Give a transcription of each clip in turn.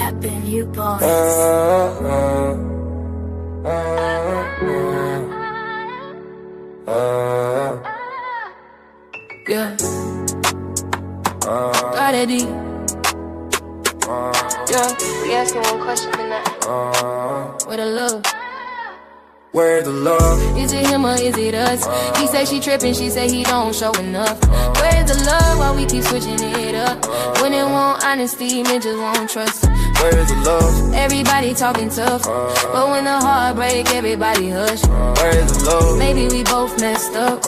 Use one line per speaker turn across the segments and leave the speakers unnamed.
happen, you boys. Yeah. Got it deep. Yeah. We asking one question tonight. Where the love?
Where's the love?
Is it him or is it us? He say she tripping, she say he don't show enough. Where's the love while we keep switching it up? When it won't honesty, men just won't trust.
Where's the love?
Everybody talking tough, but when the heart break, everybody hush.
Where's the love?
Maybe we both messed up.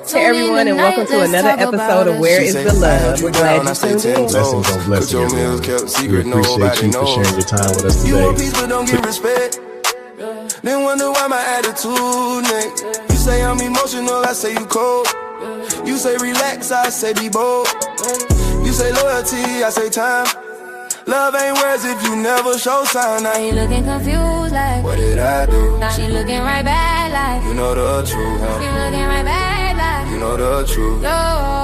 Hey everyone, and welcome to another episode of Where is the Love? We're glad you tuned in.
Blessings on blessings. We appreciate you for sharing your time with us
You want
today.
peace but don't give respect. Then wonder why my attitude, nigga. You say I'm emotional, I say you cold. You say relax, I say be bold. You say loyalty, I say time. Love ain't words if you never show sign.
Now he looking confused like,
what did I do?
now she looking right back like,
You know the truth, huh?
she looking right back like,
You know the truth.
no.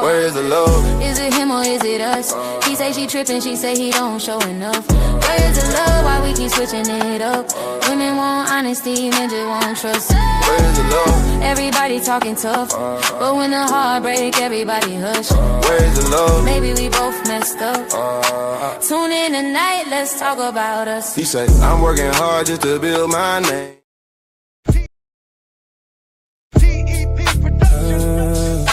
Where is the love?
Is it him or is it us? He say she tripping, she say he don't show enough. Where is the love while we keep switching it up? Women want honesty, men just won't trust.
Where is the love?
Everybody talking tough, but when the heart break, everybody hush.
Where is the love?
Maybe we both messed up. Tune in tonight, let's talk about us.
He say I'm working hard just to build my name.
T.E.P. production.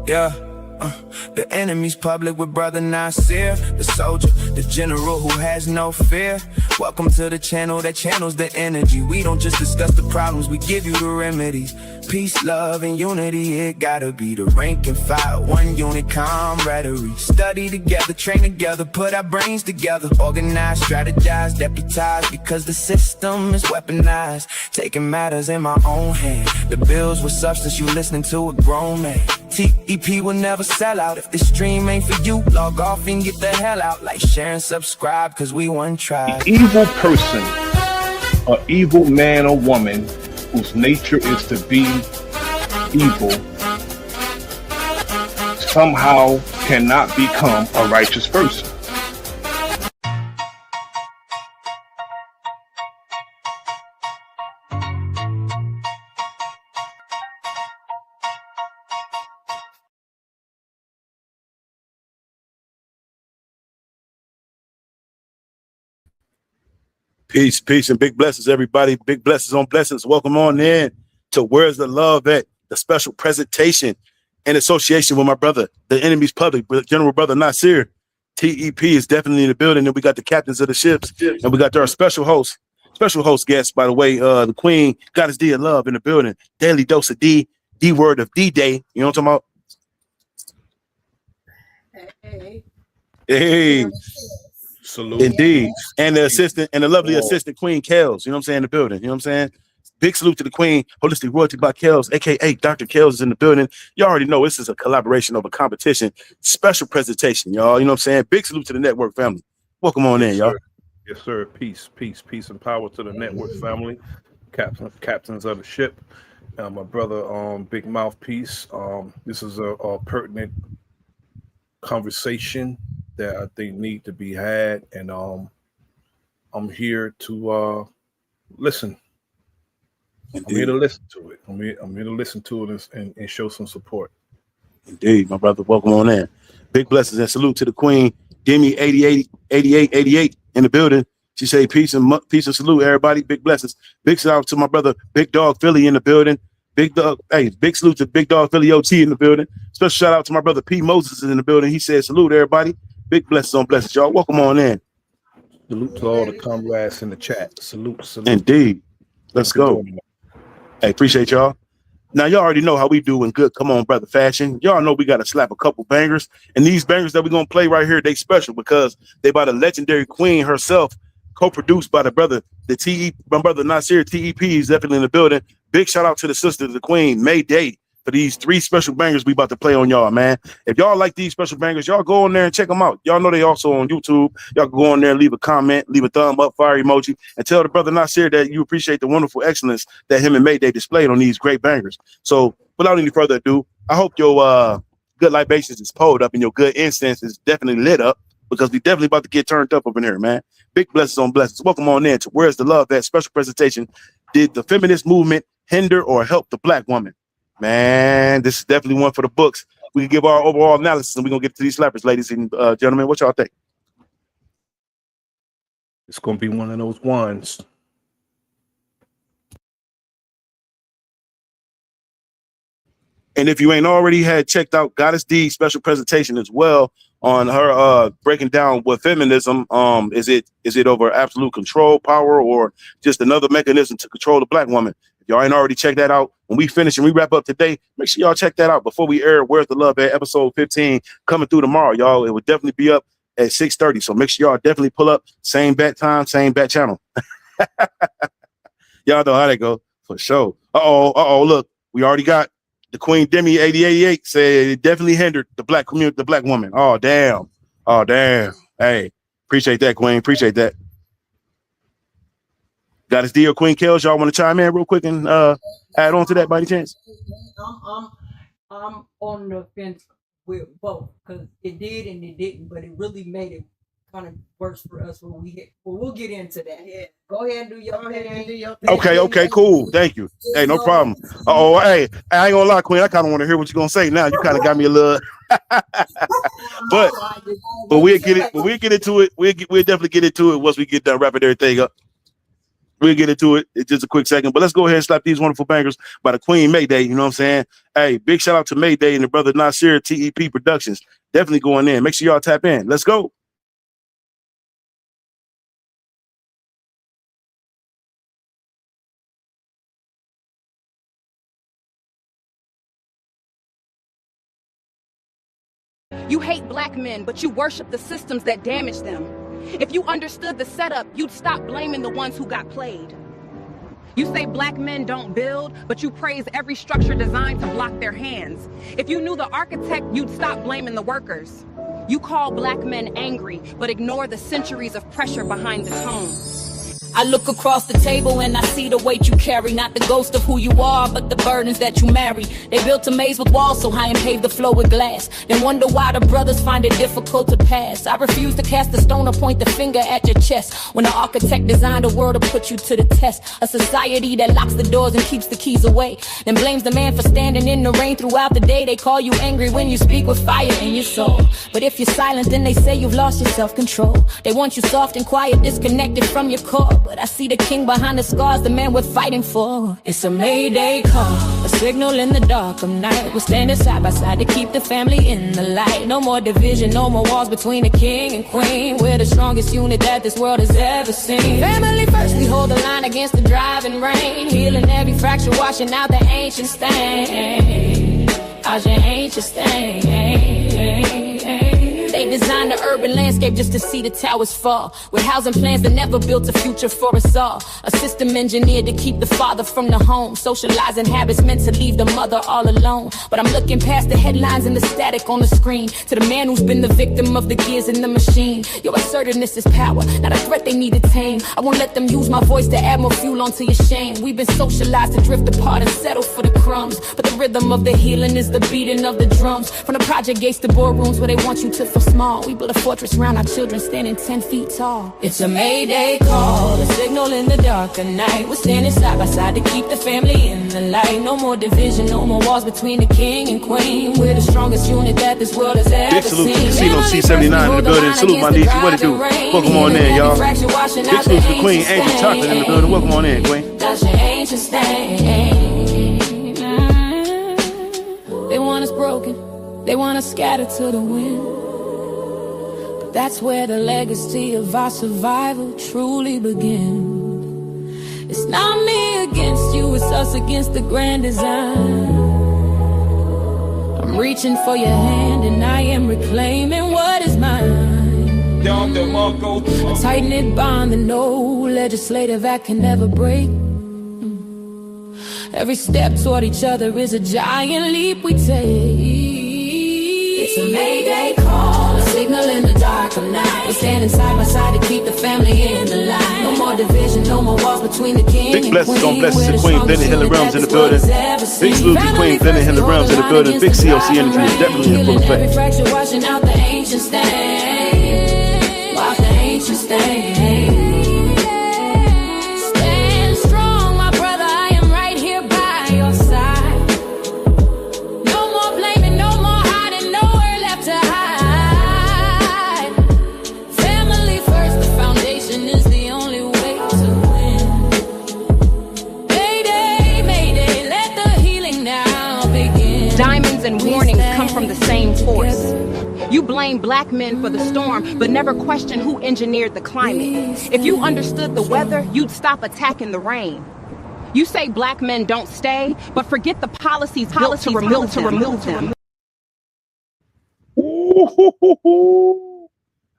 Yeah. The enemy's public with Brother Nasir, the soldier, the general who has no fear. Welcome to the channel that channels the energy. We don't just discuss the problems, we give you the remedies. Peace, love, and unity, it gotta be the rank and file, one unit camaraderie. Study together, train together, put our brains together. Organize, strategize, deputize, because the system is weaponized. Taking matters in my own hand. The bills with substance, you listening to a grown man. T.E.P. will never sell out. If this stream ain't for you, log off and get the hell out. Like, share, and subscribe, cause we one tribe.
Evil person, an evil man or woman whose nature is to be evil, somehow cannot become a righteous person.
Peace, peace, and big blessings, everybody. Big blessings on blessings. Welcome on in to Where's the Love at? The special presentation in association with my brother, the enemy's public, General Brotha Nasir T.E.P. is definitely in the building. And we got the captains of the ships, and we got our special host guest, by the way, the Queen, Goddess of Love in the building. Daily dose of D word of D-Day. You know what I'm talking about? Hey.
Salute.
Indeed. And the assistant and the lovely assistant Queen Kels, you know what I'm saying, in the building. You know what I'm saying? Big salute to the Queen, Holistic Royalty by Kels, aka Dr. Kels is in the building. You already know this is a collaboration of a competition. Special presentation, y'all. You know what I'm saying? Big salute to the network family. Welcome on in, y'all.
Yes, sir. Peace, and power to the network family, captains of the ship. My brother, Big Mouthpiece. This is a pertinent conversation that I think need to be had, and I'm here to listen.
Indeed.
I'm here to listen to it. I'm here to listen to it and show some support.
Indeed, my brother. Welcome on in. Big blessings and salute to the Queen, Demi 88 in the building. She say peace and salute, everybody. Big blessings. Big shout out to my brother, Big Dog Philly in the building. Big salute to Big Dog Philly OT in the building. Special shout out to my brother P. Moses is in the building. He said salute, everybody. Big blessings on blessings, y'all. Welcome on in.
Salute to all the comrades in the chat. Salute.
Indeed. Let's go. Hey, appreciate y'all. Now, y'all already know how we do in good Come On Brother fashion. Y'all know we got to slap a couple bangers. And these bangers that we're going to play right here, they special because they by the legendary Queen herself, co-produced by my brother Nasir T.E.P. is definitely in the building. Big shout out to the sister, the Queen, May Day, for these 3 special bangers we about to play on y'all, man. If y'all like these special bangers, y'all go on there and check them out. Y'all know they also on YouTube. Y'all can go on there and leave a comment, leave a thumb up, fire emoji, and tell the brother Nasir that you appreciate the wonderful excellence that him and Mayday displayed on these great bangers. So without any further ado, I hope your good libations is pulled up and your good incense is definitely lit up, because we definitely about to get turned up in here, man. Big blessings on blessings. Welcome on in to Where's the Love At special presentation. Did the feminist movement hinder or help the black woman? Man, this is definitely one for the books. We can give our overall analysis, and we're gonna get to these slappers, ladies and gentlemen. What y'all think?
It's gonna be one of those ones.
And if you ain't already had checked out Goddess D special presentation as well on her breaking down what feminism is it over absolute control, power, or just another mechanism to control the black woman? If y'all ain't already checked that out, when we finish and we wrap up today, make sure y'all check that out before we air Where's the Love At episode 15 coming through tomorrow, y'all. It will definitely be up at 6:30. So make sure y'all definitely pull up, same bat time, same bat channel. Y'all know how they go for sure. Look, we already got the Queen Demi 8088 said it definitely hindered the black community, the black woman. Oh, damn. Hey, appreciate that, Queen. Appreciate that. Goddess D or Queen Kels, y'all want to chime in real quick and add on to that by any chance?
I'm on the fence with both, because it did and it didn't, but it really made it kind of worse for us when we hit. Well, we'll get into that. Yeah. Go ahead and do your thing.
Okay, cool. Thank you. Hey, no problem. Hey, I ain't gonna lie, Queen. I kind of want to hear what you're gonna say now. You kind of got me a little but we'll get it. We'll get into it. We'll definitely get into it once we get done wrapping everything up. We'll get into it. It's just a quick second, but let's go ahead and slap these wonderful bangers by the Queen Mayday. You know what I'm saying? Hey, big shout out to Mayday and the Brother Nasir T.E.P Productions. Definitely going in. Make sure y'all tap in. Let's go.
You hate black men, but you worship the systems that damage them. If you understood the setup, you'd stop blaming the ones who got played. You say black men don't build, but you praise every structure designed to block their hands. If you knew the architect, you'd stop blaming the workers. You call black men angry, but ignore the centuries of pressure behind the tone.
I look across the table and I see the weight you carry, not the ghost of who you are, but the burdens that you marry. They built a maze with walls so high and paved the floor with glass, then wonder why the brothers find it difficult to pass. I refuse to cast a stone or point the finger at your chest, when the architect designed a world to put you to the test. A society that locks the doors and keeps the keys away, then blames the man for standing in the rain throughout the day. They call you angry when you speak with fire in your soul, but if you're silent then they say you've lost your self-control. They want you soft and quiet, disconnected from your core, but I see the king behind the scars, the man we're fighting for. It's a mayday call, a signal in the dark of night. We're standing side by side to keep the family in the light. No more division, no more walls between the king and queen. We're the strongest unit that this world has ever seen. Family first, we hold the line against the driving rain, healing every fracture, washing out the ancient stain. How's your ancient stain? They designed the urban landscape just to see the towers fall, with housing plans that never built a future for us all. A system engineered to keep the father from the home, socializing habits meant to leave the mother all alone. But I'm looking past the headlines and the static on the screen, to the man who's been the victim of the gears in the machine. Your assertiveness is power, not a threat they need to tame. I won't let them use my voice to add more fuel onto your shame. We've been socialized to drift apart and settle for the crumbs, but the rhythm of the healing is the beating of the drums. From the project gates to boardrooms where they want you to feel small, we built a fortress around our children standing 10 feet tall. It's a mayday call, a signal in the dark of night. We're standing side by side to keep the family in the light. No more division, no more walls between the king and queen. We're the strongest unit that this world has ever seen.
Big salute to C79 in the building. Salute my niece. What it do? Welcome on in, y'all. Big salute to the Queen, Angel Chocolate in the building. Welcome on in, Queen.
That's your ancient stain. They want us broken, they want us scattered to the wind. That's where the legacy of our survival truly begins. It's not me against you, it's us against the grand design. I'm reaching for your hand and I am reclaiming what is mine. A tight-knit bond that no legislative act can never break. Every step toward each other is a giant leap we take. It's a mayday call, signal in the dark of night. We're standing side by side to keep the family in the line. No more division, no more walls between the king
Big
and
blessings
queen.
on blessings
We're
to
the
Queen
strongest
Blended Hill
unit
Realms
that
in the
this world
building.
has ever seen.
Big salute to
Family
Queen
first,
Blended Hill
we hold
Realms in
the
the
line
building.
against
Big
the
CLC
crowd
energy is
rain.
definitely in full
Healing every
effect.
fracture, washing out the ancient stain. Wash the ancient stain. Stand strong, my brother, I am right here by your side. No more blaming, no more hiding, nowhere left to hide. Family first, the foundation is the only way to win. Mayday, mayday, let the healing now begin.
Diamonds and warnings come from the same force. You blame black men for the storm, but never question who engineered the climate. If you understood the weather, you'd stop attacking the rain. You say black men don't stay, but forget the policies built to remove them.
Ooh,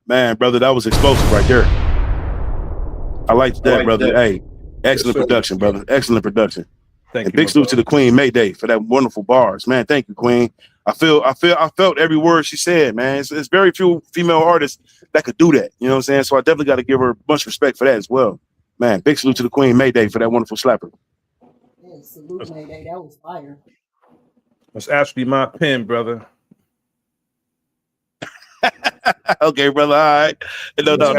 man, brother, that was explosive right there. I liked that, brother. Hey, excellent production, brother. Excellent production.
Thank
And
you.
big salute to the Queen Mayday for that wonderful bars, man. Thank you, Queen. I felt every word she said, man. It's very few female artists that could do that. You know what I'm saying? So I definitely got to give her much respect for that as well, man. Big salute to the Queen Mayday for that wonderful slapper.
Yeah, salute Mayday. That was fire.
That's actually my pen, brother.
Okay, brother. All right. No.
It don't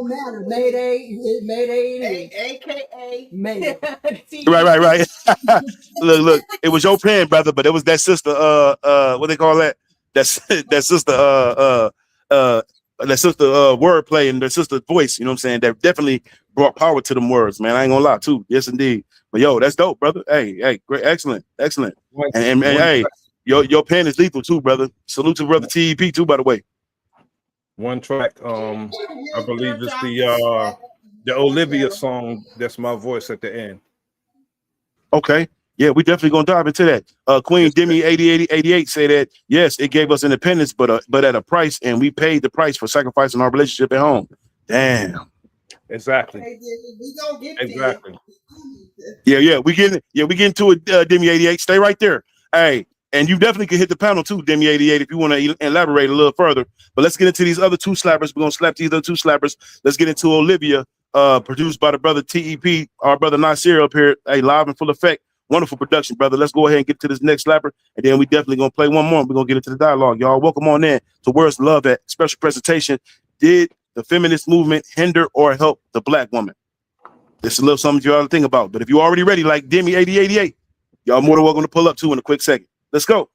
matter. Mayday it is.
AKA
Mayday.
Right. Look. It was your pen, brother, but it was that sister. What they call that? That sister. That sister. Wordplay and their sister voice. You know what I'm saying? That definitely brought power to them words, man. I ain't gonna lie, too. Yes, indeed. But yo, that's dope, brother. Hey, great, excellent. And hey, your pen is lethal too, brother. Salute to brother T.E.P. too, by the way.
One track, I believe it's the Olivia song. That's my voice at the end.
Okay. Yeah, we definitely gonna dive into that. Queen Demi 8088 say that yes, it gave us independence, but at a price, and we paid the price for sacrificing our relationship at home. Damn.
Exactly.
We gonna get
exactly.
Yeah. We get to it, Demi 88. Stay right there. Hey, and you definitely can hit the panel too, Demi 88, if you want to elaborate a little further. But let's get into these other two slappers. We're gonna slap these other two slappers. Let's get into Olivia, produced by the brother T.E.P, our brother Nasir up here. Hey, live in full effect. Wonderful production, brother. Let's go ahead and get to this next slapper, and then we definitely gonna play one more. We're gonna get into the dialogue, y'all. Welcome on in to Where's Love At? Special presentation. Did the feminist movement hinder or help the black woman? This is a little something you ought to think about. But if you're already ready, like Demi 8088, y'all more than welcome to pull up too in a quick second. Let's go.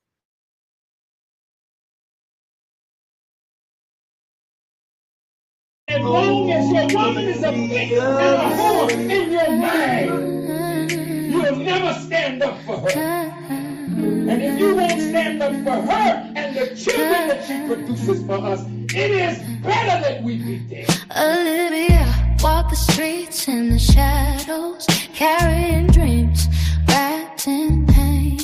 As long as your woman is a bitch and a whore in your mind, you will never stand up for her. And if you won't stand up for her and the children that she produces for us, it is better that we be dead.
Olivia walked the streets in the shadows, carrying dreams wrapped in pain.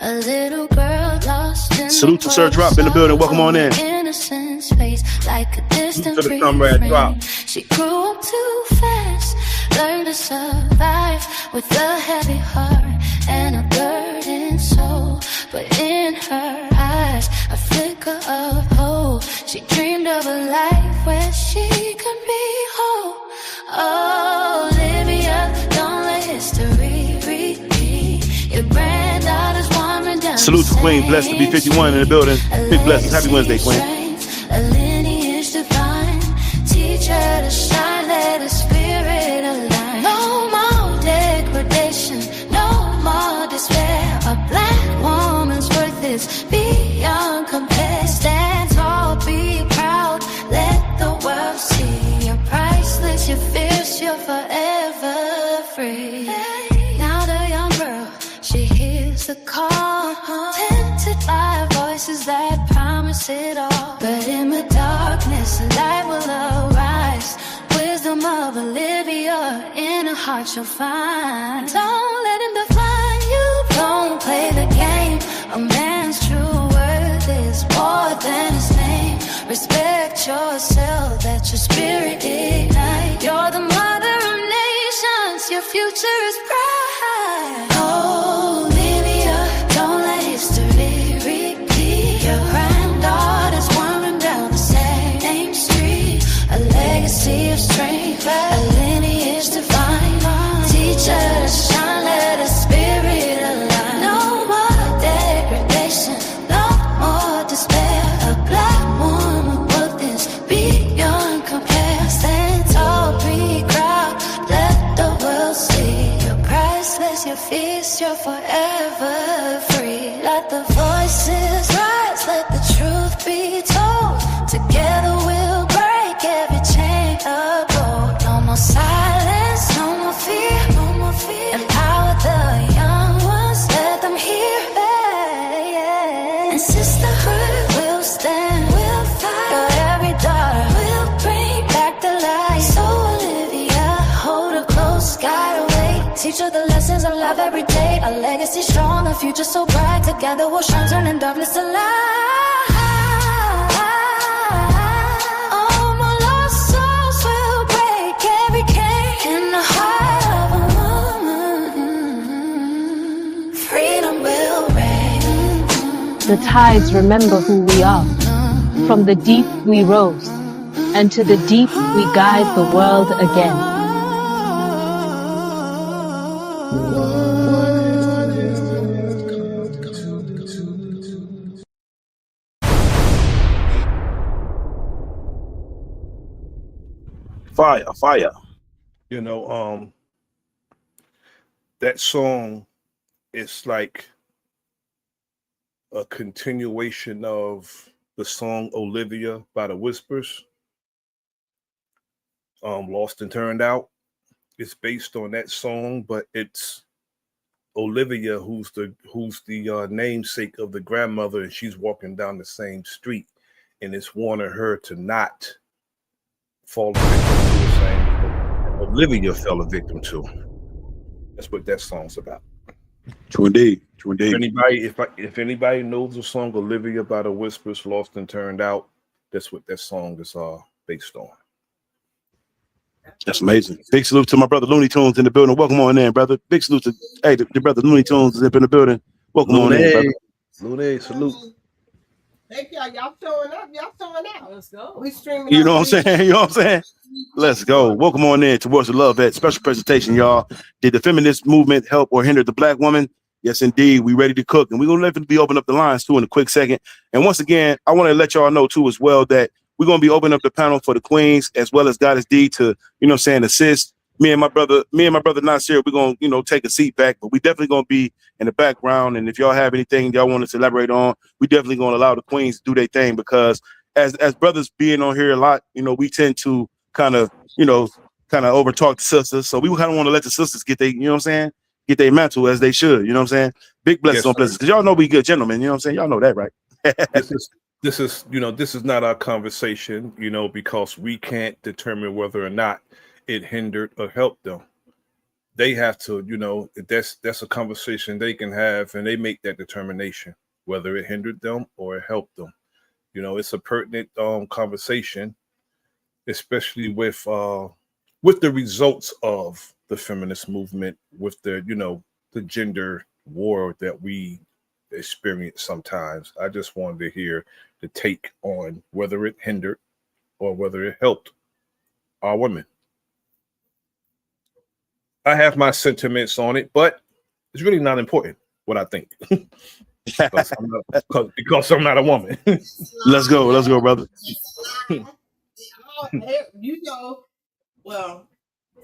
A little girl lost in
salute to Sir Drop in the building. Welcome on in.
Innocent space, like a distant
to the comrade Drop.
She grew up too fast, learned to survive with a heavy heart and a burdened soul. But in her eyes, a flicker of hope. She dreamed of a life where she could be whole. Oh, Olivia, don't let history repeat. Your granddaughter's wandering down.
Salute to Queen, blessed to be 51 in the building. Big blessings. Happy Wednesday, Queen.
A lineage divine, teach her to shine, let her spirit align. No more degradation, no more despair. A black woman's worth is beyond compare. Stand tall, be proud, let the world see. You're priceless, you're fierce, you're forever free. Now the young girl, she hears the call, tempted by voices that promise it all. But in the darkness, a light will arise. Wisdom of Olivia, in her heart you'll find. Don't let him define you, don't play the game. A man's true worth is more than his name. Respect yourself, let your spirit ignite. You're the mother of nations, your future is bright. Oh, Olivia, don't let history repeat. Your granddaughter's warming sisterhood. We'll stand, we'll fight for every daughter. We'll bring back the light. So Olivia, hold her close, guide her way. Teach her the lessons of love every day. A legacy strong, a future so bright. Together we'll shine, turning darkness to light. All my lost souls will break every cage in the heart of a woman. Freedom will reign.
The tides remember who we are. From the deep we rose, and to the deep we guide the world again.
Fire, fire.
You know, that song is like a continuation of the song Olivia by the Whispers. Lost and Turned Out. It's based on that song, but it's Olivia who's the namesake of the grandmother, and she's walking down the same street, and it's warning her to not fall a victim to the same Olivia fell a victim to. That's what that song's about.
True indeed. True indeed.
If anybody knows the song Olivia by the Whispers, Lost and Turned Out, that's what that song is based on.
That's amazing. Big salute to my brother Looney Tunes in the building. Welcome on in, brother. Big salute to the brother Looney Tunes is up in the building. Welcome on in, brother.
Looney, salute.
Thank y'all. Y'all showing up. Y'all showing out. Let's go. We streaming.
You know what I'm saying? You know what I'm saying? Let's go. Welcome on in to Words of Love at special presentation, y'all. Did the feminist movement help or hinder the black woman? Yes, indeed. We ready to cook. And we're going to let it be open up the lines too in a quick second. And once again, I want to let y'all know too as well that we're going to be opening up the panel for the queens as well as Goddess D to, you know what I'm saying, assist. Me and my brother Nasir, we're going to, you know, take a seat back, but we definitely going to be in the background. And if y'all have anything y'all want us to elaborate on, we definitely going to allow the queens to do their thing, because as brothers being on here a lot, you know, we tend to kind of over talk the sisters. So we kind of want to let the sisters get their, you know what I'm saying, get their mantle as they should, you know what I'm saying? Big blessings on blessings. Because y'all know we good gentlemen, you know what I'm saying? Y'all know that, right?
This is not our conversation, you know, because we can't determine whether or not it hindered or helped them. They have to, you know, that's a conversation they can have, and they make that determination whether it hindered them or it helped them. You know, it's a pertinent conversation, especially with the results of the feminist movement, with the, you know, the gender war that we experience sometimes. I just wanted to hear the take on whether it hindered or whether it helped our women. I have my sentiments on it, but it's really not important what I think. because I'm not a woman.
Let's go, brother.
You know, well,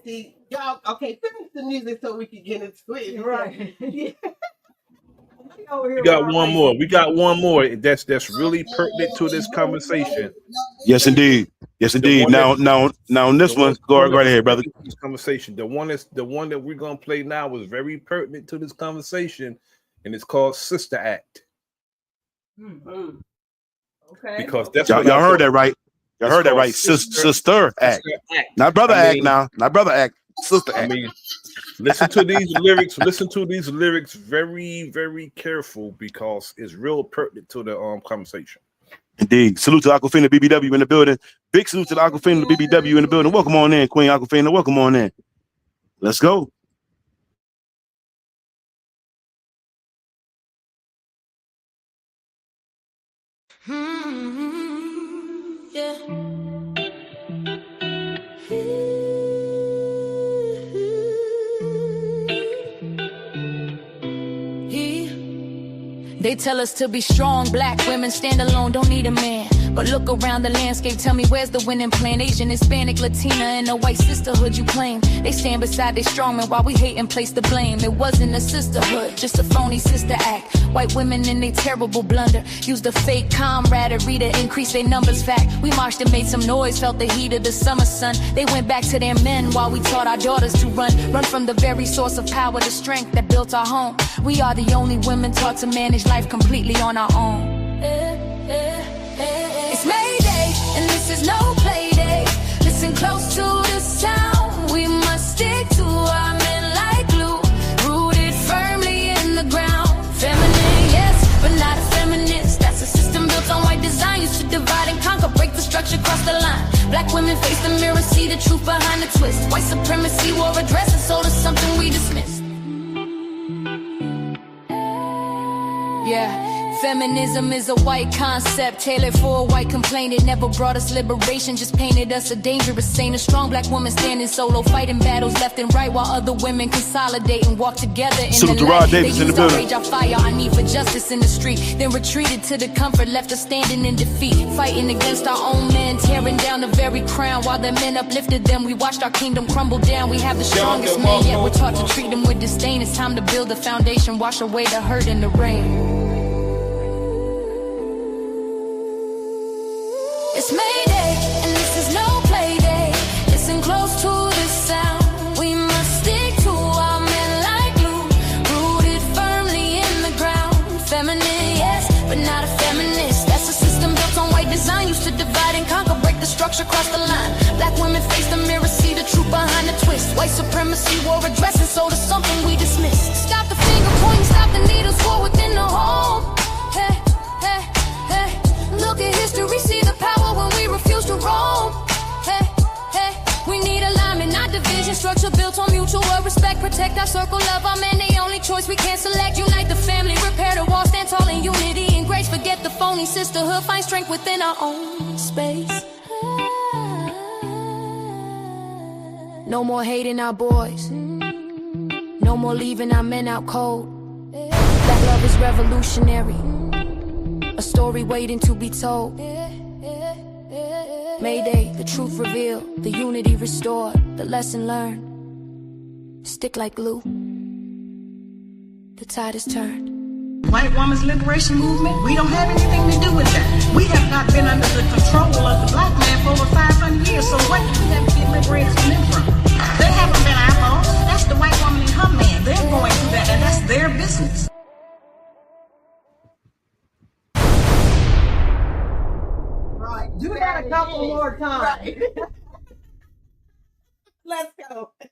see, y'all, okay, finish the music so we can get into it.
Right.
Yeah.
We got one more. That's really pertinent to this conversation.
Yes, indeed. Yes, indeed. Now on this one, go right ahead, brother.
This conversation. The one that we're gonna play now is very pertinent to this conversation, and it's called Sister Act.
Mm-hmm. Okay.
Because that's
y'all heard that right. Y'all heard that right. Sister Act. Not brother act now. Not brother act. Sister Act.
I mean, listen to these lyrics. Listen to these lyrics very, very careful, because it's real pertinent to the conversation.
Indeed. Salute to Aquafina BBW in the building. Big salute to the Aquafina BBW in the building. Welcome on in, Queen Aquafina. Welcome on in. Let's go.
Yeah.
They tell us to be strong, black women stand alone, don't need a man. But look around the landscape, tell me where's the winning plan? Asian, Hispanic, Latina, and the white sisterhood you claim. They stand beside their strongmen while we hate and place the blame. It wasn't a sisterhood, just a phony sister act. White women in their terrible blunder used a fake camaraderie to increase their numbers. Fact, we marched and made some noise, felt the heat of the summer sun. They went back to their men while we taught our daughters to run from the very source of power, the strength that built our home. We are the only women taught to manage life completely on our own.
It's Mayday, and this is no play day. Listen close to the sound. We must stick to our men like glue, rooted firmly in the ground. Feminine, yes, but not a feminist. That's a system built on white design. Used to divide and conquer, break the structure, cross the line. Black women face the mirror, see the truth behind the twist. White supremacy wore a dress and sold us something we dismissed. Yeah. Feminism is a white concept, tailored for a white complaint. It never brought us liberation, just painted us a dangerous saint. A strong black woman standing solo, fighting battles left and right, while other women consolidate and walk together in the light. They used our rage, our fire, our need for justice in the street, then retreated to the comfort, left us standing in defeat, fighting against our own men, tearing down the very crown. While their men uplifted them, we watched our kingdom crumble down. We have the strongest men, yet we're taught to treat them with disdain. It's time to build a foundation, wash away the hurt and the rain. It's Mayday, and this is no play day. Listen close to the sound. We must stick to our men like glue, rooted firmly in the ground. Feminine, yes, but not a feminist. That's a system built on white design. Used to divide and conquer, break the structure, cross the line. Black women face the mirror, see the truth behind the twist. White supremacy wore a dress and sold us something we dismissed. Stop the finger pointing, stop the needles, war within the home. Hey, hey, hey. Look at history, see the power when we refuse to roam. Hey, hey, we need alignment, not division. Structure built on mutual respect. Protect our circle of our men, the only choice we can't select. Unite the family, repair the wall, stand tall in unity and grace. Forget the phony sisterhood, find strength within our own space. No more hating our boys, no more leaving our men out cold. Black love is revolutionary, a story waiting to be told. Mayday, the truth revealed, the unity restored, the lesson learned. Stick like glue, the tide is turned.
White woman's liberation movement, we don't have anything to do with that. We have not been under the control of the black man for over 500 years, so what do we have to get liberated from them from? They haven't been our fault. That's the white woman and her man. They're going through that, and that's their business.
Do that a couple more times.
Right. Let's go. Yeah,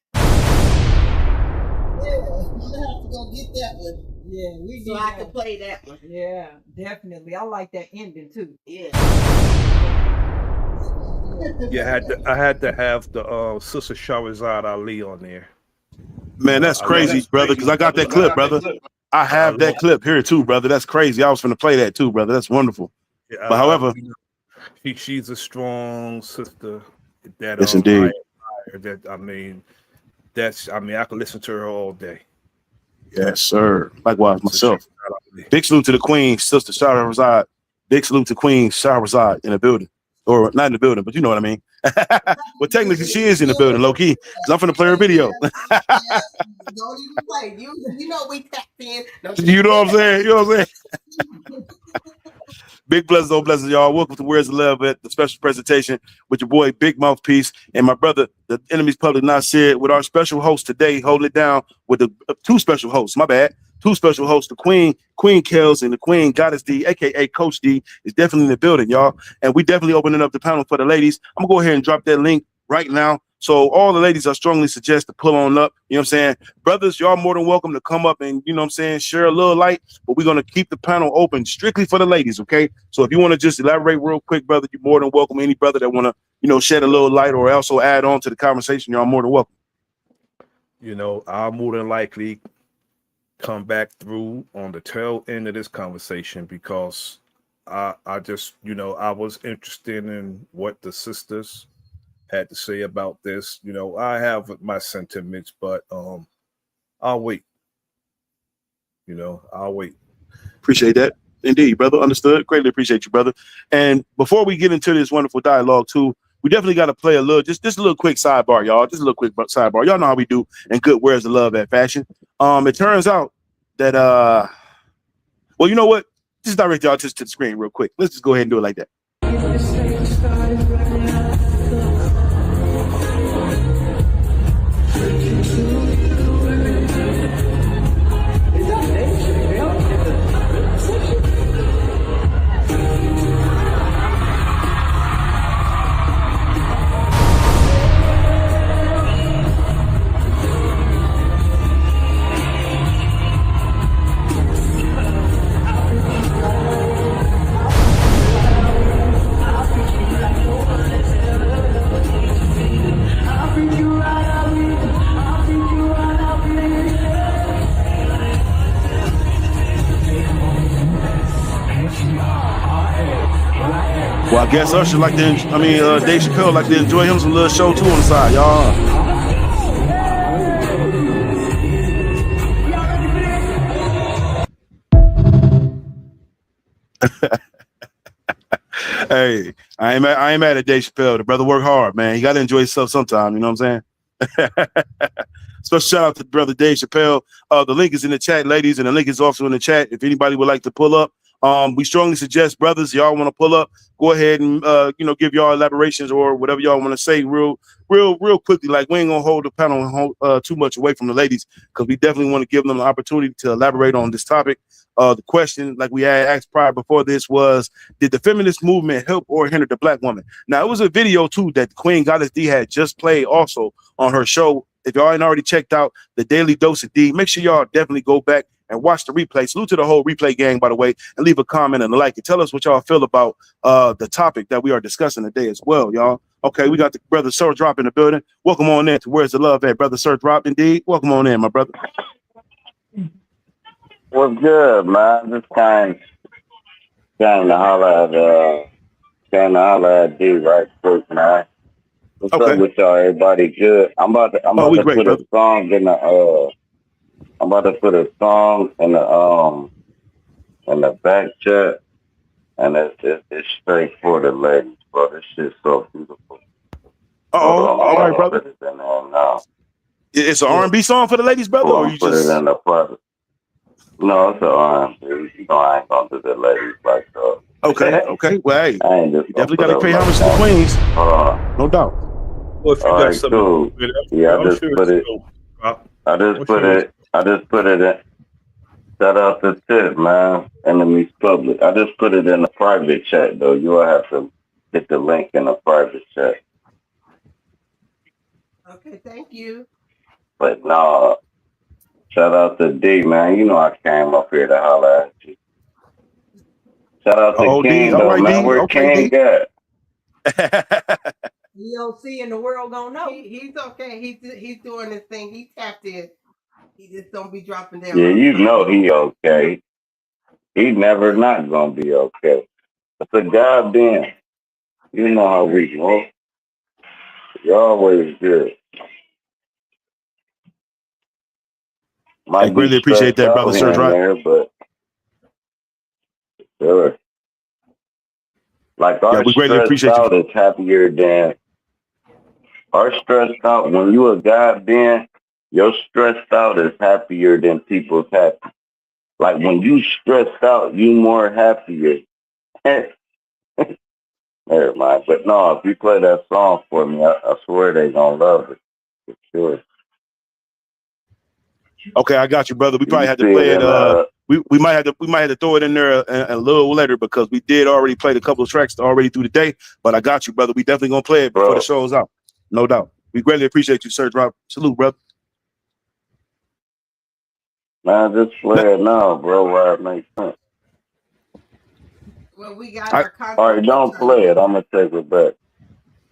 you have to go get that one.
Yeah, we
so I can play that one.
Yeah, definitely. I like that ending too.
Yeah.
Yeah, I had to have the Sister Shahrazad Ali on there.
Man, that's crazy, brother, because I got that clip, brother. I have that clip here too, brother. That's crazy. I was going to play that too, brother. That's wonderful.
Yeah,
but however,
she's a strong sister. That
yes, indeed.
I could listen to her all day.
Yes, sir. Likewise, myself. Big salute to the Queen, Sister Shahrazad. Big salute to Queen Shahrazad in the building. Or not in the building, but you know what I mean. Well, technically, she is in the building, low key. Because I'm finna play her video.
Don't even play. You know we tapped in.
You know what I'm saying? You know what I'm saying? Big blessings, oh blessings, y'all. Welcome to Where's the Love at the special presentation with your boy Big Mouthpiece and my brother, the Enemy's Public Nasir, with our special host today, holding it down with the two special hosts. My bad. Two special hosts, the Queen Kels and the Queen Goddess D, aka Coach D, is definitely in the building, y'all. And we definitely opening up the panel for the ladies. I'm gonna go ahead and drop that link right now. So all the ladies, I strongly suggest to pull on up. You know what I'm saying? Brothers, y'all more than welcome to come up and, you know what I'm saying, share a little light. But we're going to keep the panel open strictly for the ladies, okay? So if you want to just elaborate real quick, brother, you're more than welcome. Any brother that want to, you know, shed a little light or also add on to the conversation, y'all more than welcome.
You know, I'll more than likely come back through on the tail end of this conversation because I just, you know, I was interested in what the sisters had to say about this. You know, I have my sentiments, but I'll wait. You know, I'll wait.
Appreciate that. Indeed, brother. Understood. Greatly appreciate you, brother. And before we get into this wonderful dialogue too, we definitely got to play a little, just a little quick sidebar, y'all. Just a little quick sidebar. Y'all know how we do in good Where's the Love at fashion. It turns out that well, you know what? Just direct y'all to the screen real quick. Let's just go ahead and do it like that. Well, I guess Usher like to, Dave Chappelle like to enjoy him some little show too on the side, y'all. Hey, I ain't mad at Dave Chappelle. The brother work hard, man. He got to enjoy himself sometime. You know what I'm saying? Special shout out to brother Dave Chappelle. The link is in the chat, ladies, and the link is also in the chat. If anybody would like to pull up, we strongly suggest, brothers, y'all want to pull up, go ahead and give y'all elaborations or whatever y'all want to say real quickly. Like, we ain't gonna hold the panel too much away from the ladies, because we definitely want to give them the opportunity to elaborate on this topic. The question, like we had asked prior before this, was, did the feminist movement help or hinder the black woman? Now, it was a video too that Queen Goddess D had just played also on her show. If y'all ain't already checked out the Daily Dose of D, make sure y'all definitely go back and watch the replay. Salute to the whole replay gang, by the way, and leave a comment and a like, and tell us what y'all feel about the topic that we are discussing today as well, y'all. Okay, we got the brother Sir Drop in the building. Welcome on in to Where's the Love at, brother Sir Drop, indeed. Welcome on in, my brother.
What's good, man? Just came to holler at D right quick, man. What's up with y'all? Everybody good? I'm about to put a song in the I'm about to put a song in the back chat, and it's straight for the ladies, bro. This shit's so beautiful.
All right, brother. It's an R&B song for the ladies, brother, or you
put
just
it in the private? No, it's an R&B. You know, I ain't gonna do the ladies like that.
Okay. Well, hey, you definitely got to pay homage to the queens. No doubt.
Well, if you got something,
cool. Yeah, I just put it in. Shout out to Tip, man. Enemies Public. I just put it in the private chat, though. You will have to hit the link in the private chat.
Okay, thank you.
But no, shout out to D, man. You know I came up here to holler at you. Shout out to King, though, man. Where King at?
EOC and the world gonna know.
He's okay. He's doing his thing. He tapped in. He just don't be dropping down.
Yeah, you know he okay. He never not gonna be okay. It's a goddamn. You know how we go. You always good.
I greatly appreciate that, brother Sir Drop.
But sure. Like our stressed out is happier than our stressed out. When you a goddamn, your stressed out is happier than people's happy. Like when you stressed out, you more happier. Never mind. But no, if you play that song for me, I swear they gonna love it. For sure.
Okay, I got you, brother. We probably had to play it. We might have to throw it in there a little later, because we did already play a couple of tracks already through the day. But I got you, brother. We definitely gonna play it before the show's out. No doubt. We greatly appreciate you, Sir Drop. Salute, brother.
Man, just play it now, bro, where it makes sense.
Well, we got our content.
All right, don't play it. I'm gonna take it back.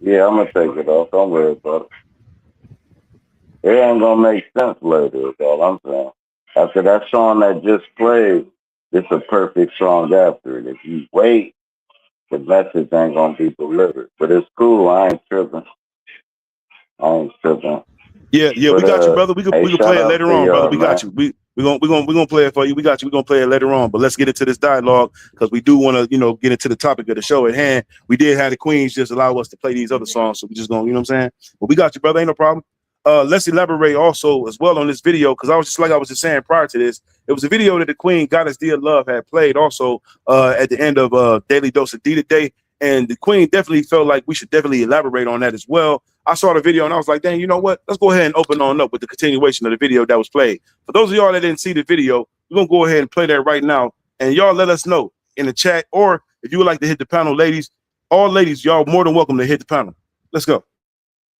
Yeah, I'm gonna take it off. Don't worry about it. It ain't gonna make sense later, is all I'm saying. After that song that just played, it's a perfect song after it. If you wait, the message ain't gonna be delivered. But it's cool. I ain't tripping.
Yeah, we got you, brother. We can play it later on, brother. We got you. We gonna play it for you. We got you. We're gonna play it later on. But let's get into this dialogue, because we do want to, get into the topic of the show at hand. We did have the queens just allow us to play these other songs, so we just gonna, you know what I'm saying? But we got you, brother. Ain't no problem. Let's elaborate also as well on this video, because I was just saying prior to this, it was a video that the Queen GODDESSDEEOFLUV had played also at the end of Daily Dose of D today, and the Queen definitely felt like we should definitely elaborate on that as well. I saw the video and I was like, dang, you know what? Let's go ahead and open on up with the continuation of the video that was played. For those of y'all that didn't see the video, we're gonna go ahead and play that right now, and y'all let us know in the chat, or if you would like to hit the panel, ladies, all ladies, y'all more than welcome to hit the panel. Let's go.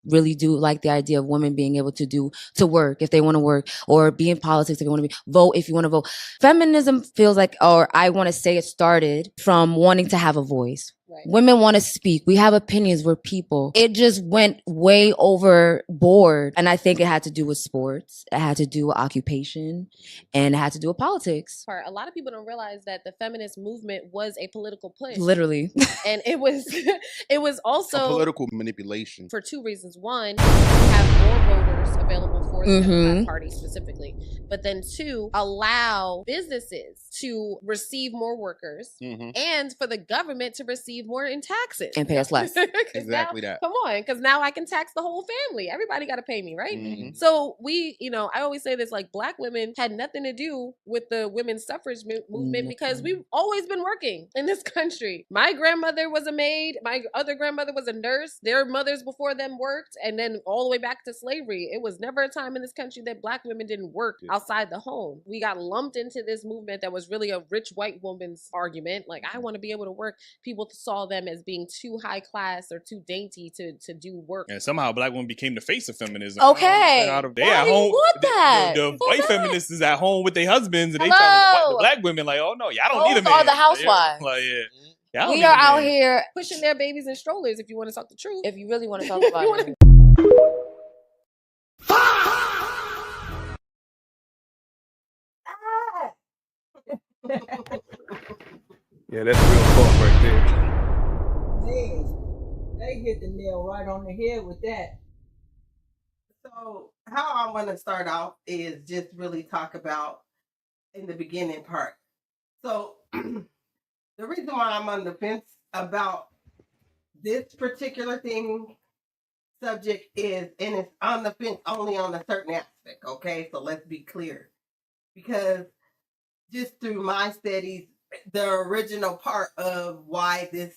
Really do like the idea of women being able to work if they want to work, or be in politics if you want to vote if you want to vote. Feminism feels like, or I want to say it started from wanting to have a voice. Women want to speak. We have opinions. We're people. It just went way overboard. And I think it had to do with sports. It had to do with occupation. And it had to do with politics.
A lot of people don't realize that the feminist movement was a political push.
Literally.
And it was also
a political manipulation.
For two reasons. One, you have more voters available for the Democrat Party specifically. But then two, allow businesses to receive more workers and for the government to receive more in taxes.
And pay us less.
Exactly that.
Come on, because now I can tax the whole family. Everybody got to pay me, right? So we, I always say this, like, Black women had nothing to do with the women's suffrage movement because we've always been working in this country. My grandmother was a maid. My other grandmother was a nurse. Their mothers before them worked. And then all the way back to slavery. It was never a time in this country that Black women didn't work outside the home. We got lumped into this movement that was really a rich white woman's argument. Like, I want to be able to work. People saw them as being too high class or too dainty to do work.
And somehow Black women became the face of feminism.
Okay.
They at home. The white feminists is at home with their husbands, and they tell the Black women like, "Oh no, y'all don't need a man."
All the housewives.
We
are out here
pushing their babies in strollers. If you want to talk the truth,
if you really want to talk about it.
Yeah, that's real talk right there.
Man, they hit the nail right on the head with that.
So how I want to start off is just really talk about in the beginning part. So the reason why I'm on the fence about this particular subject is, and it's on the fence only on a certain aspect, okay? So let's be clear. Because just through my studies, the original part of why this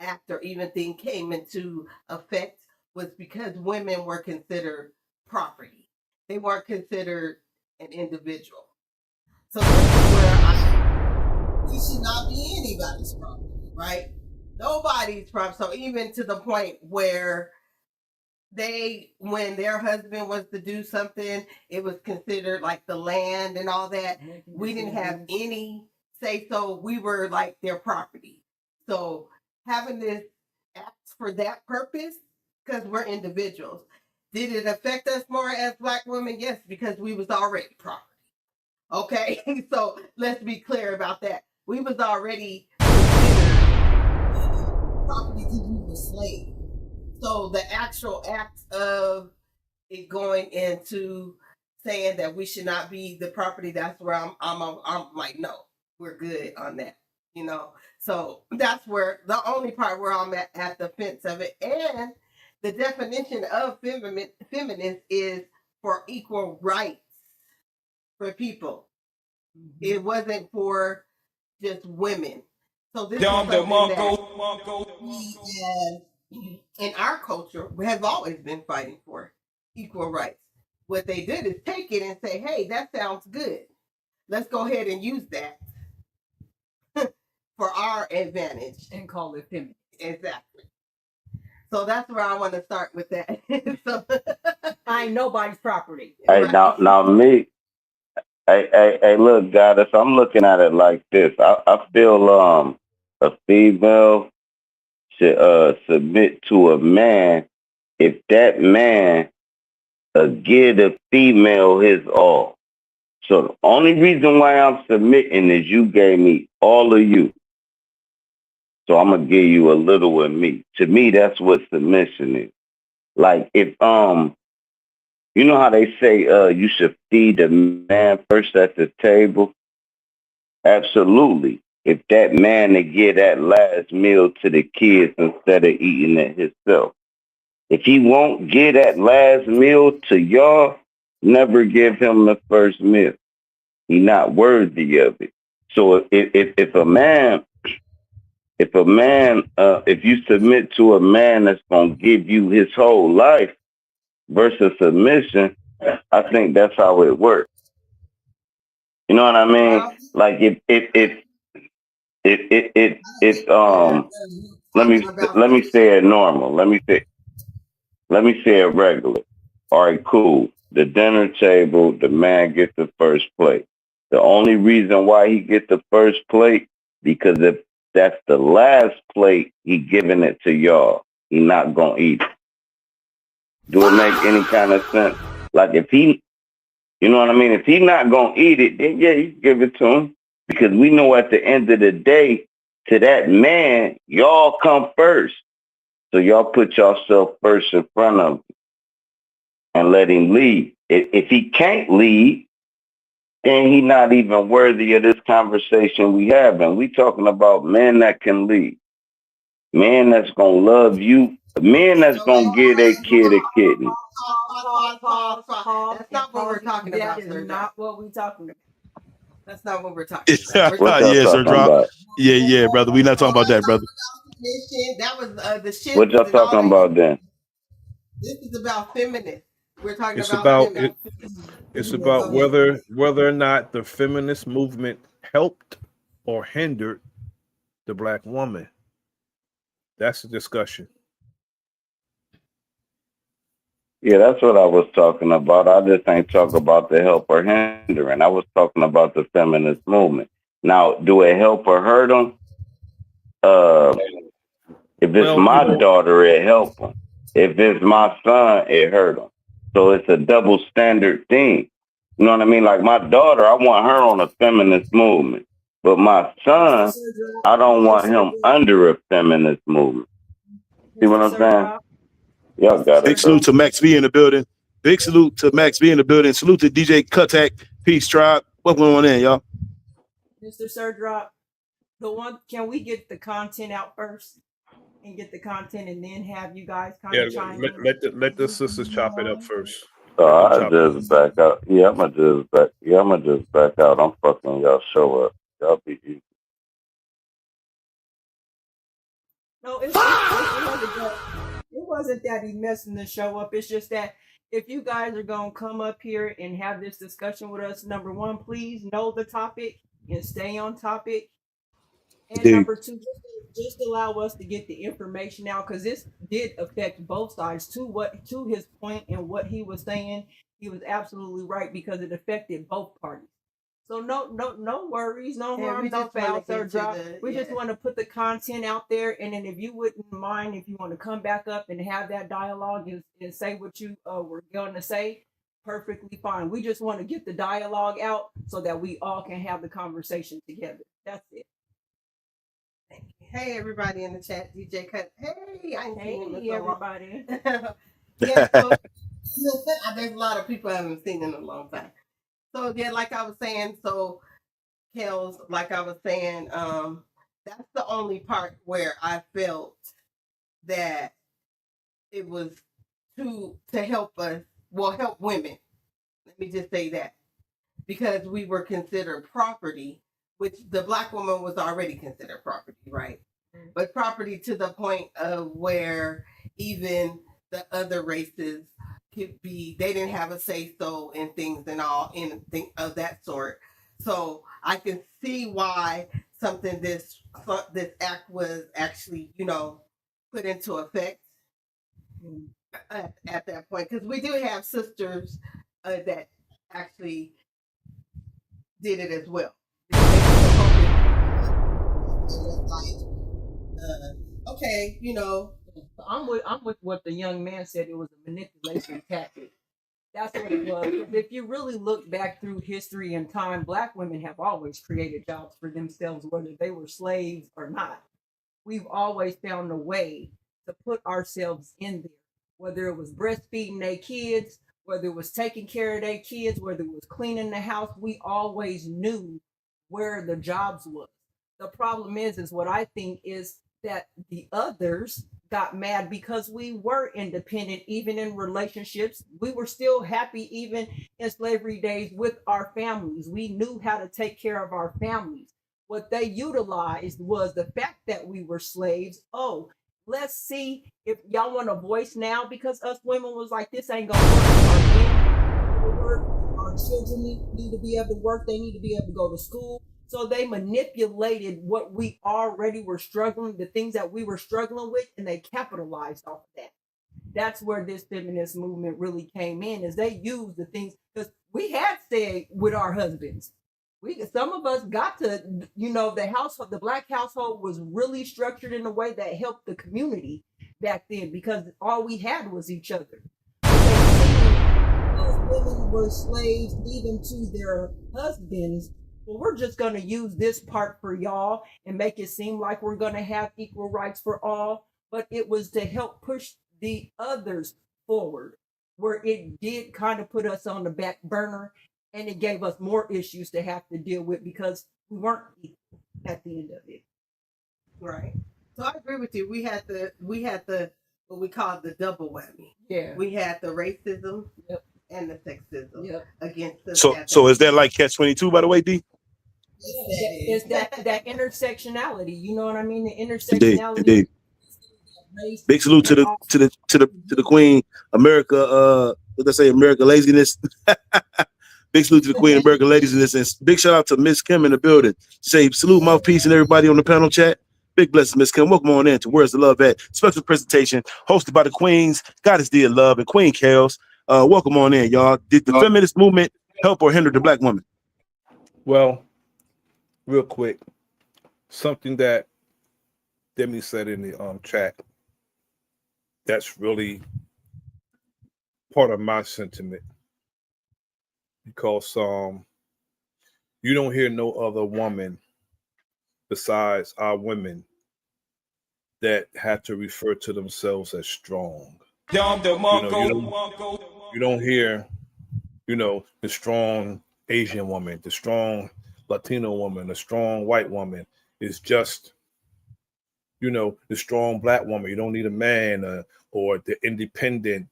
act or even thing came into effect was because women were considered property. They weren't considered an individual. So this is where we should not be anybody's property, right? Nobody's property. So even to the point where when their husband was to do something, it was considered like the land and all that. We didn't have any say, so we were like their property. So having this act for that purpose, because we're individuals. Did it affect us more as Black women? Yes, because we was already property. Okay, so let's be clear about that. We was already considered property because we were slaves. So the actual act of it going into saying that we should not be the property, that's where I'm like, no, we're good on that, So that's where the only part where I'm at the fence of it. And the definition of feminist is for equal rights for people. It wasn't for just women. So this is something that we, in our culture, we have always been fighting for equal rights. What they did is take it and say, hey, that sounds good. Let's go ahead and use that for our advantage.
And call it feminist.
Exactly. So that's where I want to start with that. So,
I ain't nobody's property.
Hey, right? now me. Hey, look, Goddess, I'm looking at it like this. I feel a female should submit to a man if that man give the female his all. So the only reason why I'm submitting is you gave me all of you. So I'm gonna give you a little of me. To me, that's what submission is. Like if you know how they say you should feed the man first at the table? Absolutely. If that man to give that last meal to the kids instead of eating it himself. If he won't give that last meal to y'all, never give him the first meal. He's not worthy of it. So if you submit to a man that's gonna give you his whole life versus submission, I think that's how it works. You know what I mean? Like let me say it normal. Let me say it regular. All right, cool. The dinner table, the man gets the first plate. The only reason why he gets the first plate, because if that's the last plate he giving it to y'all, he not gonna eat it. Do it make any kind of sense? Like if he, you know what I mean? If he not gonna eat it, then yeah, you give it to him. Because we know at the end of the day, to that man, y'all come first. So y'all put yourself first in front of him and let him lead. If he can't lead, then he not even worthy of this conversation we have. And we talking about men that can lead. Men that's gonna love you. Men that's gonna give their kid a kidney.
That's not what we're talking about. That is not what we're talking about. That's not what we're talking about.
What y'all
Yeah, Sir
talking
Drop.
about?
Yeah, brother. We not talking about that, brother.
That was the shit.
What y'all talking about then?
This is about feminists. We're talking
It's
about
about it's about whether or not the feminist movement helped or hindered the black woman. That's the discussion.
Yeah, that's what I was talking about. I just ain't talking about the help or hindering. I was talking about the feminist movement. Now, do it help or hurt them? If it's my daughter, it help them. If it's my son, it hurt them. So it's a double standard thing. You know what I mean? Like my daughter, I want her on a feminist movement. But my son, I don't want him under a feminist movement. See what I'm saying? Y'all got it.
Big salute to Max V in the building. Big salute to Max V in the building. Salute to DJ Cuttack. Peace, tribe. What's going on in, y'all?
Mr. Sir Drop, can we get the content out first? And get the content and then have you guys kind of chime in?
Let the sisters chop it up first.
I just back out. Yeah, I'ma just back out. I'm fucking y'all show up. Y'all be easy.
No, it wasn't that he messing the show up. It's just that if you guys are gonna come up here and have this discussion with us, number one, please know the topic and stay on topic. And number two, just allow us to get the information out, because this did affect both sides. To his point and what he was saying, he was absolutely right, because it affected both parties. So no worries, no harm, no foul, Sir Drop. We just want to put the content out there, and then if you wouldn't mind, if you want to come back up and have that dialogue and say what you were going to say, perfectly fine. We just want to get the dialogue out so that we all can have the conversation together. That's it.
Hey, everybody in the chat, DJ Cut. Hey,
Hey, everybody.
Yeah, so, there's a lot of people I haven't seen in a long time. So yeah, like I was saying, Kels, like I was saying, that's the only part where I felt that it was to help us, help women. Let me just say that. Because we were considered property, which the black woman was already considered property, right? Mm-hmm. But property to the point of where even the other races could be, they didn't have a say-so in things and all, in things of that sort. So I can see why this act was actually, put into effect at that point. Because we do have sisters that actually did it as well. Okay,
I'm with what the young man said. It was a manipulation tactic. That's what it was. If you really look back through history and time, black women have always created jobs for themselves, whether they were slaves or not. We've always found a way to put ourselves in there, whether it was breastfeeding their kids, whether it was taking care of their kids, whether it was cleaning the house. We always knew where the jobs was. The problem is what I think is that the others got mad because we were independent, even in relationships. We were still happy, even in slavery days, with our families. We knew how to take care of our families. What they utilized was the fact that we were slaves. Oh, let's see if y'all want a voice now, because us women was like, this ain't gonna work. Our children need to be able to work. They need to be able to go to school. So they manipulated what we already were struggling, the things that we were struggling with, and they capitalized off of that. That's where this feminist movement really came in, is they used the things, because we had stayed with our husbands. Some of us got to, the black household was really structured in a way that helped the community back then because all we had was each other. Those women were slaves even to their husbands. Well, we're just going to use this part for y'all and make it seem like we're going to have equal rights for all. But it was to help push the others forward, where it did kind of put us on the back burner. And it gave us more issues to have to deal with because we weren't equal at the end of it.
Right. So I agree with you. We had the what we call the double whammy.
Yeah.
We had the racism and the sexism against the
So is that like catch-22, by the way, D?
It's that intersectionality. You know what I mean? The intersectionality.
Indeed. Big salute to the Queen, America. What they say, America laziness. Big salute to the Queen, America laziness, and big shout out to Miss Kim in the building. Say salute, mouthpiece, and everybody on the panel chat. Big blessings, Miss Kim. Welcome on in to Where's the Love At? Special presentation hosted by the Queens, GODDESSDEE of Love, and Queen Chaos. Welcome on in, y'all. Did the feminist movement help or hinder the black woman?
Well, real quick, something that Demi said in the chat, that's really part of my sentiment. Because you don't hear no other woman besides our women that have to refer to themselves as strong. You don't hear, the strong Asian woman, the strong Latino woman, the strong white woman. It's just, the strong black woman. You don't need a man or the independent,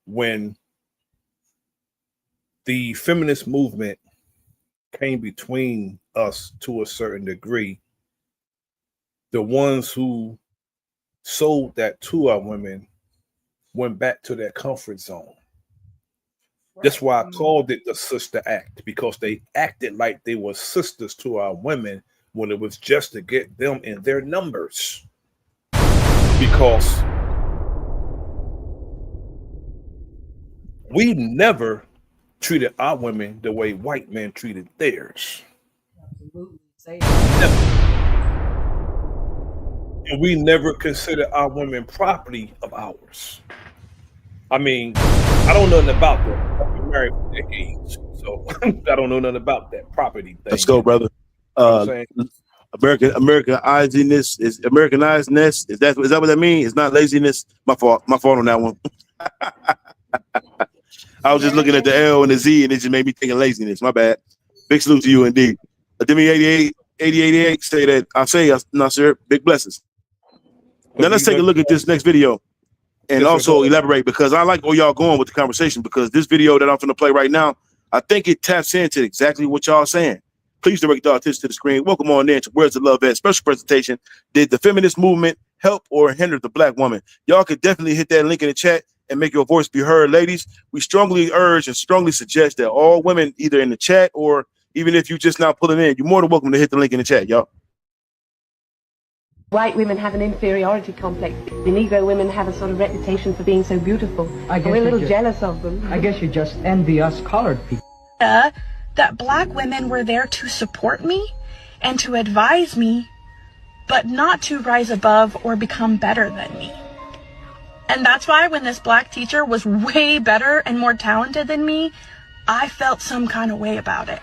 when the feminist movement came between us to a certain degree, the ones who sold that to our women went back to their comfort zone. Right. That's why I called it the Sister Act, because they acted like they were sisters to our women when it was just to get them in their numbers. Because we never treated our women the way white men treated theirs.
Absolutely.
And we never considered our women property of ours. I mean, I don't know nothing about that. I've been married for decades, so I don't know nothing about that property thing.
Let's go, brother. Americanizedness is Americanizedness. Is that what that means? It's not laziness. My fault on that one. I was just looking at the L and the Z, and it just made me think of laziness. My bad. Big salute to you, indeed. Demi 88 say that I say, Nasir, big blessings. Now let's take a look at this next video and also elaborate, because I like where y'all going with the conversation, because this video that I'm going to play right now, I think it taps into exactly what y'all saying. Please direct your attention to the screen. Welcome on in to Where's the Love At? Special presentation. Did the feminist movement help or hinder the black woman? Y'all could definitely hit that link in the chat and make your voice be heard. Ladies, we strongly urge and strongly suggest that all women, either in the chat or even if you just now pulling in, you're more than welcome to hit the link in the chat, y'all.
White women have an inferiority complex. The Negro women have a sort of reputation for being so beautiful. We're a little jealous of them.
I guess you just envy us colored people.
That black women were there to support me and to advise me, but not to rise above or become better than me. And that's why when this black teacher was way better and more talented than me, I felt some kind of way about it.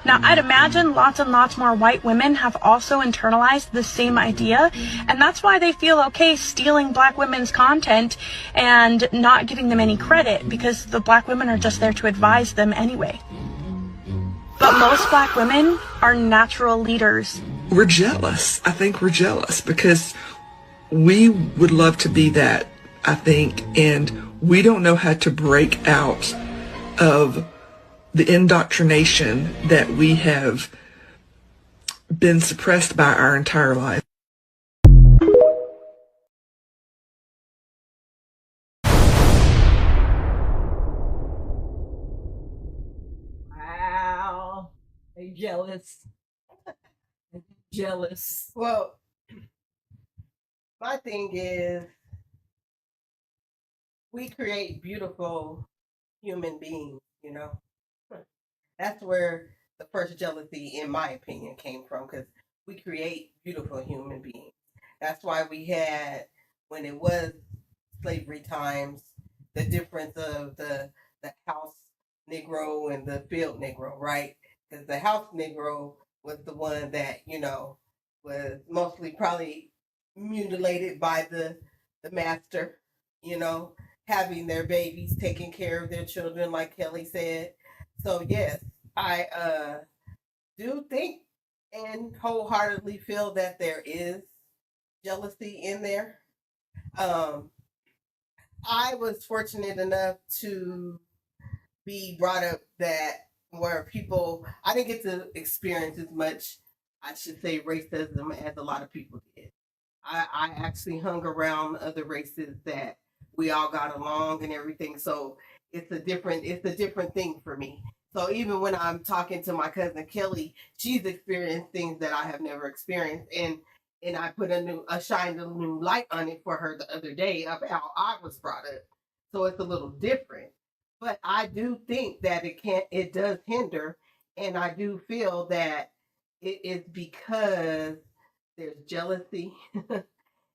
Now, I'd imagine lots and lots more white women have also internalized the same idea, and that's why they feel okay stealing black women's content and not giving them any credit, because the black women are just there to advise them anyway. But most black women are natural leaders.
We're jealous. I think we're jealous because we would love to be that, I think, and we don't know how to break out of the indoctrination that we have been suppressed by our entire life.
Wow. They jealous. Jealous.
Well, my thing is, we create beautiful human beings, That's where the first jealousy, in my opinion, came from, because we create beautiful human beings. That's why we had, when it was slavery times, the difference of the house Negro and the field Negro, right? Because the house Negro was the one that, was mostly probably mutilated by the master, having their babies, taking care of their children, like Kelly said. So yes, I do think and wholeheartedly feel that there is jealousy in there. I was fortunate enough to be brought up that where people, I didn't get to experience as much, I should say, racism as a lot of people did. I actually hung around other races that we all got along and everything. So it's a different thing for me. So even when I'm talking to my cousin Kelly, she's experienced things that I have never experienced. And I put shined a new light on it for her the other day of how I was brought up. So it's a little different. But I do think that it does hinder. And I do feel that it is because there's jealousy.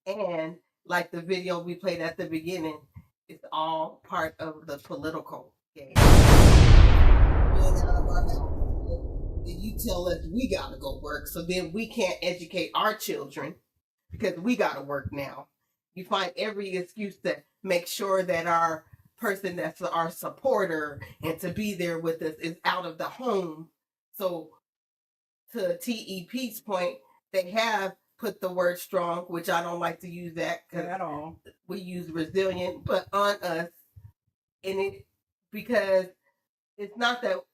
And like the video we played at the beginning, it's all part of the political game. Being out of our house, then you tell us we gotta go work, so then we can't educate our children because we gotta work now. You find every excuse to make sure that our person that's our supporter and to be there with us is out of the home. So to TEP's point, they have put the word strong, which I don't like to use that at all. We use resilient, but on us, and it because it's not that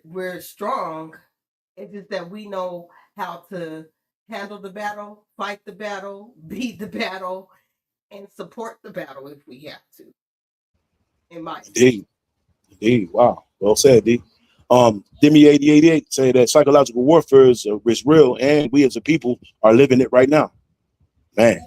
we're strong. It's just that we know how to handle the battle, fight the battle, beat the battle, and support the battle if we have to. In my
opinion. Indeed. Wow. Well said, D. Demi 8088 say that psychological warfare is real, and we as a people are living it right now. Man.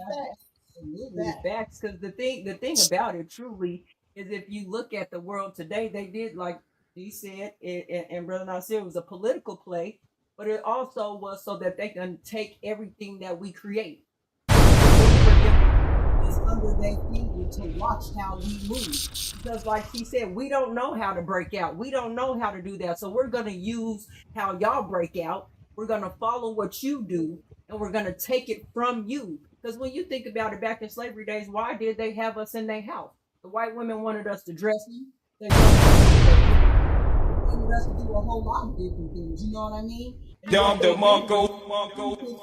Facts, because the thing about it truly is, if you look at the world today, they did, like he said, and Brother Nasir, it was a political play, but it also was so that they can take everything that we create. It's under their finger to watch how we move. Because like he said, we don't know how to break out. We don't know how to do that. So we're going to use how y'all break out. We're going to follow what you do, and we're going to take it from you. Because when you think about it, back in slavery days, why did they have us in their house? The white women wanted us to dress them. They wanted us to do a whole lot of different things. You know what I mean? The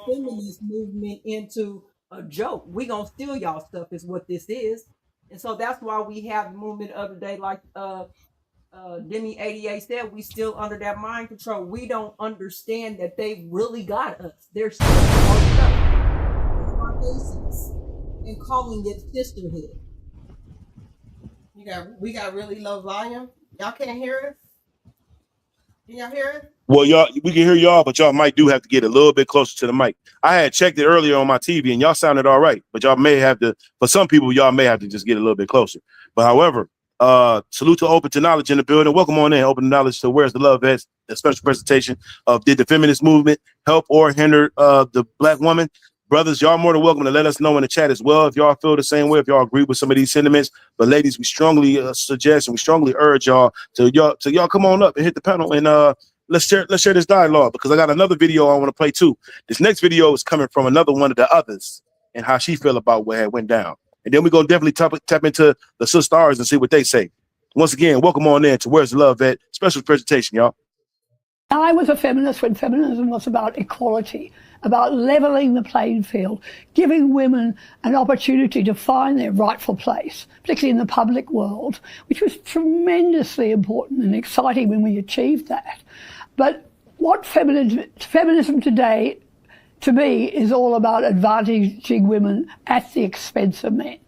feminist movement into a joke. We gonna steal y'all stuff is what this is. And so that's why we have the movement of the day, like Demi 88 said, we still under that mind control. We don't understand that they really got us. They're still our stuff in our faces and calling it sisterhood.
We got really low volume. Y'all can't hear us? Can y'all hear us?
Well, y'all, we can hear y'all, but y'all might do have to get a little bit closer to the mic. I had checked it earlier on my TV, and y'all sounded all right, but y'all may have to, for some people, y'all may have to just get a little bit closer. But however, salute to Open to Knowledge in the building. Welcome on in. Open to Knowledge to Where's the Love At? A special presentation of Did the Feminist Movement Help or Hinder the Black Woman? Brothers, y'all more than welcome to let us know in the chat as well if y'all feel the same way, if y'all agree with some of these sentiments. But ladies, we strongly suggest and we strongly urge y'all to y'all come on up and hit the panel and let's share this dialogue, because I got another video I want to play too. This next video is coming from another one of the others and how she feel about what had went down. And then we're gonna definitely tap into the sisters and see what they say. Once again, welcome on in to Where's the Love At? Special presentation, y'all.
I was a feminist when feminism was about equality, about leveling the playing field, giving women an opportunity to find their rightful place, particularly in the public world, which was tremendously important and exciting when we achieved that. But what feminism today, to me, is all about advantaging women at the expense of men.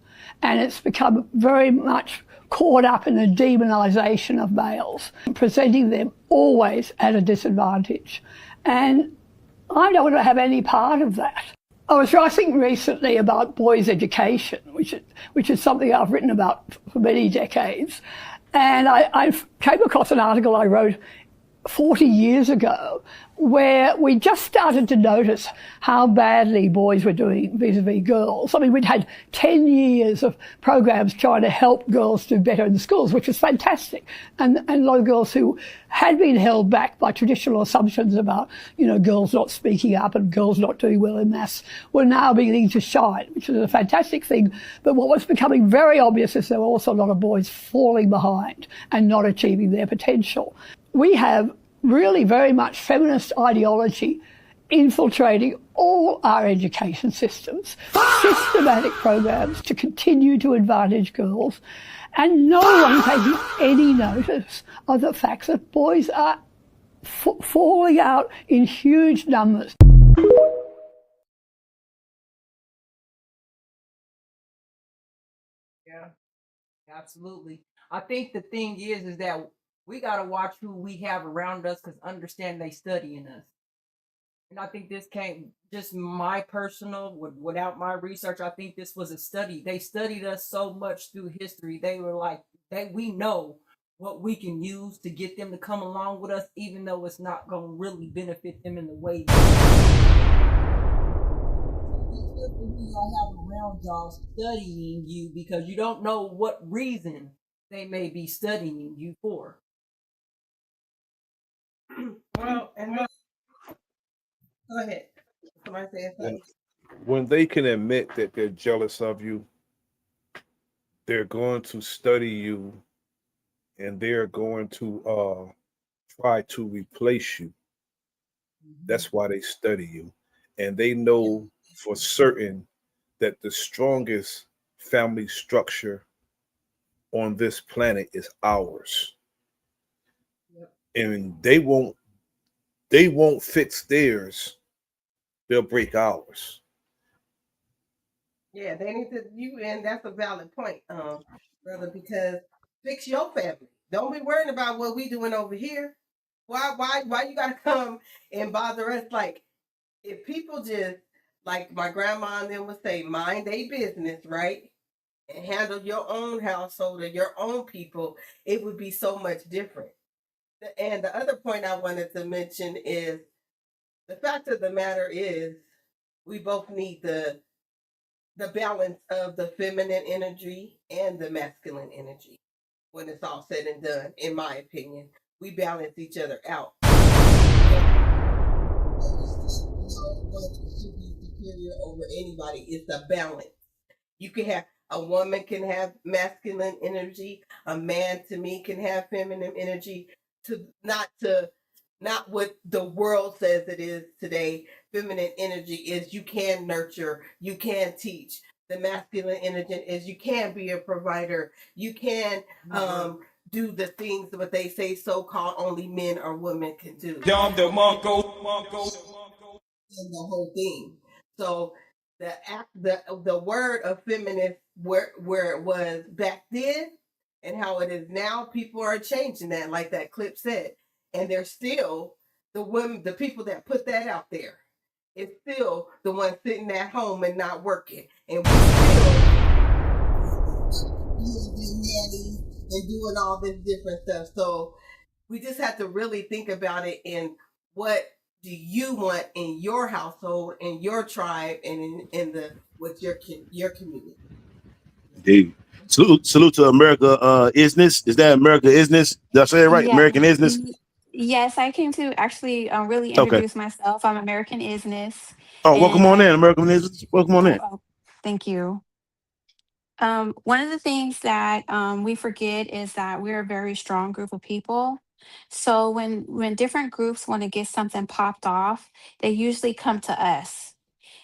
And it's become very much caught up in the demonization of males, presenting them always at a disadvantage. And I don't want to have any part of that. I was writing recently about boys' education, which is something I've written about for many decades. And I came across an article I wrote 40 years ago where we just started to notice how badly boys were doing vis-a-vis girls. I mean, we'd had 10 years of programs trying to help girls do better in the schools, which was fantastic. And a lot of girls who had been held back by traditional assumptions about, you know, girls not speaking up and girls not doing well in maths were now beginning to shine, which was a fantastic thing. But what was becoming very obvious is there were also a lot of boys falling behind and not achieving their potential. We have really very much feminist ideology infiltrating all our education systems, systematic programs to continue to advantage girls, and no one taking any notice of the fact that boys are falling out in huge numbers.
Yeah, absolutely. I think the thing is that we got to watch who we have around us, because understand they studying us. And I think this came just my personal, without my research, I think this was a study. They studied us so much through history. They were like, we know what we can use to get them to come along with us, even though it's not going to really benefit them in the way y'all have around y'all studying you, because you don't know what reason they may be studying you for.
Well, and go ahead. Somebody say something.
When they can admit that they're jealous of you, they're going to study you, and they're going to try to replace you. That's why they study you. And they know for certain that the strongest family structure on this planet is ours. And they won't fix theirs, they'll break ours.
Yeah, they need to and that's a valid point, brother, because fix your family. Don't be worrying about what we doing over here. Why you gotta come and bother us? Like, if people just, like my grandma and them would say, mind their business, right? And handle your own household or your own people, it would be so much different. And the other point I wanted to mention is the fact of the matter is we both need the balance of the feminine energy and the masculine energy. When it's all said and done, in my opinion, we balance each other out. Should be superior over anybody. It's a balance. You can have a woman can have masculine energy. A man, to me, can have feminine energy. Not what the world says it is today. Feminine energy is you can nurture, you can teach. The masculine energy is you can be a provider. You can do the things that they say so-called only men or women can do. And the whole thing. So the word of feminist where it was back then and how it is now, people are changing that, like that clip said. And they're still the women, the people that put that out there. It's still the ones sitting at home and not working. And we still being and doing all this different stuff. So we just have to really think about it and what do you want in your household, in your tribe, and with your community.
Indeed. Salute to America Isness. Is that America Isness? Did I say it right?
Yeah.
American Isness?
Yes, I came to actually really introduce myself. I'm American Isness.
Oh, welcome on in, American Isness. Welcome on in.
Thank you. One of the things that we forget is that we're a very strong group of people. So when different groups want to get something popped off, they usually come to us.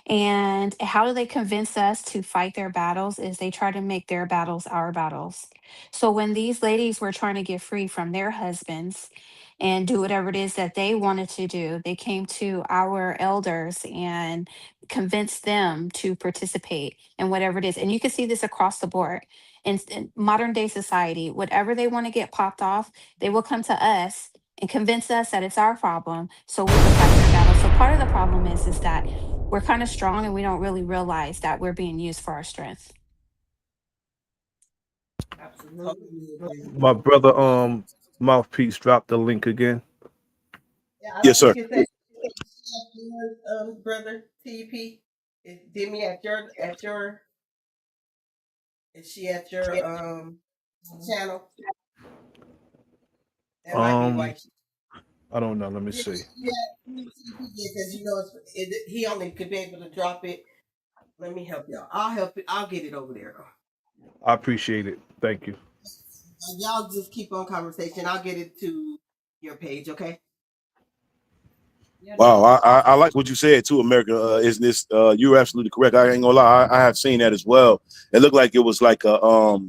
And how do they convince us to fight their battles is they try to make their battles our battles. So when these ladies were trying to get free from their husbands and do whatever it is that they wanted to do, they came to our elders and convinced them to participate in whatever it is. And you can see this across the board. In modern day society, whatever they want to get popped off, they will come to us and convince us that it's our problem so we can fight their battle. So part of the problem is that we're kind of strong and we don't really realize that we're being used for our strength.
Absolutely.
My brother, Mouthpiece dropped the link again.
Yeah, I
Yes,
don't
sir.
think it's yours, brother T.E.P. Is Demi at your is she at your channel? That might be why.
I don't know. Let me see.
Yeah, because you know he only could be able to drop it. Let me help y'all. I'll help it. I'll get it over there though.
I appreciate it. Thank you.
Y'all just keep on conversation. I'll get it to your page, okay?
Wow, I like what you said too, America. Isn't this? You're absolutely correct. I ain't gonna lie. I have seen that as well. It looked like it was like a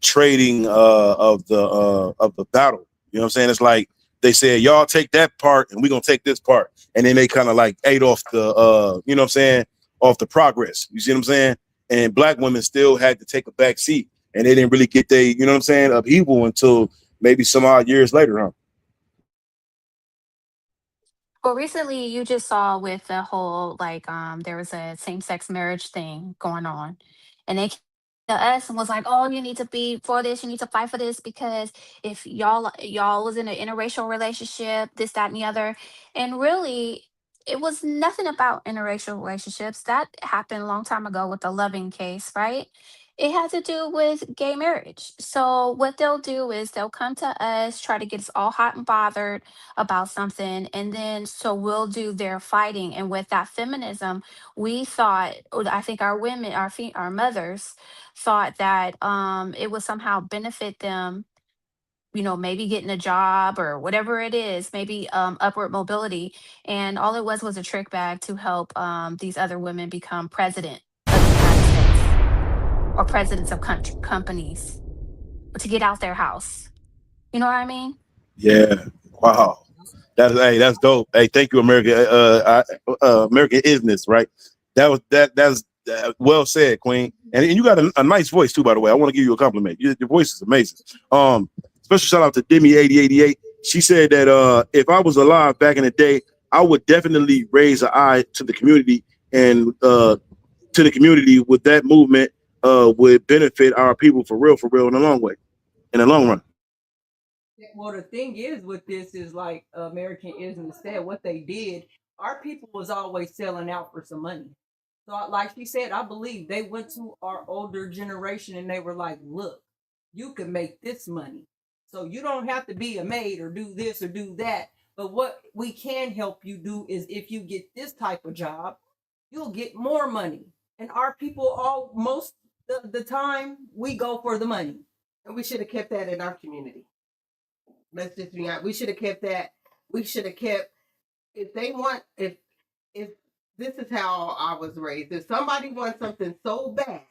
trading of the battle. You know what I'm saying? It's like they said, y'all take that part and we're gonna take this part. And then they kind of like ate off the you know what I'm saying, off the progress. You see what I'm saying? And black women still had to take a back seat and they didn't really get they, you know what I'm saying, upheaval until maybe some odd years later, huh?
Well, recently you just saw with the whole like there was a same-sex marriage thing going on, and they came to us and was like, "Oh, you need to be for this. You need to fight for this because if y'all was in an interracial relationship, this, that, and the other." And really, it was nothing about interracial relationships. That happened a long time ago with the Loving case, right? It had to do with gay marriage. So what they'll do is they'll come to us, try to get us all hot and bothered about something, and then so we'll do their fighting. And with that feminism, we thought, or I think our women, our mothers thought that it would somehow benefit them, you know, maybe getting a job or whatever it is, maybe upward mobility. And all it was a trick bag to help these other women become president of the United States or presidents of companies, or to get out their house. You know what I mean?
Yeah. Wow. That's dope. Hey, thank you, America. American isness, right? That's well said, Queen. And you got a nice voice too, by the way. I want to give you a compliment. Your voice is amazing. Special shout out to Demi8088. She said that if I was alive back in the day, I would definitely raise an eye to the community and to the community with that movement would benefit our people for real in the long run.
Well, the thing is with this is like American Islam said, what they did, our people was always selling out for some money. So like she said, I believe they went to our older generation and they were like, look, you can make this money. So you don't have to be a maid or do this or do that. But what we can help you do is if you get this type of job, you'll get more money. And our people most of the time, we go for the money.
And we should have kept that in our community. Let's just be honest. We should have kept that. We should have kept, if this is how I was raised. If somebody wants something so bad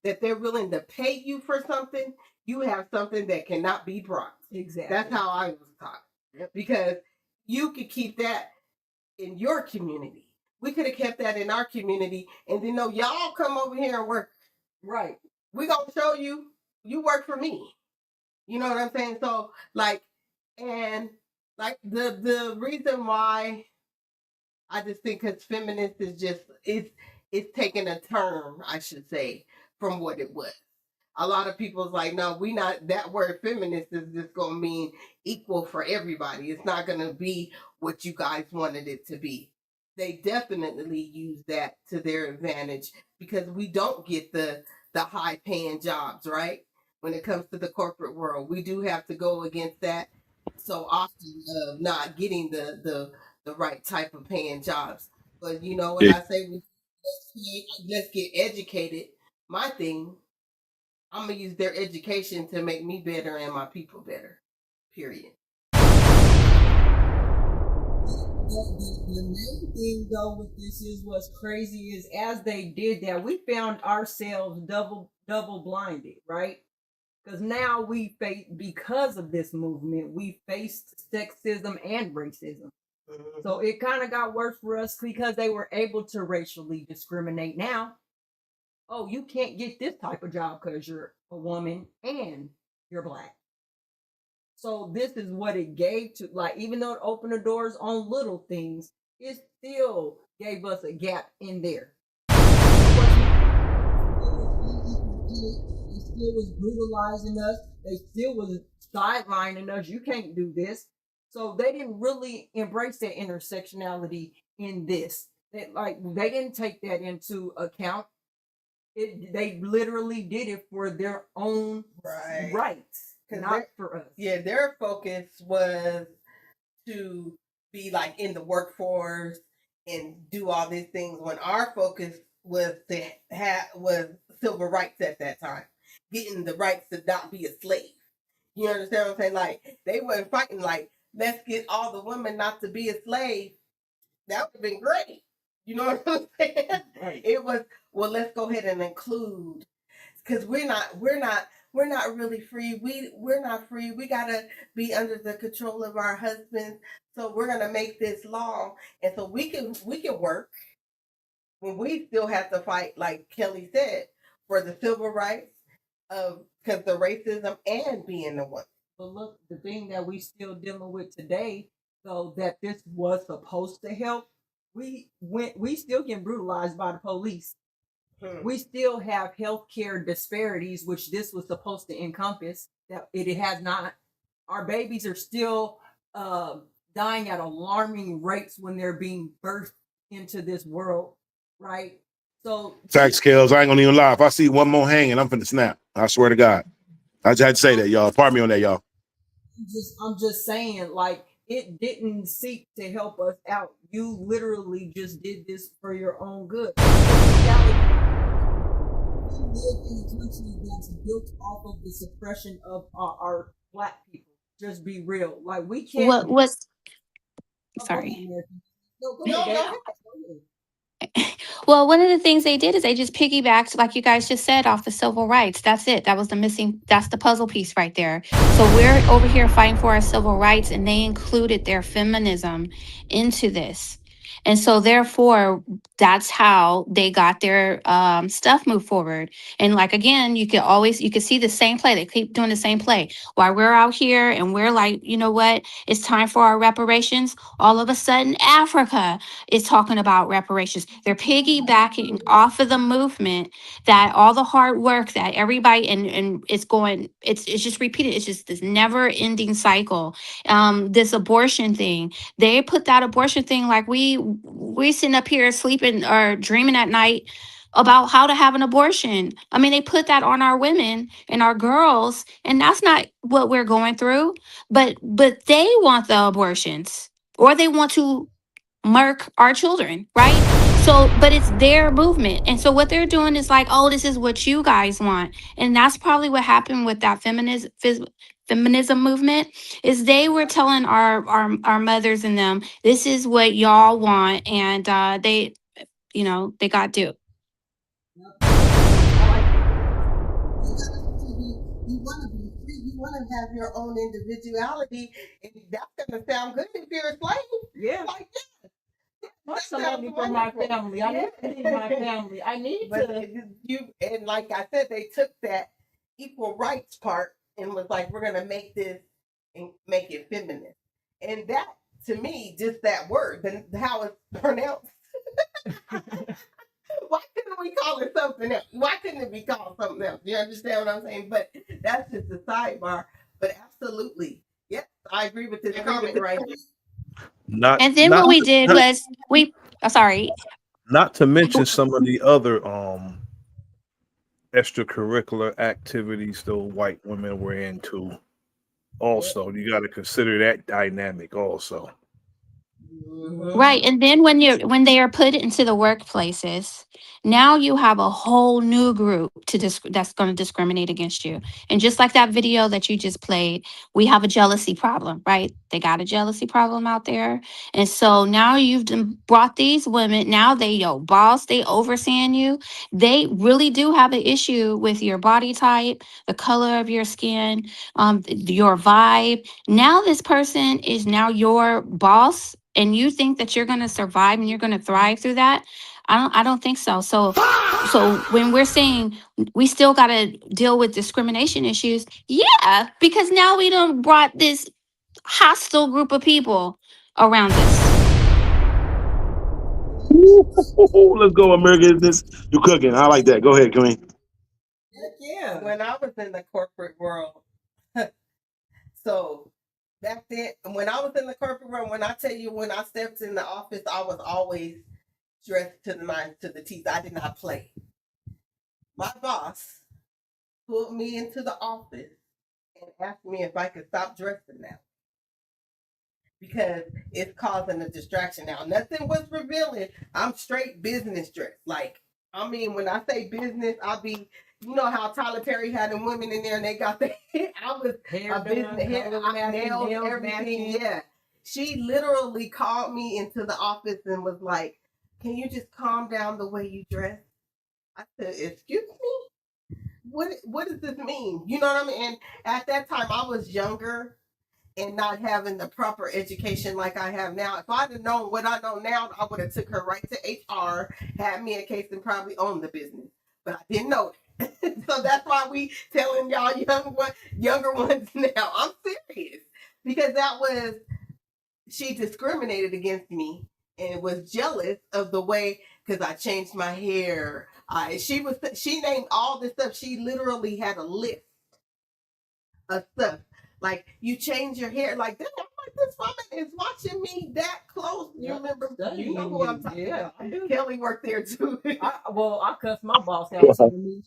that they're willing to pay you for something, you have something that cannot be brought.
Exactly.
That's how I was taught. Yep. Because you could keep that in your community. We could have kept that in our community and then y'all come over here and work.
Right.
We're going to show you work for me. You know what I'm saying? So the reason why I just think because feminist is just it's taking a turn, I should say, from what it was. A lot of people's like, no, we not, that word feminist is just gonna mean equal for everybody. It's not gonna be what you guys wanted it to be. They definitely use that to their advantage because we don't get the high paying jobs, right? When it comes to the corporate world, we do have to go against that so often of not getting the right type of paying jobs. But you know what I say? Let's get educated. My thing, I'm gonna use their education to make me better and my people better. Period.
The main thing though with this is what's crazy is as they did that, we found ourselves double blinded, right? Because now because of this movement, we faced sexism and racism. So it kind of got worse for us because they were able to racially discriminate. Now, oh, you can't get this type of job because you're a woman and you're black. So this is what it gave to, like, even though it opened the doors on little things, it still gave us a gap in there. still was brutalizing us. They still was sidelining us. You can't do this. So they didn't really embrace that intersectionality in this. They didn't take that into account. They literally did it for their own rights, not for us.
Yeah, their focus was to be like in the workforce and do all these things, when our focus was civil rights at that time, getting the rights to not be a slave. You understand what I'm saying? Like, they weren't fighting like, let's get all the women not to be a slave. That would have been great. You know what I'm saying? Right. It was, well, let's go ahead and include, because we're not really free. We're not free. We gotta be under the control of our husbands. So we're gonna make this law, and so we can work when we still have to fight, like Kelly said, for the civil rights of, because the racism and being the one.
But look, the thing that we still dealing with today, though, that this was supposed to help, we still get brutalized by the police. We still have healthcare disparities, which this was supposed to encompass. That it has not. Our babies are still dying at alarming rates when they're being birthed into this world, right? So
fact scales, I ain't gonna even lie. If I see one more hanging, I'm finna snap. I swear to God. I just had to say that, y'all. Pardon me on that, y'all.
I'm just saying, like, it didn't seek to help us out. You literally just did this for your own good. We live in a country that's built off of the suppression of our Black people. Just be real. Like, we can't.
What was? Sorry.
No.
Well, one of the things they did is they just piggybacked, like you guys just said, off the civil rights. That's it. That was that's the puzzle piece right there. So we're over here fighting for our civil rights, and they included their feminism into this. And so therefore, that's how they got their stuff moved forward. And like, again, you could see the same play. They keep doing the same play. While we're out here and we're like, you know what, it's time for our reparations. All of a sudden, Africa is talking about reparations. They're piggybacking off of the movement, that all the hard work that everybody, and it's just repeated. It's just this never ending cycle. This abortion thing, they put that abortion thing, like we sitting up here sleeping or dreaming at night about how to have an abortion. I mean, they put that on our women and our girls, and that's not what we're going through. But they want the abortions, or they want to murk our children, right? So, but it's their movement. And so what they're doing is like, oh, this is what you guys want. And that's probably what happened with that feminism movement, is they were telling our mothers and them, this is what y'all want. And they got duped.
You want to be free. You want to have your own individuality, and that's gonna sound good if you're a slave.
Yeah.
Like,
somebody from my family. I need my family. I need to.
And like I said, they took that equal rights part and was like, we're gonna make this and make it feminist. And that, to me, just that word, then how it's pronounced. Why couldn't we call it something else? Why couldn't it be called something else? You understand what I'm saying? But that's just a sidebar. But absolutely, yes, I agree with this comment right here.
And then what we did was sorry.
Not to mention some of the other extracurricular activities those white women were into. Also, you got to consider that dynamic also.
Right. And then when they are put into the workplaces, now you have a whole new group that's going to discriminate against you. And just like that video that you just played, we have a jealousy problem, right? They got a jealousy problem out there. And so now you've brought these women, now they your boss, they overseeing you. They really do have an issue with your body type, the color of your skin, your vibe. Now this person is now your boss, and you think that you're going to survive and you're going to thrive through that. I don't think so. So when we're saying we still got to deal with discrimination issues, yeah, because now we done brought this hostile group of people around us.
Let's go, America. You cooking. I like that. Go ahead, Queen.
yeah. When I was in the corporate world, so back then, when I was in the corporate world, when I tell you, when I stepped in the office, I was always dressed to the nines to the teeth. I did not play. My boss pulled me into the office and asked me if I could stop dressing now, because it's causing a distraction now. Nothing was revealing. I'm straight business dress. Like, I mean, when I say business, I'll be, you know how Tyler Perry had them women in there and they got the, I was
hair
a business,
done,
hair, nails, everything.
matching.
Yeah. She literally called me into the office and was like, can you just calm down the way you dress? I said, excuse me? What does this mean? You know what I mean? And at that time, I was younger and not having the proper education like I have now. If I'd have known what I know now, I would have took her right to HR, had me a case, and probably owned the business. But I didn't know that. So that's why we telling y'all younger ones now. I'm serious. Because that was, she discriminated against me and was jealous of the way, because I changed my hair. She named all this stuff. She literally had a list of stuff. Like, you change your hair like this. I'm like, this woman is watching me that close. You remember? You know who I'm talking about. I do. Kelly worked there too.
I cussed my boss out to me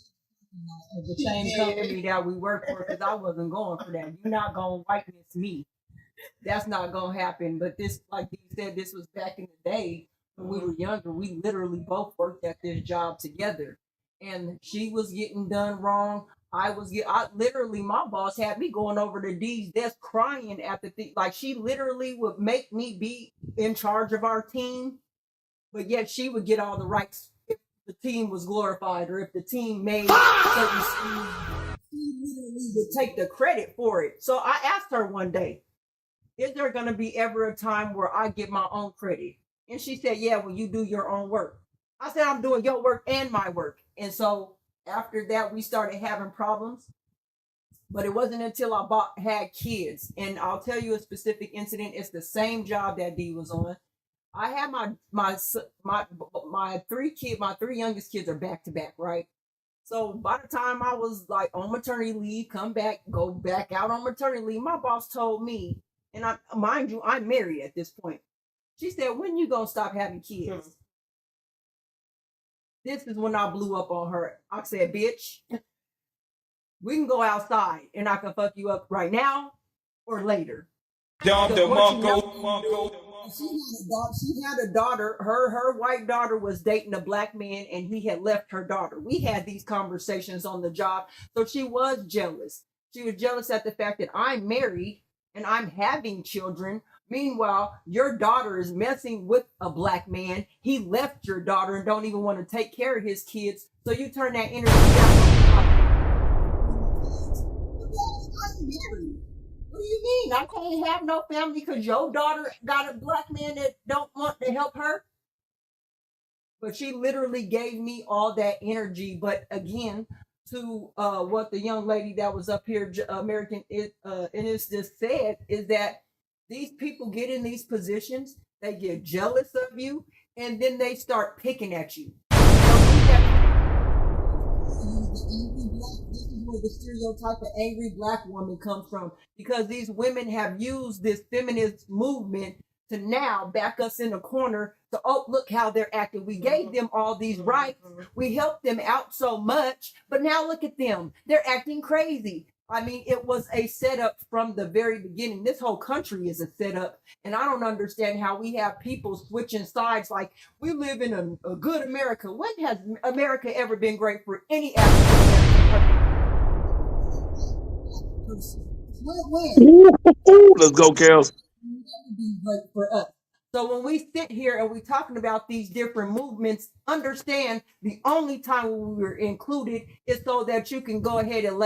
of the same company that we work for, because I wasn't going for that. You're not gonna whiteness me. That's not gonna happen. But this, like you said, this was back in the day when we were younger. We literally both worked at this job together, and she was getting done wrong. I literally, my boss had me going over to D's desk crying at the thing. Like, she literally would make me be in charge of our team, but yet she would get all the rights if the team was glorified or if the team made certain schemes. She literally would take the credit for it. So I asked her one day, is there going to be ever a time where I get my own credit? And she said, yeah, when you do your own work. I said, I'm doing your work and my work. And so after that, we started having problems. But it wasn't until I had kids. And I'll tell you a specific incident. It's the same job that Dee was on. I had my three youngest kids are back to back, right? So by the time I was like on maternity leave, come back, go back out on maternity leave, my boss told me, and mind you, I'm married at this point. She said, when you gonna stop having kids? This is when I blew up on her. I said, bitch, we can go outside and I can fuck you up right now or later. She had a daughter. Her white daughter was dating a black man and he had left her daughter. We had these conversations on the job. So she was jealous. She was jealous at the fact that I'm married and I'm having children. Meanwhile, your daughter is messing with a black man. He left your daughter and don't even want to take care of his kids. So you turn that energy down. I'm married. What do you mean? I can't have no family because your daughter got a black man that don't want to help her? But she literally gave me all that energy. But again, to what the young lady that was up here, American is just said, is that these people get in these positions, they get jealous of you, and then they start picking at you. This is where the stereotype of angry black woman comes from, because these women have used this feminist movement to now back us in a corner to, oh, look how they're acting. We gave them all these rights. We helped them out so much, but now look at them. They're acting crazy. I mean, it was a setup from the very beginning. This whole country is a setup, and I don't understand how we have people switching sides like we live in a good America. When has America ever been great for any African person?
Let's go, Kels.
Never been great for us. So when we sit here and we're talking about these different movements, understand the only time when we're included is so that you can go ahead and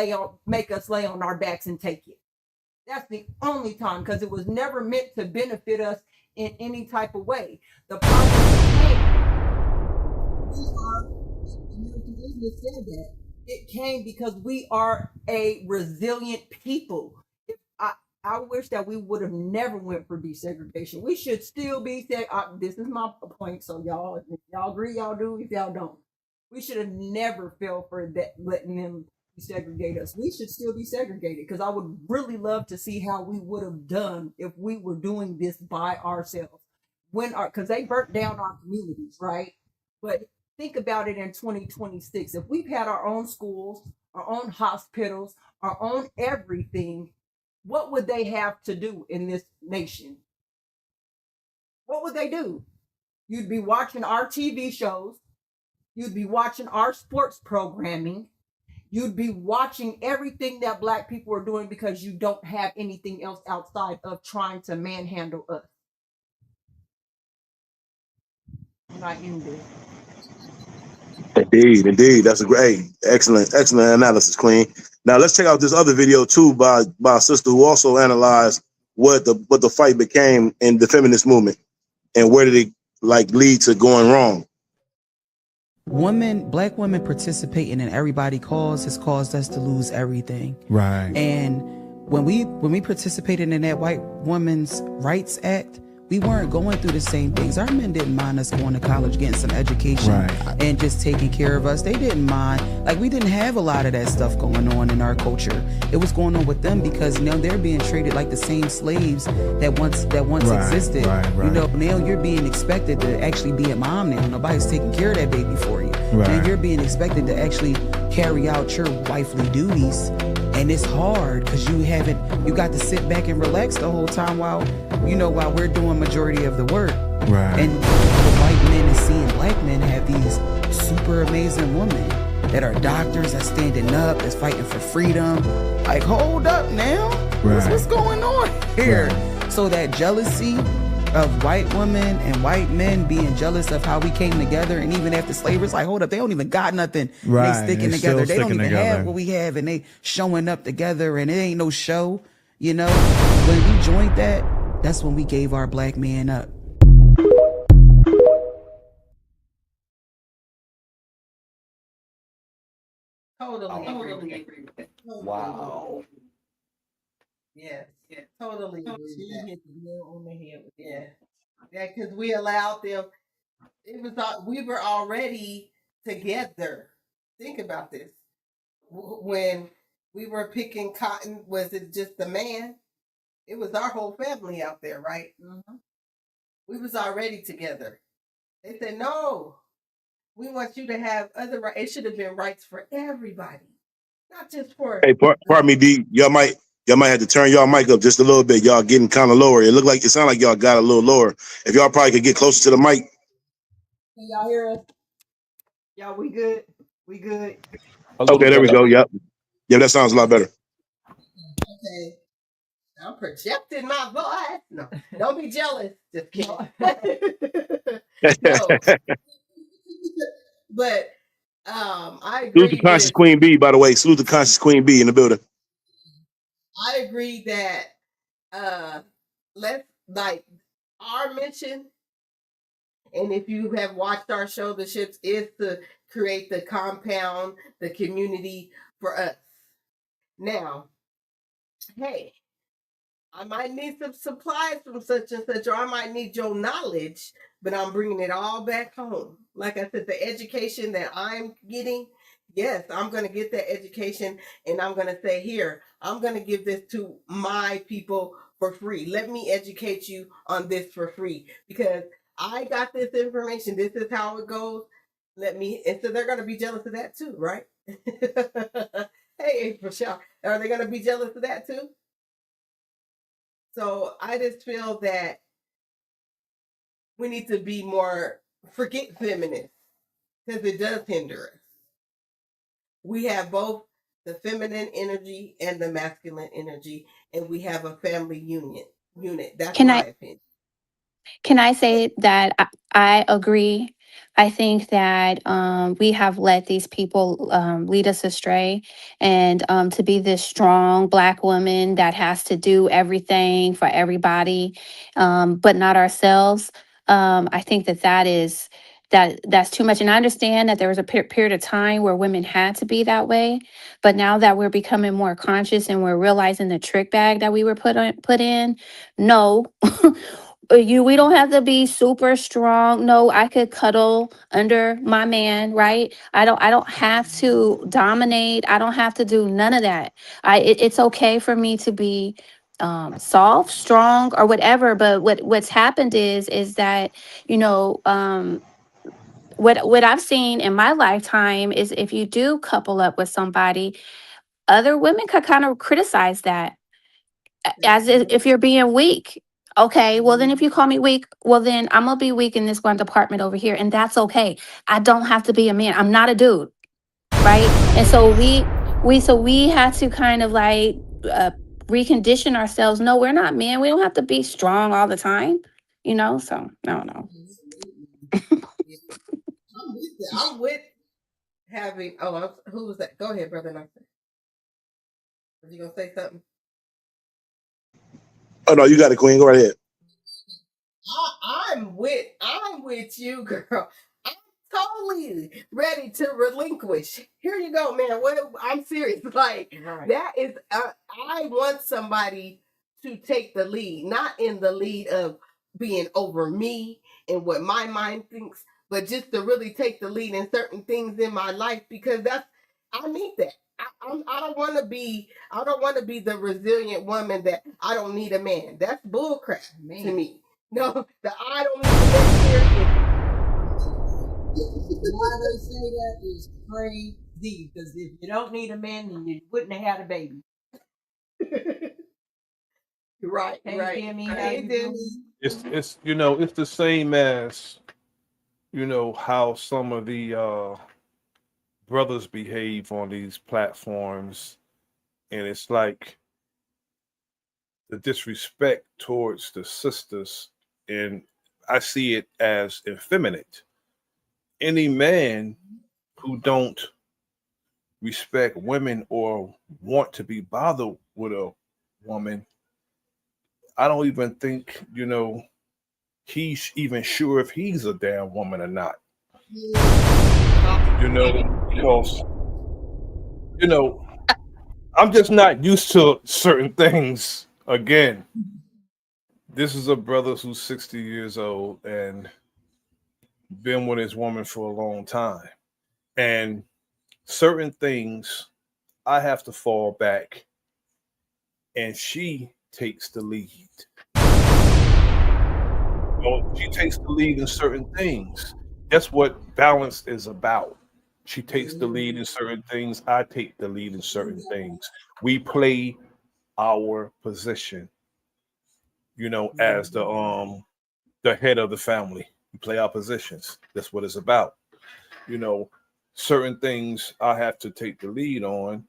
make us lay on our backs and take it. That's the only time, because it was never meant to benefit us in any type of way. The problem American business said that. It came because we are a resilient people. I wish that we would have never went for desegregation. We should still be this is my point. So y'all, if y'all agree, y'all do. If y'all don't, we should have never fell for that, letting them segregate us. We should still be segregated, because I would really love to see how we would have done if we were doing this by ourselves. Because they burnt down our communities, right? But think about it in 2026. If we've had our own schools, our own hospitals, our own everything, what would they have to do in this nation? What would they do? You'd be watching our TV shows. You'd be watching our sports programming. You'd be watching everything that Black people are doing, because you don't have anything else outside of trying to manhandle us. And I end it.
Indeed. That's a great, excellent analysis, Queen. Now let's check out this other video too by a sister who also analyzed what the fight became in the feminist movement and where did it lead to going wrong.
Black women participating in everybody cause has caused us to lose everything.
Right.
And when we participated in that White Women's Rights Act, we weren't going through the same things. Our men didn't mind us going to college, getting some education, and just taking care of us. They didn't mind. We didn't have a lot of that stuff going on in our culture. It was going on with them because now they're being treated like the same slaves that once existed. Now you're being expected to actually be a mom now. Nobody's taking care of that baby for you. Now you're being expected to actually carry out your wifely duties. And it's hard because you got to sit back and relax the whole time while we're doing majority of the work. And the white men is seeing Black men have these super amazing women that are doctors, that's standing up, that's fighting for freedom. Hold up now. What's going on here? So that jealousy of white women and white men being jealous of how we came together, and even after slavery, it's hold up, they don't even got nothing. They sticking together. They don't even have what we have, and they showing up together, and it ain't no show. When we joined that's when we gave our Black man up.
Totally agree with that.
Wow.
Yes, totally agree with that. Hit the nail on the head with that. Yeah, because we allowed them. We were already together. Think about this. When we were picking cotton, was it just the man? It was our whole family out there, right? Mm-hmm. We was already together. They said, no, we want you to have other rights. It should have been rights for everybody, not just for.
Hey, pardon me, D. Y'all might have to turn y'all mic up just a little bit. Y'all getting kind of lower. It sounds like y'all got a little lower. If y'all probably could get closer to the mic.
Can y'all hear us? Y'all, we good? We good?
Okay, there we go. Yep. Yeah, that sounds a lot better.
Okay. I'm projecting my voice. No, don't be jealous. Just kidding. No. But I agree.
Salute the conscious Queen B, by the way. Salute the conscious Queen B in the building.
I agree that let's our mission, and if you have watched our show, The Ships, is to create the compound, the community for us. Now, hey, I might need some supplies from such and such, or I might need your knowledge, but I'm bringing it all back home. Like I said, the education that I'm getting, yes, I'm going to get that education, and I'm going to say, here, I'm going to give this to my people for free. Let me educate you on this for free, because I got this information. This is how it goes. And so they're going to be jealous of that too, right? Hey, Michelle, are they going to be jealous of that too? So I just feel that we need to be more, forget feminist, because it does hinder us. We have both the feminine energy and the masculine energy, and we have a family unit. That's my opinion.
Can I say that I agree? I think that we have let these people lead us astray, and to be this strong Black woman that has to do everything for everybody, but not ourselves. I think that's too much. And I understand that there was a period of time where women had to be that way, but now that we're becoming more conscious and we're realizing the trick bag that we were put in, no. we don't have to be super strong. No, I could cuddle under my man, right? I don't have to dominate. I don't have to do none of that. It's okay for me to be soft, strong, or whatever. But what's happened is that, what I've seen in my lifetime is, if you do couple up with somebody, other women could kind of criticize that as if you're being weak. Okay, well then if you call me weak, well then I'm gonna be weak in this one department over here, and that's okay. I don't have to be a man. I'm not a dude, right? And so we had to kind of like recondition ourselves. No, we're not men. We don't have to be strong all the time, So I don't know.
I'm with having. Oh, who was that? Go ahead, brother Nasir. Was you gonna say something?
Oh no, you got it, Queen. Go right ahead.
I'm with you, girl. I'm totally ready to relinquish. Here you go, man. I'm serious. Like that is, I want somebody to take the lead, not in the lead of being over me and what my mind thinks, but just to really take the lead in certain things in my life, because I need that. I don't want to be the resilient woman that I don't need a man. That's bullcrap to me. No, the I don't need a man here.
Why they say that is crazy. Because if you don't need a man, then you wouldn't have had a baby.
Right.
It's it's the same as how some of the brothers behave on these platforms, and it's like the disrespect towards the sisters, and I see it as effeminate. Any man who don't respect women or want to be bothered with a woman, I don't even think he's even sure if he's a damn woman or not. Because I'm just not used to certain things. Again, this is a brother who's 60 years old and been with his woman for a long time. And certain things I have to fall back and she takes the lead. She takes the lead in certain things. That's what balance is about. She takes the lead in certain things. I take the lead in certain things. We play our position, as the head of the family. We play our positions. That's what it's about. Certain things I have to take the lead on,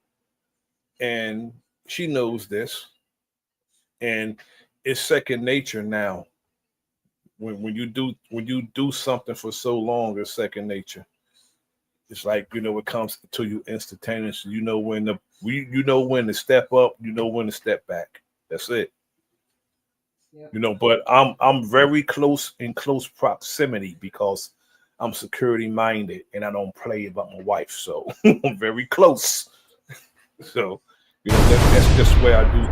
and she knows this, and it's second nature now. When you do something for so long, it's second nature. It's like it comes to you instantaneously. You know when to step up. You know when to step back. That's it. But I'm very close in close proximity because I'm security minded and I don't play about my wife. So I'm very close. So that's just where I do.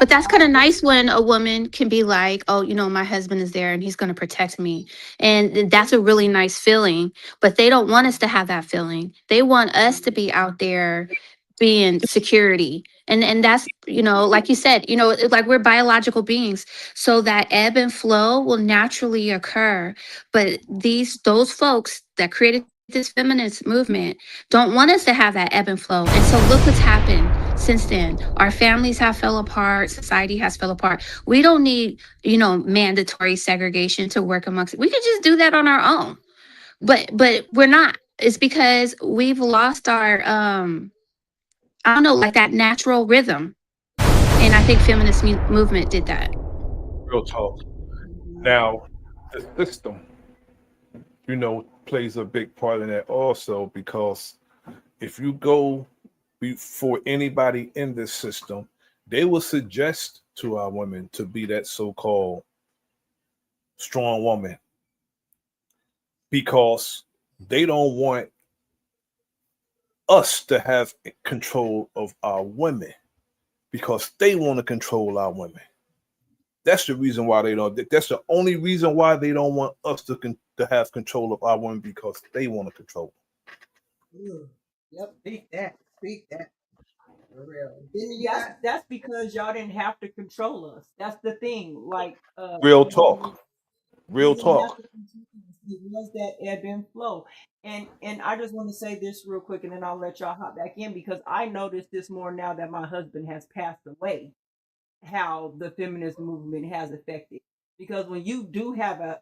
But that's kind of nice when a woman can be like, oh, my husband is there and he's going to protect me. And that's a really nice feeling. But they don't want us to have that feeling. They want us to be out there being security. And that's, like you said, like we're biological beings. So that ebb and flow will naturally occur. But those folks that created this feminist movement don't want us to have that ebb and flow. And so look what's happened since then. Our families have fell apart. Society has fell apart. We don't need, mandatory segregation to work amongst. We could just do that on our own. But we're not. It's because we've lost our I don't know, like that natural rhythm. And I think feminist movement did that.
Real talk. Now, the system, plays a big part in that also, because if you go before anybody in this system, they will suggest to our women to be that so-called strong woman because they don't want us to have control of our women because they want to control our women. That's the reason why they don't. That's the only reason why they don't want us to have control of our women, because they want to control them.
Yep, speak that. Speak that. For real.
That's because y'all didn't have to control us. That's the thing. Like
Real talk. Real talk.
It was that ebb and flow. And I just want to say this real quick, and then I'll let y'all hop back in, because I noticed this more now that my husband has passed away, how the feminist movement has affected. Because when you do have a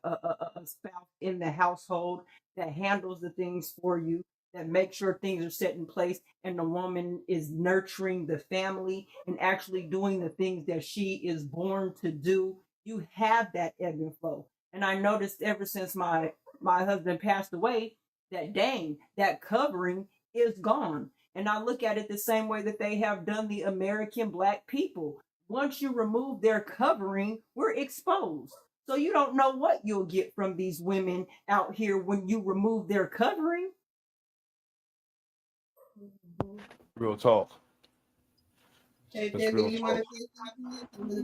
spouse in the household that handles the things for you, that makes sure things are set in place, and the woman is nurturing the family and actually doing the things that she is born to do, you have that ebb and flow. And I noticed ever since my husband passed away, that dang, that covering is gone. And I look at it the same way that they have done the American Black people. Once you remove their covering, we're exposed. So you don't know what you'll get from these women out here when you remove their covering.
Real talk.
Hey, Debbie, you want to say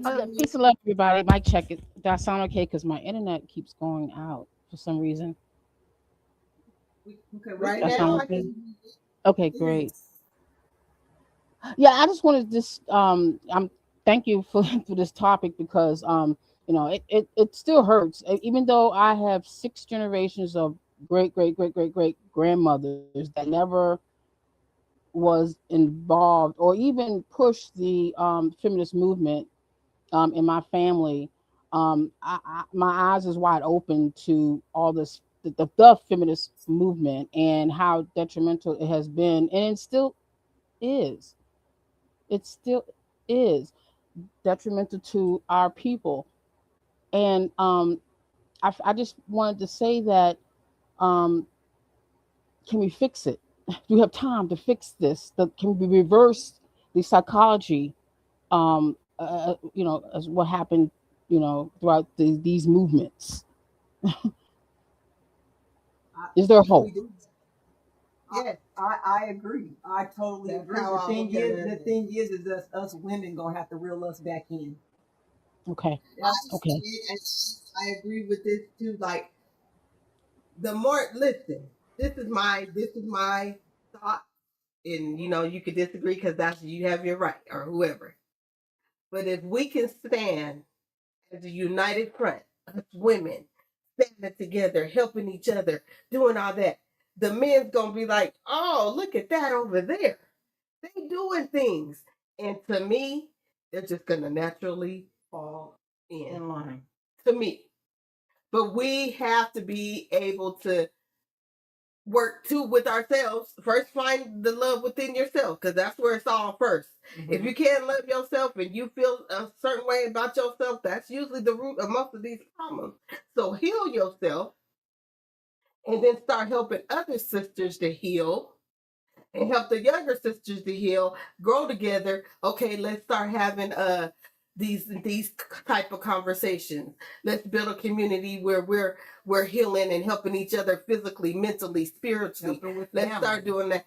something?
Peace and love, everybody. Mic check. Does that sound okay? Because my internet keeps going out for some reason.
Okay, right now.
Okay, great. Yeah, I just wanted this. Thank you for this topic, because you know, it still hurts, even though I have 6 generations of great grandmothers that never was involved or even pushed the feminist movement in my family. My eyes is wide open to all this, the feminist movement, and how detrimental it has been, and it still is. It still is detrimental to our people. And I just wanted to say that, can we fix it? Do we have time to fix this? Can we reverse the psychology, you know, as what happened, you know, throughout these movements? Is there hope?
Yes, I agree. I totally agree. The thing is us women gonna have to reel us back in.
Okay. Okay.
I agree with this too. Like, the more, listen, this is my thought, and you know, you could disagree because you have your right, or whoever. But if we can stand as a united front, us women standing together, helping each other, doing all that, the men's gonna be like, oh, look at that over there. They doing things. And to me, they're just gonna naturally fall in line. To me. But we have to be able to work too with ourselves. First, find the love within yourself, because that's where it's all 1st. Mm-hmm. If you can't love yourself and you feel a certain way about yourself, that's usually the root of most of these problems. So heal yourself, and then start helping other sisters to heal, and help the younger sisters to heal, grow together. Okay, let's start having these type of conversations. Let's build a community where we're healing and helping each other physically, mentally, spiritually. Let's start doing that.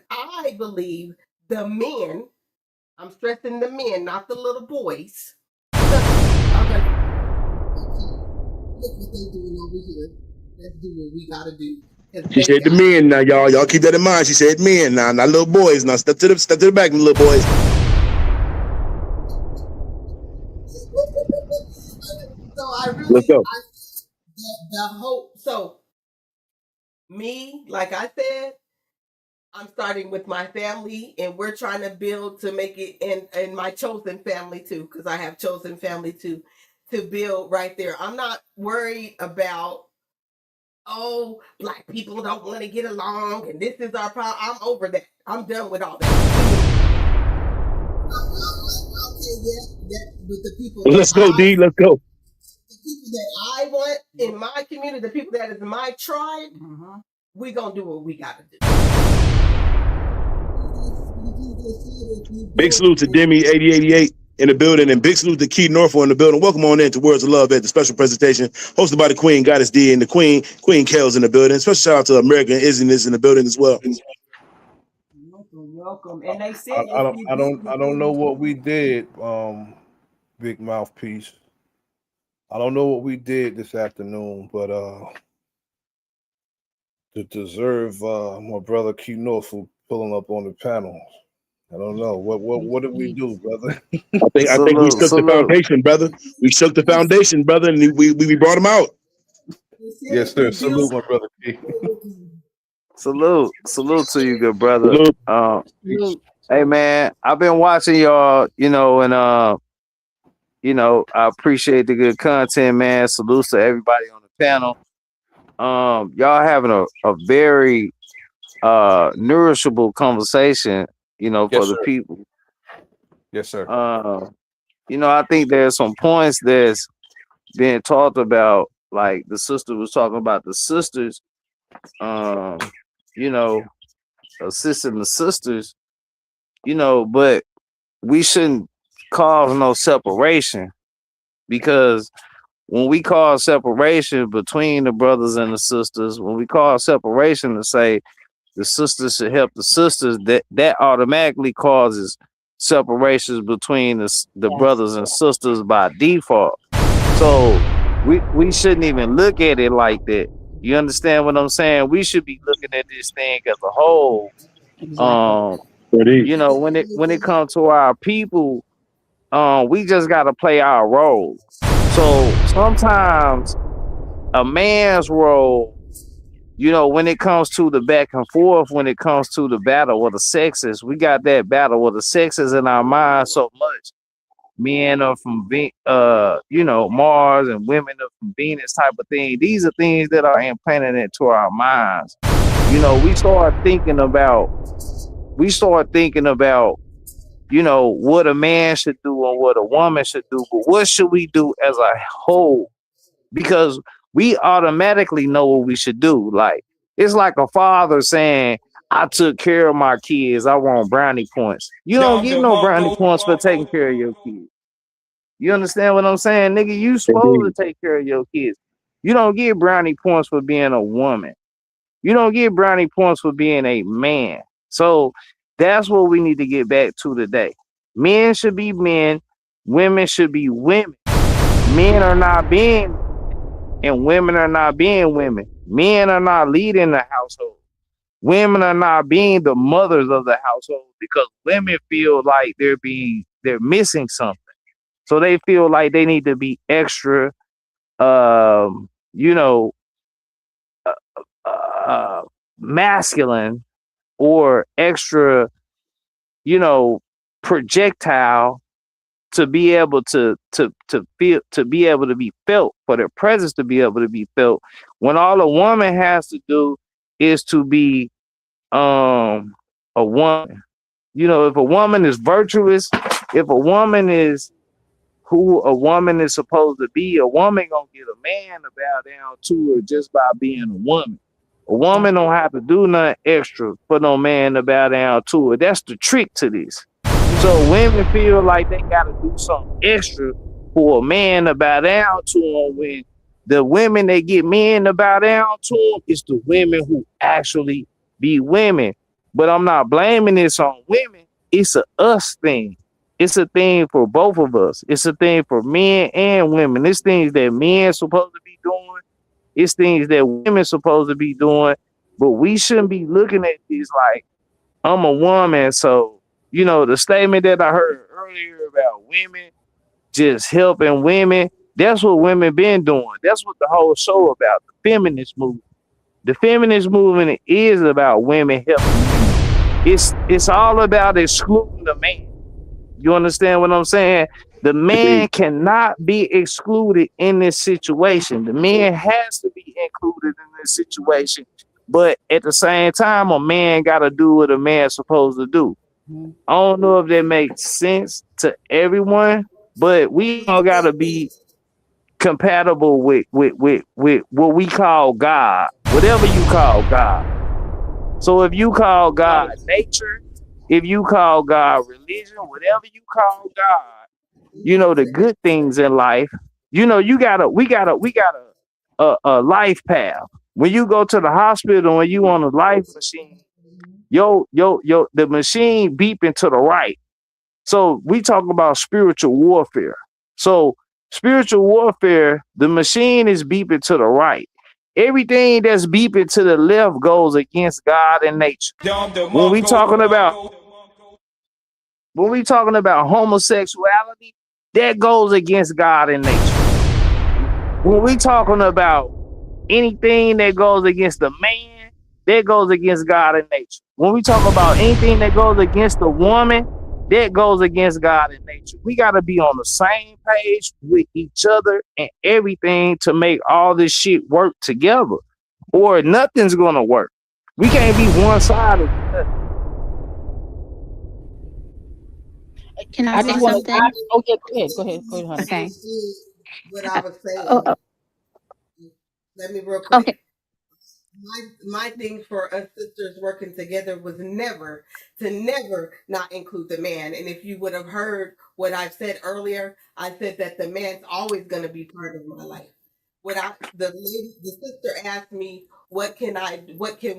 I believe the men, I'm stressing the men, not the little boys. Okay. Look what they're doing over here. Let's do what we gotta do.
She said the men now, y'all. Y'all keep that in mind. She said men now, not little boys. Now step to the back, little boys.
So I really,
let's go.
The hope. So me, like I said, I'm starting with my family, and we're trying to build to make it in my chosen family too, because I have chosen family too, to build right there. I'm not worried about, oh, Black people don't want to get along and this is our problem. I'm over that. I'm done with all that. Okay, yeah, with the people.
Let's go, D. Let's go.
The people that I want in my community, the people that is my tribe, we gonna do what we gotta do.
Big salute to Demi 8088 in the building, and big salute to Key Norfolk in the building. Welcome on in to Words of Love at the special presentation hosted by the Queen, Goddess D, and the Queen Kel's in the building. Special shout out to American Izziness in the building as well.
Welcome. And they said
I don't know what we did, Big Mouthpiece. I don't know what we did this afternoon, but to deserve my brother Q North for pulling up on the panel. I don't know. What did we do, brother?
I think we shook the foundation, brother. We shook the foundation, brother, and we brought him out.
Yes, sir. Salute, my brother Q.
Salute to you, good brother. Hey man, I've been watching y'all, and I appreciate the good content, man. Salutes to everybody on the panel. Y'all having a very nourishable conversation, for the people.
Yes, sir.
I think there's some points that's being talked about, like the sister was talking about the sisters, assisting the sisters, but we shouldn't cause no separation, because when we cause separation between the brothers and the sisters, when we cause separation to say the sisters should help the sisters, that automatically causes separations between the brothers and sisters by default. So we shouldn't even look at it like that. You understand what I'm saying? We should be looking at this thing as a whole.
Exactly.
When it comes to our people, we just gotta play our role. So sometimes a man's role, when it comes to the back and forth, when it comes to the battle of the sexes, we got that battle of the sexes in our minds so much. Men are from Mars and women are from Venus type of thing. These are things that are implanted into our minds. We start thinking about, what a man should do and what a woman should do, but what should we do as a whole? Because we automatically know what we should do. Like, it's like a father saying, I took care of my kids, I want brownie points. You don't get no brownie points for taking care of your kids. You understand what I'm saying? Nigga, you supposed to take care of your kids. You don't get brownie points for being a woman. You don't get brownie points for being a man. So that's what we need to get back to today. Men should be men. Women should be women. Men are not being, and women are not being women. Men are not leading the household. Women are not being the mothers of the household, because women feel like they're missing something. So they feel like they need to be extra, masculine, or extra, projectile, to be able to feel, to be able to be felt, for their presence to be able to be felt, when all a woman has to do is to be a woman. If a woman is virtuous, if a woman is who a woman is supposed to be, a woman gonna get a man to bow down to her just by being a woman. A woman don't have to do nothing extra for no man to bow down to her. That's the trick to this. So women feel like they gotta do something extra for a man to bow down to them, when the women that get men to bow down to them is the women who actually be women. But I'm not blaming this on women. It's a us thing. It's a thing for both of us. It's a thing for men and women. It's things that men supposed to be doing. It's things that women supposed to be doing. But we shouldn't be looking at this like, I'm a woman. So, the statement that I heard earlier about women just helping women, that's what women been doing. That's what the whole show about, the feminist movement. The feminist movement is about women helping women. It's all about excluding the man. You understand what I'm saying? The man cannot be excluded in this situation. The man has to be included in this situation. But at the same time, a man got to do what a man's supposed to do. I don't know if that makes sense to everyone, but we all got to be compatible with what we call God, whatever you call God. So if you call God nature, if you call God religion, whatever you call God, the good things in life, we got a life path. When you go to the hospital and you on a life machine, the machine beeping to the right. So we talk about spiritual warfare. So Spiritual warfare, the machine is beeping to the right. Everything that's beeping to the left goes against God and nature. When we talking about homosexuality, that goes against God and nature. When we talking about anything that goes against the man, that goes against God and nature. When we talk about anything that goes against the woman, that goes against God and nature. We got to be on the same page with each other and everything to make all this shit work together, or nothing's going to work. We can't be one-sided.
Can I say something?
Oh, yeah, go ahead, honey.
Okay.
What I was saying.
Oh.
Let me real quick.
Okay.
My thing for us sisters working together was never not include the man. And if you would have heard what I said earlier, I said that the man's always going to be part of my life. The sister asked me, what can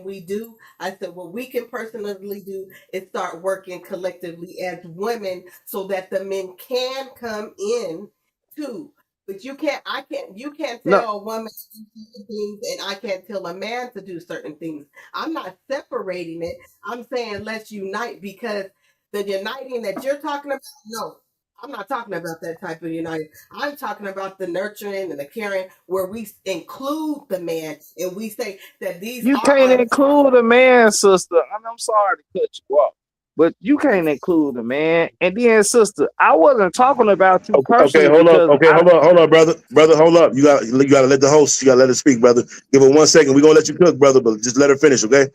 we do? I said, what we can personally do is start working collectively as women so that the men can come in too. But you can't tell a woman to do certain things and I can't tell a man to do certain things. I'm not separating it. I'm saying let's unite, because the uniting that you're talking about, no, I'm not talking about that type of uniting. I'm talking about the nurturing and the caring where we include the man and we say that these
You
are
can't include a man, sister. I'm sorry to cut you off, but you can't include a man. And then, sister, I wasn't talking about you personally.
Okay, hold up. Okay, hold on, brother. Brother, hold up. You got to let the host. You got to let her speak, brother. Give her 1 second. We're gonna let you cook, brother, but just let her finish, okay?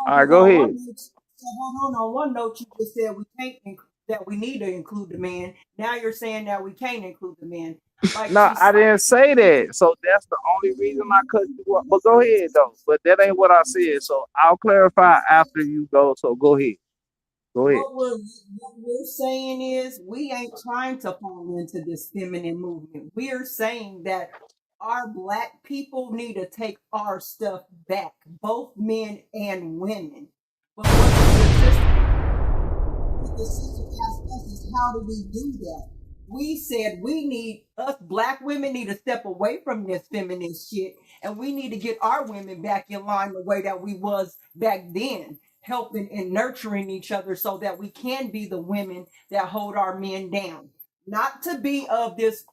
All right, go ahead.
On one note, you just said that we need to include the man. Now you're saying that we can't include the man.
No, I didn't say that. So that's the only reason I cut you off. But go ahead, though. But that ain't what I said. So I'll clarify after you go. So go ahead. Go ahead.
What we're saying is we ain't trying to fall into this feminine movement. We are saying that our Black people need to take our stuff back, both men and women. But what the sister asked us is, how do we do that? We said us Black women need to step away from this feminist shit, and we need to get our women back in line the way that we was back then, helping and nurturing each other so that we can be the women that hold our men down. Not to be of this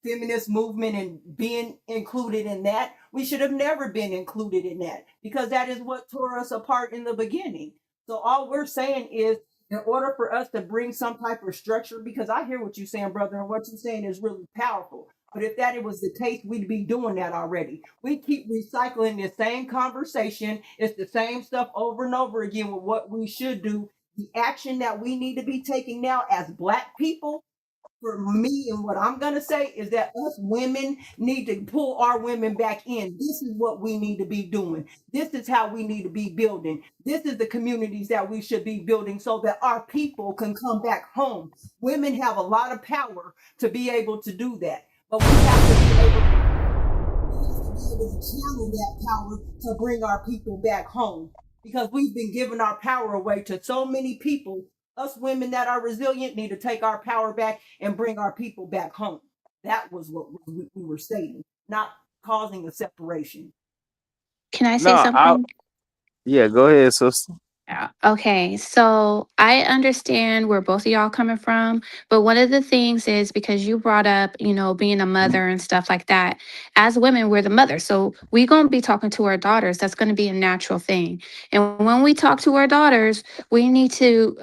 feminist movement and being included in that. We should have never been included in that, because that is what tore us apart in the beginning. So all we're saying is, in order for us to bring some type of structure, because I hear what you're saying, brother, and what you're saying is really powerful. But if that was the case, we'd be doing that already. We keep recycling the same conversation. It's the same stuff over and over again with what we should do. The action that we need to be taking now as Black people, for me, and what I'm going to say is that us women need to pull our women back in. This is what we need to be doing. This is how we need to be building. This is the communities that we should be building so that our people can come back home. Women have a lot of power to be able to do that, but we have to be able to channel that power to bring our people back home, because we've been giving our power away to so many people. Us women that are resilient need to take our power back and bring our people back home. That was what we were stating, not causing a separation.
Can I say something?
Yeah, go ahead, sister.
Okay, so I understand where both of y'all coming from, but one of the things is, because you brought up, being a mother and stuff like that. As women, we're the mother, so we're going to be talking to our daughters. That's going to be a natural thing. And when we talk to our daughters, we need to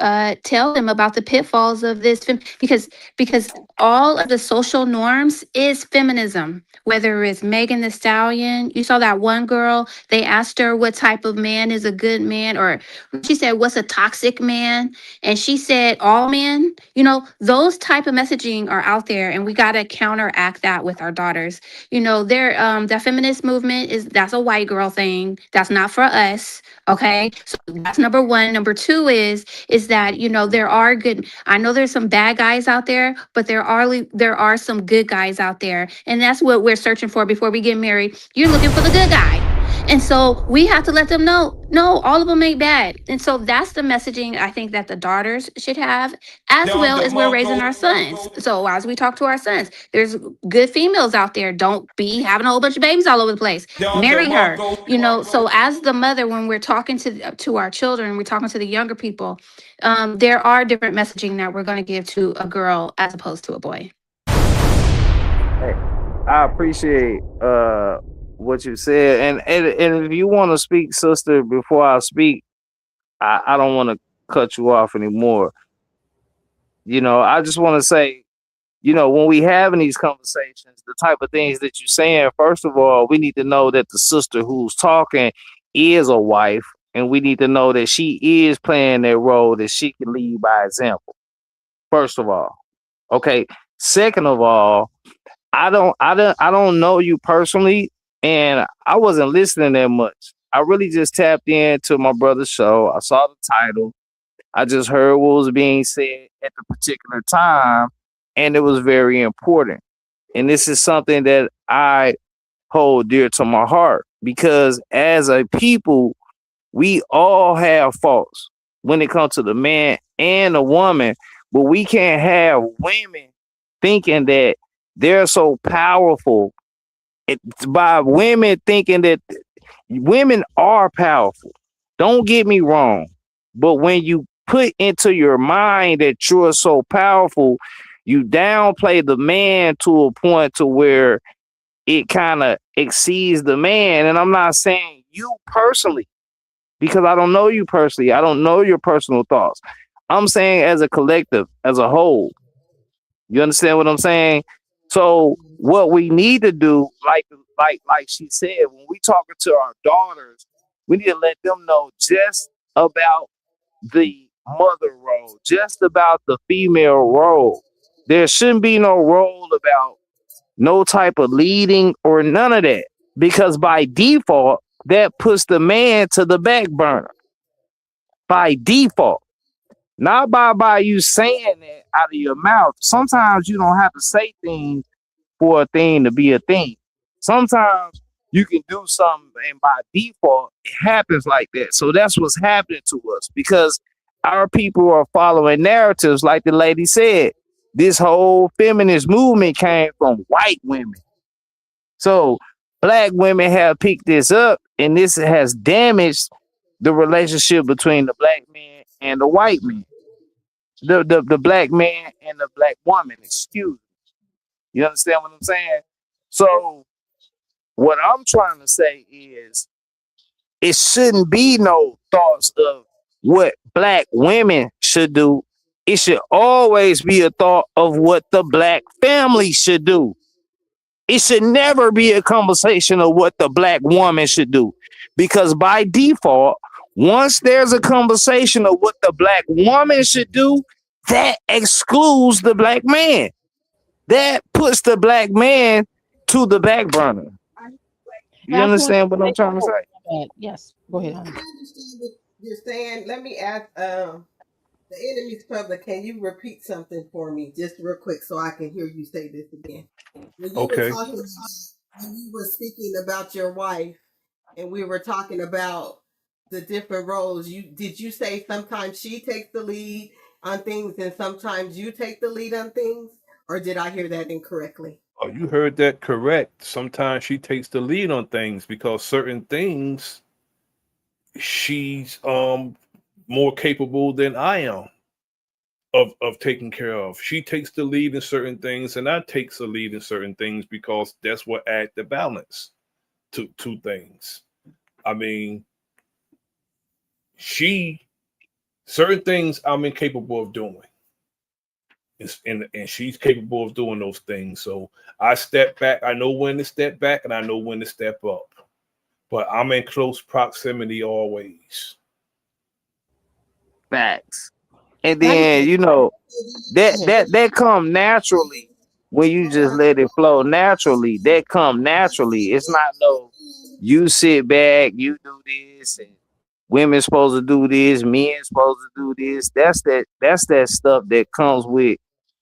tell them about the pitfalls of this, because all of the social norms is feminism. Whether it's Megan Thee Stallion, you saw that one girl, they asked her what type of man is a good man, or she said, what's a toxic man? And she said, all men. Those type of messaging are out there, and we got to counteract that with our daughters. The feminist movement that's a white girl thing. That's not for us. Okay, so that's number one. Number two is that there are good. I know there's some bad guys out there, but there are some good guys out there, and that's what we're searching for before we get married. You're looking for the good guy. And so we have to let them know, no, all of them ain't bad. And so that's the messaging I think that the daughters should have, as well as we're raising our sons. So as we talk to our sons, there's good females out there. Don't be having a whole bunch of babies all over the place. Marry her. You know, so as the mother, when we're talking to our children, we're talking to the younger people, there are different messaging that we're going to give to a girl as opposed to a boy.
Hey, I appreciate what you said, and if you want to speak, sister, before I speak, I don't want to cut you off anymore. You know, I just want to say, you know, when we having these conversations, the type of things that you're saying, first of all, we need to know that the sister who's talking is a wife, and we need to know that she is playing that role, that she can lead by example. First of all, okay. Second of all, I don't know you personally, and I wasn't listening that much. I really just tapped into my brother's show. I saw the title. I just heard what was being said at the particular time, and it was very important. And this is something that I hold dear to my heart, because as a people, we all have faults when it comes to the man and the woman, but we can't have women thinking that they're so powerful. By women thinking that women are powerful. Don't get me wrong, but when you put into your mind that you're so powerful, you downplay the man to a point to where it kind of exceeds the man. And I'm not saying you personally, because I don't know you personally. I don't know your personal thoughts. I'm saying as a collective, as a whole. You understand what I'm saying? So what we need to do, like she said, when we talking to our daughters, we need to let them know just about the mother role, just about the female role. There shouldn't be no role about no type of leading or none of that, because by default, that puts the man to the back burner. By default. Not by you saying that out of your mouth. Sometimes you don't have to say things for a thing to be a thing. Sometimes you can do something and by default it happens like that. So that's what's happening to us, because our people are following narratives like the lady said. This whole feminist movement came from white women. So black women have picked this up, and this has damaged the relationship between the black man and the white man. The black man and the black woman, excuse me. You understand what I'm saying? So what I'm trying to say is it shouldn't be no thoughts of what black women should do. It should always be a thought of what the black family should do. It should never be a conversation of what the black woman should do. Because by default, once there's a conversation of what the black woman should do, that excludes the black man. That puts the black man to the back burner. You understand what I'm trying to say?
Yes, go ahead.
I understand what you're saying. Let me ask the enemy's public, can you repeat something for me just real quick so I can hear you say this again? When you
Okay.
were talking, when you were speaking about your wife, and we were talking about the different roles, did you say sometimes she takes the lead on things and sometimes you take the lead on things, or did I hear that incorrectly?
Oh, you heard that correct. Sometimes she takes the lead on things because certain things she's more capable than I am of taking care of. She takes the lead in certain things, and I takes the lead in certain things because that's what add the balance to things. I mean, certain things I'm incapable of doing. And she's capable of doing those things. So I step back. I know when to step back and I know when to step up. But I'm in close proximity always.
Facts. And then, you know, that come naturally when you just let it flow naturally. That come naturally. It's not no you sit back, you do this, and women supposed to do this, men supposed to do this. That's that stuff that comes with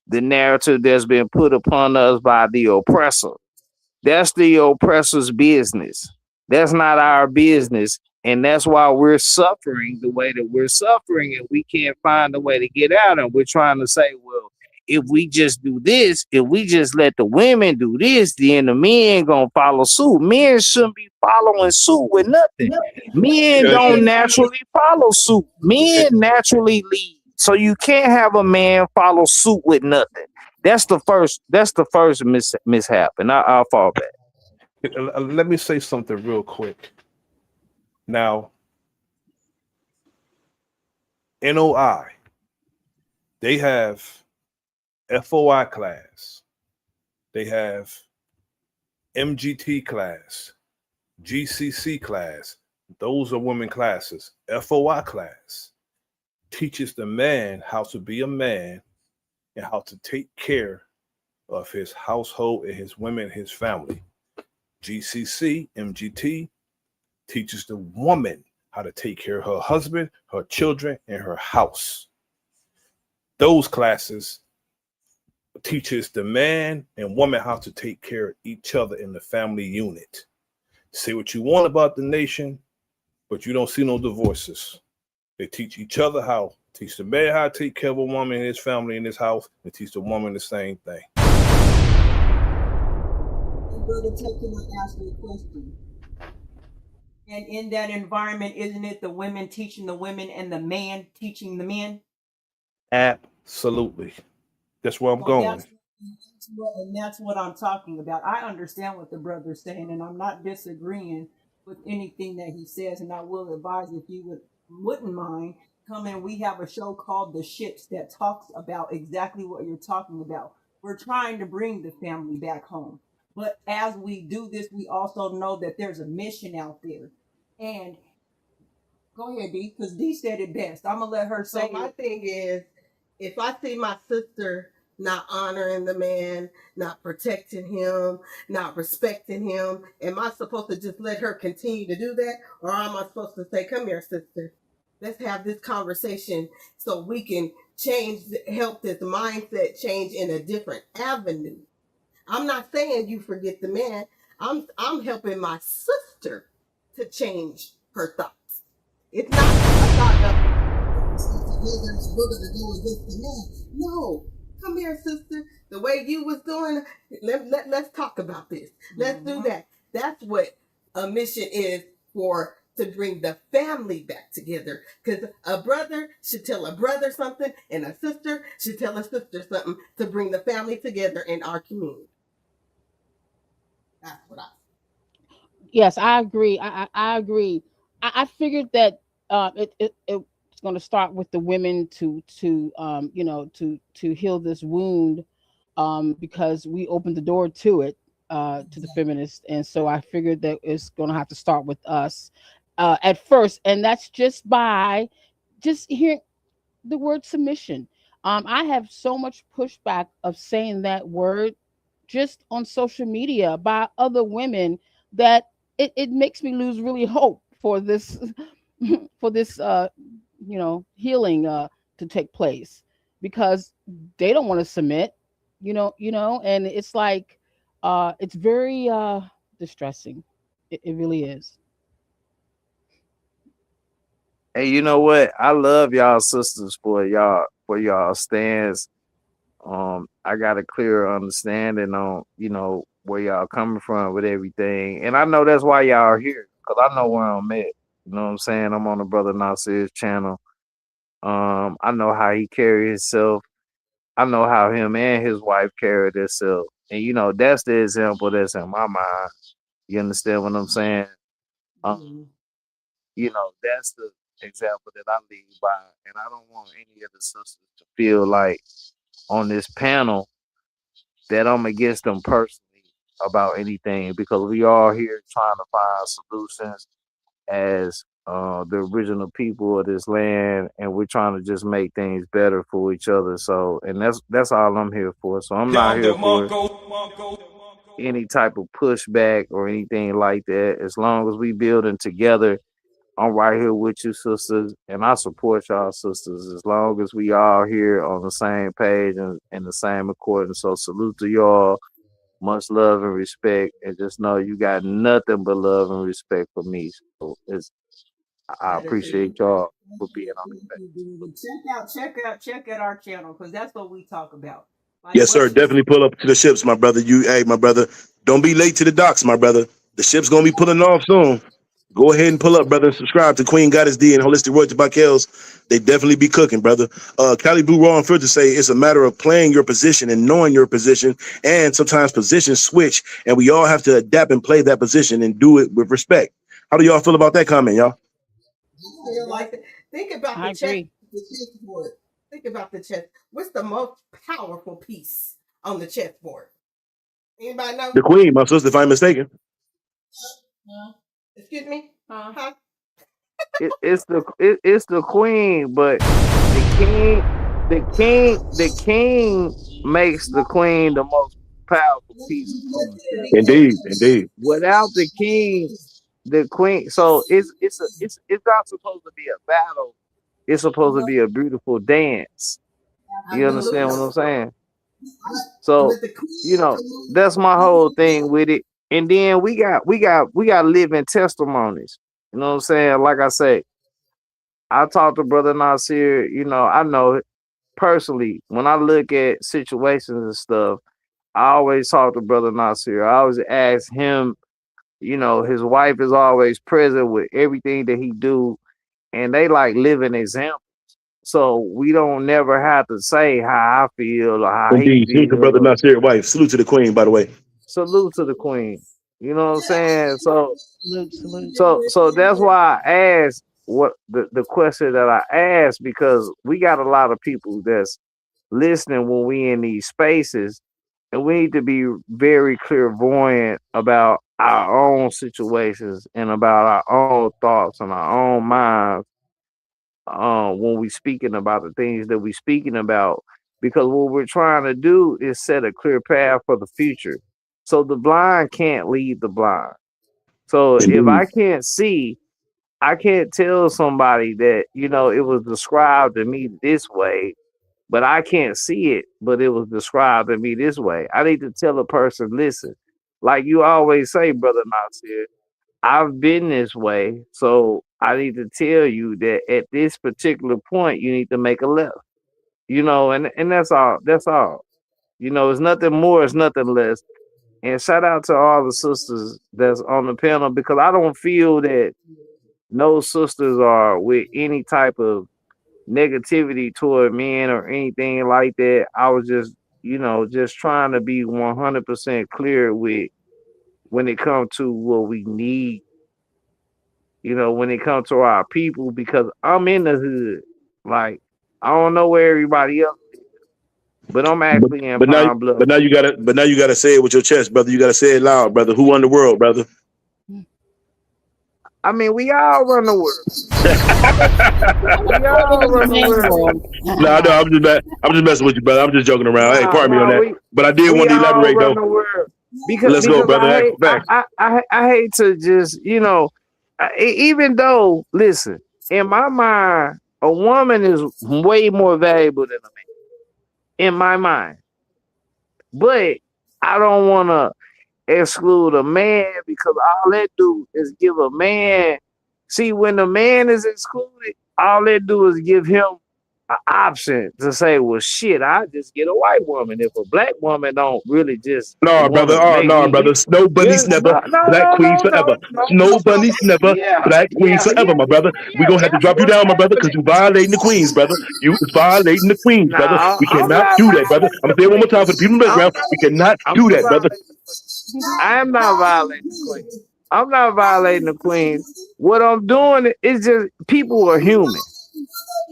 the narrative that's been put upon us by the oppressor. That's the oppressor's business. That's not our business. And that's why we're suffering the way that we're suffering, and we can't find a way to get out. And we're trying to say, well, if we just do this, if we just let the women do this, then the men gonna follow suit. Men shouldn't be following suit with nothing. Men don't naturally follow suit. Men naturally lead. So you can't have a man follow suit with nothing. That's the first mishap. And I'll fall back.
Let me say something real quick. Now, NOI, they have FOI class, they have MGT class, GCC class. Those are women classes. FOI class teaches the man how to be a man and how to take care of his household and his women and his family. GCC, MGT teaches the woman how to take care of her husband, her children, and her house. Those classes teaches the man and woman how to take care of each other in the family unit. Say what you want about the nation, but you don't see no divorces. They teach each other how. Teach the man how to take care of a woman and his family in his house, and teach the woman the same thing.
Brother Ted, can I ask you a question? And in that environment, isn't it the women teaching the women and the man teaching the men?
Absolutely. That's where I'm going.
That's what I'm talking about. I understand what the brother's saying, and I'm not disagreeing with anything that he says. And I will advise, if you wouldn't mind, come in. We have a show called The Ships that talks about exactly what you're talking about. We're trying to bring the family back home. But as we do this, we also know that there's a mission out there. And go ahead, D, because D said it best. I'm going to let her say
So my thing is, if I see my sister not honoring the man, not protecting him, not respecting him, am I supposed to just let her continue to do that? Or am I supposed to say, come here, sister, let's have this conversation so we can help this mindset change in a different avenue? I'm not saying you forget the man. I'm helping my sister to change her thoughts. It's not a thought of we're gonna go against the man. No, come here, sister. The way you was doing, let's talk about this. Let's do that. That's what a mission is for, to bring the family back together. Because a brother should tell a brother something, and a sister should tell a sister something to bring the family together in our community. That's what I.
Yes, I agree. I agree. I figured that it's going to start with the women to heal this wound, because we opened the door to it, to the feminists, and so I figured that it's going to have to start with us at first, and that's just by just hearing the word submission. I have so much pushback of saying that word just on social media by other women that it makes me lose really hope for this for this healing to take place, because they don't want to submit, and it's like it's very distressing. It really is.
Hey, you know what? I love y'all sisters for y'all stands. I got a clear understanding on, where y'all coming from with everything. And I know that's why y'all are here, because I know where I'm at. You know what I'm saying? I'm on the Brother Nasir's channel. I know how he carry himself. I know how him and his wife carry themselves. And that's the example that's in my mind. You understand what I'm saying? That's the example that I lead by. And I don't want any of the sisters to feel like on this panel that I'm against them personally about anything, because we all here trying to find solutions as the original people of this land, and we're trying to just make things better for each other. So, and that's all I'm here for. So I'm not here for any type of pushback or anything like that. As long as we building together, I'm right here with you, sisters, and I support y'all, sisters, as long as we all here on the same page and in the same accordance. So salute to y'all. much love and respect, and just know you got nothing but love and respect for me. So I appreciate y'all for being on the
Check out our channel because that's what we talk about. Like
Yes, sir. Definitely pull up to the ships, my brother. My brother, don't be late to the docks, my brother. The ship's gonna be pulling off soon. Go ahead and pull up, brother, and subscribe to Queen Goddess D and Holistic Royalty by Kels. They definitely be cooking, brother. Cali Blue Raw and Filter say it's a matter of playing your position and knowing your position, and sometimes positions switch, and we all have to adapt and play that position and do it with respect. How do y'all feel about that comment, y'all?
Think about the chessboard. Think about the chess. What's the most powerful piece on the chessboard? Anybody know?
The queen, my sister, if I'm mistaken.
Excuse me? Huh?
It's the queen, but the king makes the queen the most powerful piece on the chess.
Indeed.
Without the king, the queen. So it's not supposed to be a battle. It's supposed to be a beautiful dance. You understand what I'm saying? So that's my whole thing with it. And then we got living testimonies. You know what I'm saying? Like I say, I talked to Brother Nasir. I know personally when I look at situations and stuff, I always talk to Brother Nasir. I always ask him. His wife is always present with everything that he do, and they like living examples. So we don't never have to say how I feel or how
Indeed.
he
Salute to
feels.
Brother Nasir, wife. Salute to the queen, by the way.
Salute to the queen. You know what I'm saying? So that's why I asked what the question that I asked, because we got a lot of people that's listening when we in these spaces, and we need to be very clairvoyant about our own situations and about our own thoughts and our own minds when we speaking about the things that we speaking about, because what we're trying to do is set a clear path for the future. So the blind can't lead the blind. So if I can't see, I can't tell somebody that, it was described to me this way, but I can't see it, but it was described to me this way. I need to tell a person, listen, like you always say, Brother Nasir, I've been this way, so I need to tell you that at this particular point, you need to make a left. And that's all. That's all. It's nothing more, it's nothing less. And shout out to all the sisters that's on the panel, because I don't feel that no sisters are with any type of negativity toward men or anything like that. I was just trying to be 100% clear with when it comes to what we need, when it comes to our people, because I'm in the hood. Like, I don't know where everybody else is, but I'm actually in Pine Bluff.
But now you gotta say it with your chest, brother. You gotta say it loud, brother. Who won the world, brother?
I mean, we all run the world. We all run the world.
No, I'm just messing with you, brother. I'm just joking around. Hey, pardon me on that. But I did want to elaborate though. Let's go, brother.
I hate to just, even though, listen, in my mind, a woman is way more valuable than a man. In my mind. But I don't want to exclude a man, because all that do is give a man. See, when the man is excluded, all they do is give him an option to say, well, shit, I just get a white woman. If a black woman don't really just
brother. Snow bunnies never, black queens forever. Snow bunnies never, black queens forever, my brother. We're gonna have to drop you down, my brother, because you're violating the queens, brother. You is violating the queens, brother. We cannot do that, brother. I'm gonna say it one more time for the people in the background. We cannot do that, brother.
I'm not violating the queen. I'm not violating the queen. What I'm doing is just, people are human.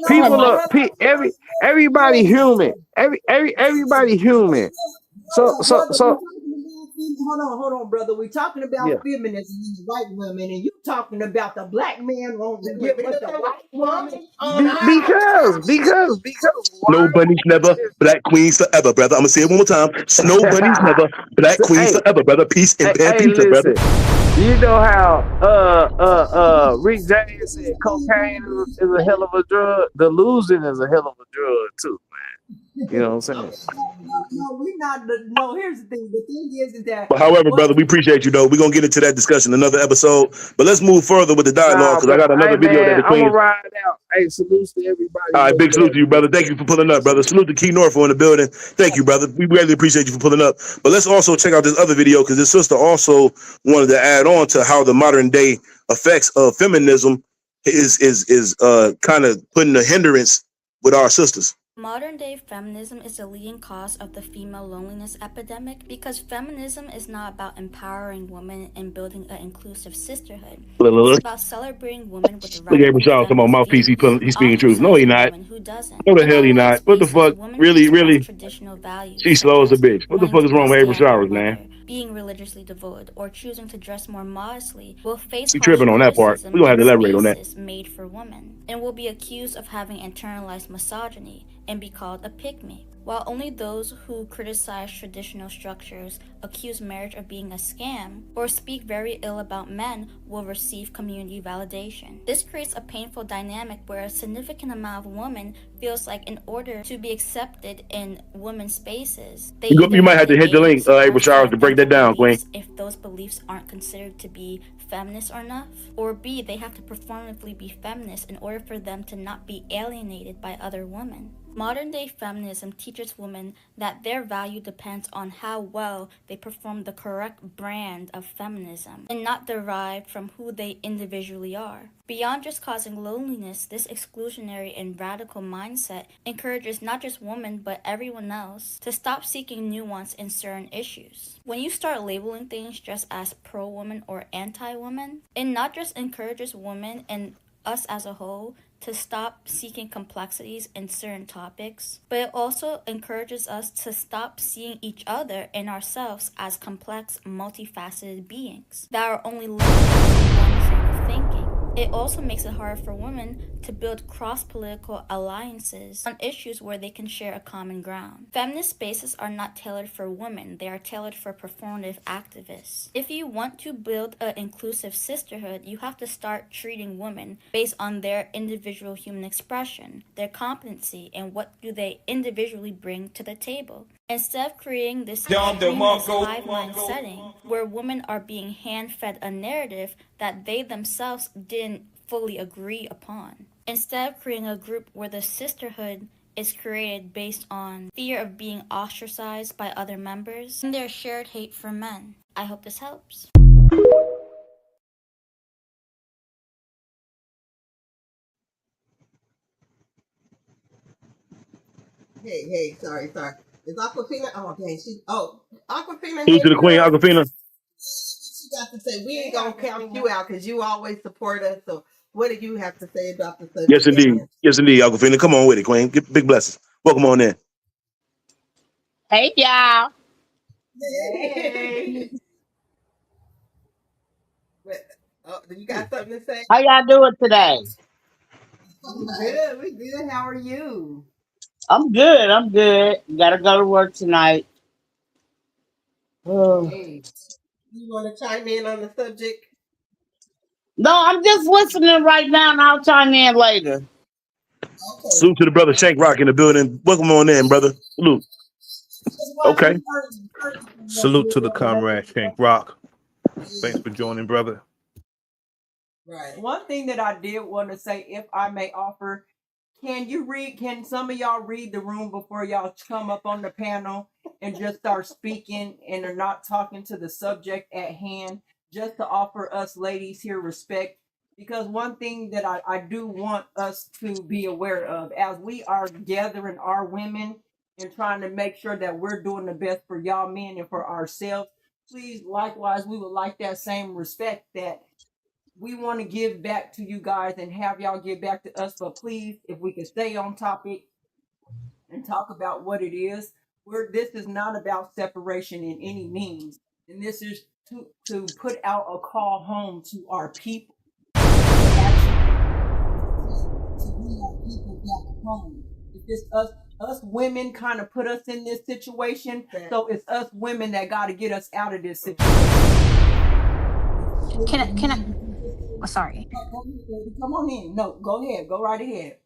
People are everybody human. Everybody human. So
hold on, brother. We're talking about feminism and white women, and you talking about the black man won't give us the white woman.
Because
Snow bunnies never, black queens forever, brother. I'm gonna say it one more time. Snow bunnies never, black queens forever, brother. Peace and pan pizza, brother.
You know how Rick James said cocaine is a hell of a drug. The losing is a hell of a drug too, You know what I'm saying?
No, we're not. No, here's the thing. The thing is that.
But however, brother, we appreciate you though. We're gonna get into that discussion another episode. But let's move further with the dialogue
Nah,
because I
but
got another
hey
video that
man,
the
I'm
queen.
gonna ride out. Hey, salutes to everybody.
All right, big salute to you, brother. Thank you for pulling up, brother. Salute to Key Norfolk in the building. Thank you, brother. We really appreciate you for pulling up. But let's also check out this other video because this sister also wanted to add on to how the modern day effects of feminism is kind of putting a hindrance with our sisters.
Modern day feminism is the leading cause of the female loneliness epidemic because feminism is not about empowering women and building an inclusive sisterhood. It's about celebrating women with
Look at
radical
Rashad come on mouthpiece. He's speaking truth. No, he not.
who doesn't.
No, the hell he not. What the fuck? Really?
Traditional values.
She slow as a bitch. What the fuck is wrong with April Showers, man?
Being religiously devoted or choosing to dress more modestly will face
She tripping on that part. We gonna have to elaborate on that.
Made for women and will be accused of having internalized misogyny and be called a pygmy. While only those who criticize traditional structures, accuse marriage of being a scam, or speak very ill about men will receive community validation. This creates a painful dynamic where a significant amount of women feels like in order to be accepted in women's spaces,
you might have to hit the link, April Showers, to break that down, Queen.
If those beliefs aren't considered to be feminist enough, or B, they have to performatively be feminist in order for them to not be alienated by other women. Modern day feminism teaches women that their value depends on how well they perform the correct brand of feminism and not derived from who they individually are. Beyond just causing loneliness, this exclusionary and radical mindset encourages not just women but everyone else to stop seeking nuance in certain issues. When you start labeling things just as pro-woman or anti-woman, it not just encourages women and us as a whole to stop seeking complexities in certain topics, but it also encourages us to stop seeing each other and ourselves as complex, multifaceted beings that are only limited to one sort of thinking. It also makes it hard for women to build cross-political alliances on issues where they can share a common ground. Feminist spaces are not tailored for women, they are tailored for performative activists. If you want to build an inclusive sisterhood, you have to start treating women based on their individual human expression, their competency, and what do they individually bring to the table. Instead of creating this extremist hive-mind setting where women are being hand-fed a narrative that they themselves didn't fully agree upon. Instead of creating a group where the sisterhood is created based on fear of being ostracized by other members and their shared hate for men. I hope this helps.
Hey, sorry. Is Aquafina? Oh, dang, Aquafina.
Salute to the Queen, Aquafina.
She got to say, we ain't gonna count you out because you always support us. So, what do you have to say about the subject?
Yes, indeed, Aquafina. Come on with it, Queen. Get big blessings. Welcome on in.
Hey, y'all.
Hey. You got something to say?
How y'all doing today?
We good. How are you?
I'm good. Gotta go to work tonight.
Hey, you want to chime in on the subject?
No, I'm just listening right now, and I'll chime in later.
Okay.
Salute to the brother Shank Rock in the building. Welcome on in, brother. Salute. Okay.
Salute to the comrade Shank Rock. Thanks for joining, brother.
Right. One thing that I did want to say, if I may offer, can some of y'all read the room before y'all come up on the panel and just start speaking and are not talking to the subject at hand, just to offer us ladies here respect? Because one thing that I do want us to be aware of, as we are gathering our women and trying to make sure that we're doing the best for y'all men and for ourselves, please, likewise, we would like that same respect that we want to give back to you guys and have y'all give back to us. But please, if we can stay on topic and talk about what it is, this is not about separation in any means. And this is to put out a call home to our people. To bring our people back home. It's us women kind of put us in this situation. So it's us women that got to get us out of this situation.
Can I? Oh, sorry.
Come on in. No, go ahead. Go right ahead.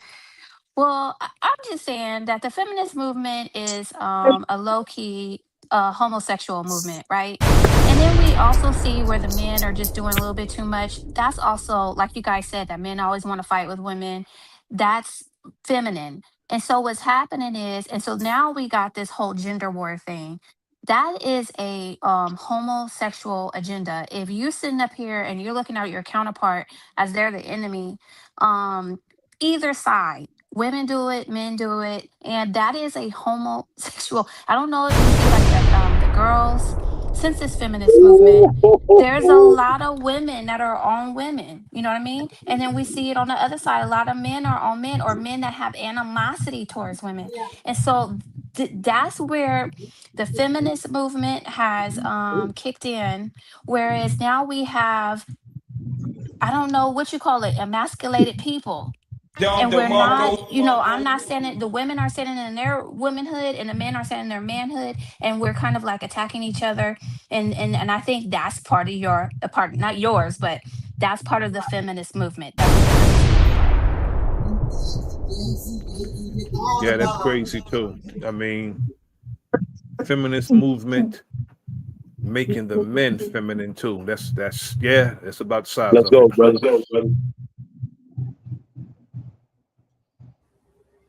Well, I'm just saying that the feminist movement is a low key homosexual movement, right? And then we also see where the men are just doing a little bit too much. That's also, like you guys said, that men always want to fight with women. That's feminine. And so what's happening is, and so now we got this whole gender war thing. That is a homosexual agenda. If you're sitting up here and you're looking at your counterpart as they're the enemy, either side. Women do it, men do it, and that is a homosexual. I don't know if you see like the girls since this feminist movement. There's a lot of women that are on women. You know what I mean? And then we see it on the other side. A lot of men are on men, or men that have animosity towards women. And so that's where the feminist movement has kicked in. Whereas now we have, I don't know what you call it, emasculated people. And we're not, I'm not standing, the women are standing in their womanhood and the men are standing in their manhood, and we're kind of like attacking each other. And I think that's part of a part, not yours, but that's part of the feminist movement. That's what the feminist movement part.
Yeah, that's crazy too. I mean, feminist movement making the men feminine too. That's about the size
Let's
of
go,
it.
brother.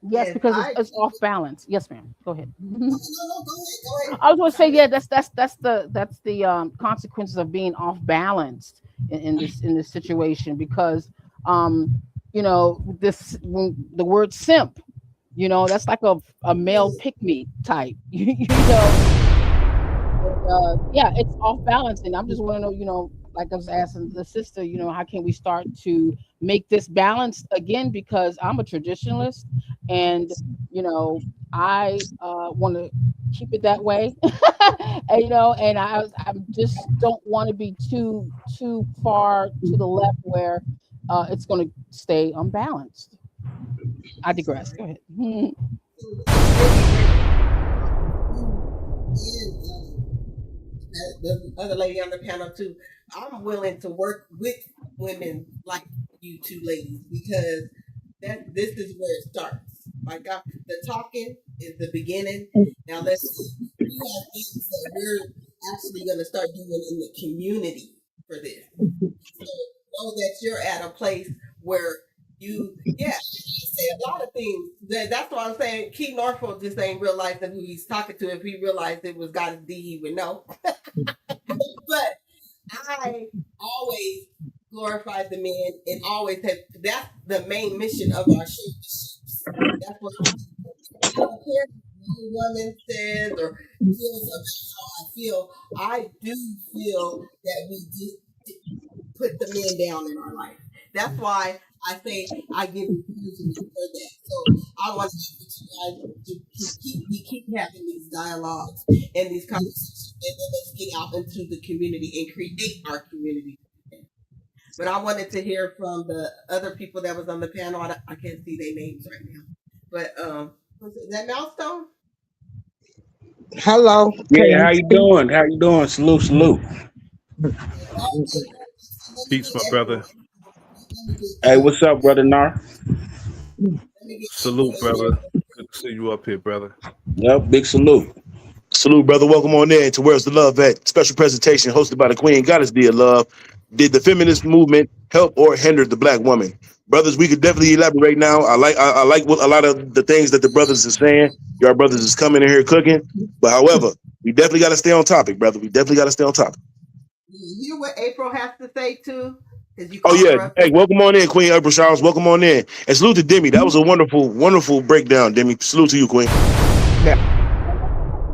Yes, because it's off balance. Yes, ma'am. Go ahead. I was going to say, yeah, that's the consequences of being off balanced in this situation, because this, when the word simp, that's like a male pick me type, yeah, it's off balance. And I'm just want to know, like I was asking the sister, how can we start to make this balanced again? Because I'm a traditionalist, and I want to keep it that way. And, and I just don't want to be too far to the left where it's going to stay unbalanced. I digress. Go ahead.
The other lady on the panel too. I'm willing to work with women like you two ladies, because this is where it starts. Like the talking is the beginning. Now let's see. We have things that we're actually going to start doing in the community for this. So know that you're at a place where you say a lot of things. That's why I'm saying Key Norfolk just ain't realizing who he's talking to. If he realized it was Goddess D, he would know. But I always glorify the men and always have. That's the main mission of our show. That's what I don't care what a woman says or feels about how I feel. I do feel that we did put the men down in our life. That's why I say I give encouragement for that. So I want you guys to keep having these dialogues and these conversations, and then let's get out into the community and create our community. But I wanted to hear from the other people that was on the panel. I can't see their names right now. But was it that Milestone?
Hello.
Yeah, how you doing? How you doing? Salute.
Peace, my brother.
Hey, what's up, brother Nar?
Salute, brother. Good to see you up here, brother.
Yep, big salute.
Salute, brother. Welcome on in to Where's the Love At? Special presentation hosted by the Queen Goddess Dear Love. Did the feminist movement help or hinder the black woman? Brothers, we could definitely elaborate now. I like what a lot of the things that the brothers are saying. Your brothers is coming in here cooking. But however, we definitely got to stay on topic, brother. We definitely got to stay on topic.
You hear what April has to say too?
Oh yeah. Hey, welcome on in, Queen April Charles. Welcome on in. And salute to Demi. That was a wonderful, wonderful breakdown, Demi. Salute to you, Queen.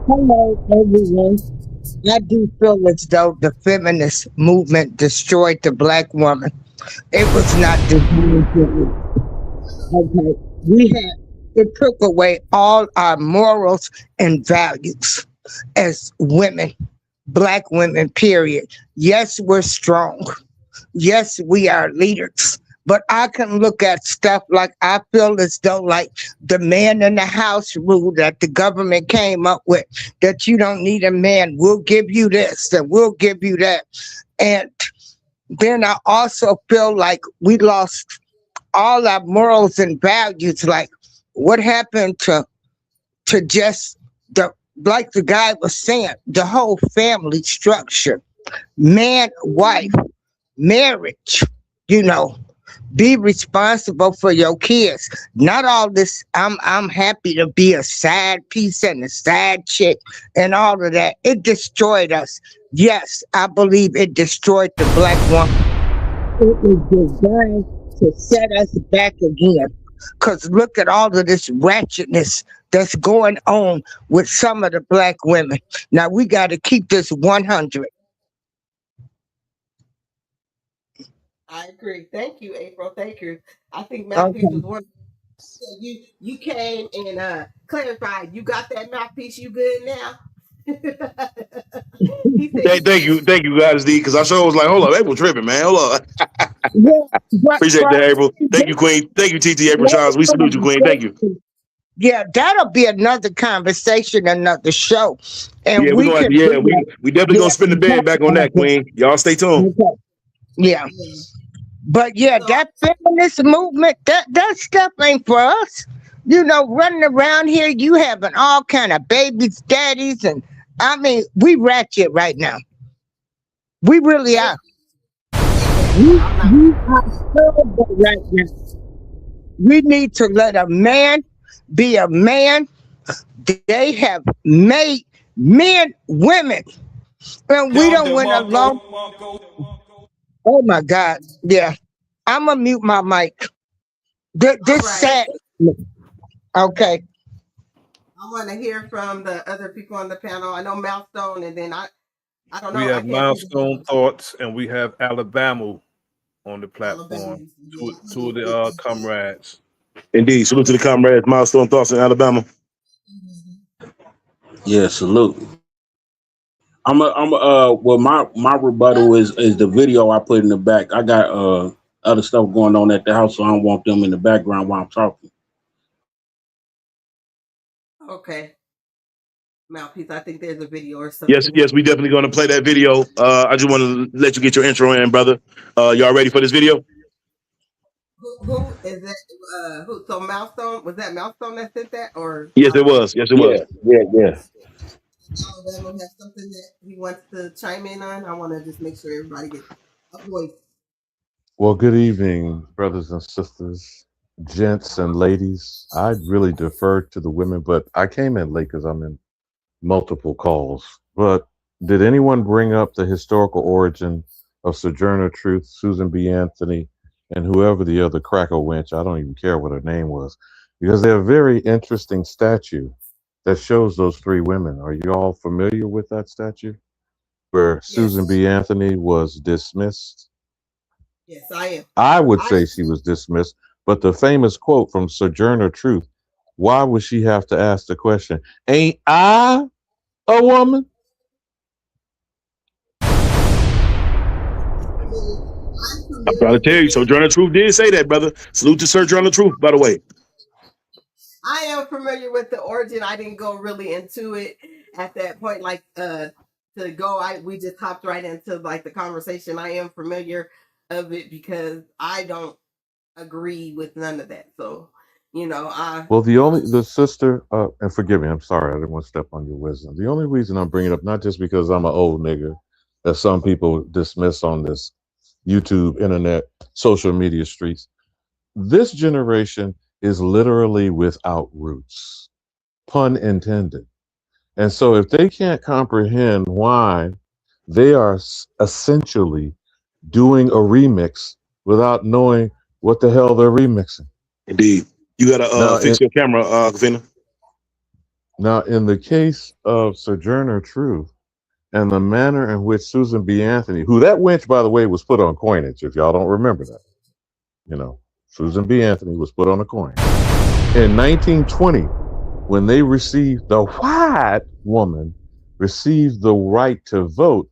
Hello, everyone. I do feel as though the feminist movement destroyed the black woman. It was not designed. Okay, it took away all our morals and values as women, black women, period. Yes, we're strong. Yes, we are leaders. But I can look at stuff like I feel as though like the man in the house rule that the government came up with, that you don't need a man. We'll give you this and we'll give you that. And then I also feel like we lost all our morals and values. Like What happened to just like the guy was saying, the whole family structure, man, wife, marriage, be responsible for your kids. Not all this, I'm happy to be a side piece and a side chick and all of that. It destroyed us. Yes, I believe it destroyed the Black woman. It was designed to set us back again. Because look at all of this ratchetness that's going on with some of the Black women. Now we got to keep this 100.
I agree. Thank you, April. Thank you. I think Mouthpiece
Okay.
was one. So you came and clarified. You got that Mouthpiece. You good now? He said
Thank you, guys, D. Because I sure was like, hold up, April tripping, man. Hold up.
Yeah,
Appreciate that, April. Thank you, Queen. Thank you, TT April Shines. We salute you, Queen. Thank you.
Yeah, that'll be another conversation, another show, and
Yeah,
we can.
we definitely gonna spin the bed back on that, Queen. Y'all stay tuned.
Okay. Yeah. But yeah, that feminist movement, that stuff ain't for us. Running around here, you having all kind of babies, daddies, and I mean, we ratchet right now. We really are. We are terrible right now. We need to let a man be a man. They have made men women, and we don't went along. Oh my God! Yeah, I'm gonna mute my mic. This sad. Okay.
I want to hear from the other people on the panel. I know Milestone, and then I don't know.
We
I
have
can't see the
Milestone Thoughts, and we have Alabama on the platform. Two of the comrades.
Indeed. Salute to the comrades, Milestone Thoughts in Alabama.
Yeah, salute. Well, my rebuttal is the video I put in the back. I got other stuff going on at the house, so I don't want them in the background while I'm talking.
Okay. Mouthpiece, I think there's a video or something.
Yes, we definitely gonna play that video. I just want to let you get your intro in, brother. Y'all ready for this video?
Who is that? Who? So Milestone, was that Milestone that sent that, or
Yes, it was. Yes, it was.
Yeah.
Alabama has something that he wants to chime in on? I want to just make sure everybody gets a voice.
Well, good evening, brothers and sisters, gents and ladies. I really deferred to the women, but I came in late because I'm in multiple calls. But did anyone bring up the historical origin of Sojourner Truth, Susan B. Anthony, and whoever the other cracker wench, I don't even care what her name was, because they're a very interesting statue that shows those three women. Are you all familiar with that statue where Susan B. Anthony was dismissed?
Yes, I am.
I would say she was dismissed, but the famous quote from Sojourner Truth, why would she have to ask the question, ain't I a woman?
I'm trying to tell you, Sojourner Truth did say that, brother. Salute to Sojourner Truth, by the way.
I am familiar with the origin. I didn't go really into it at that point, like we just hopped right into like the conversation. I am familiar of it because I don't agree with none of that. So,
Well, the sister, and forgive me, I'm sorry, I didn't want to step on your wisdom. The only reason I'm bringing it up, not just because I'm an old nigger, as some people dismiss on this YouTube, internet, social media streets, this generation is literally without roots, pun intended. And so if they can't comprehend why they are essentially doing a remix without knowing what the hell they're remixing.
Indeed. You gotta fix your camera, Kavina.
Now, in the case of Sojourner Truth and the manner in which Susan B. Anthony, who that wench, by the way, was put on coinage, if y'all don't remember that. Susan B. Anthony was put on a coin. In 1920, when they received, the white woman received the right to vote,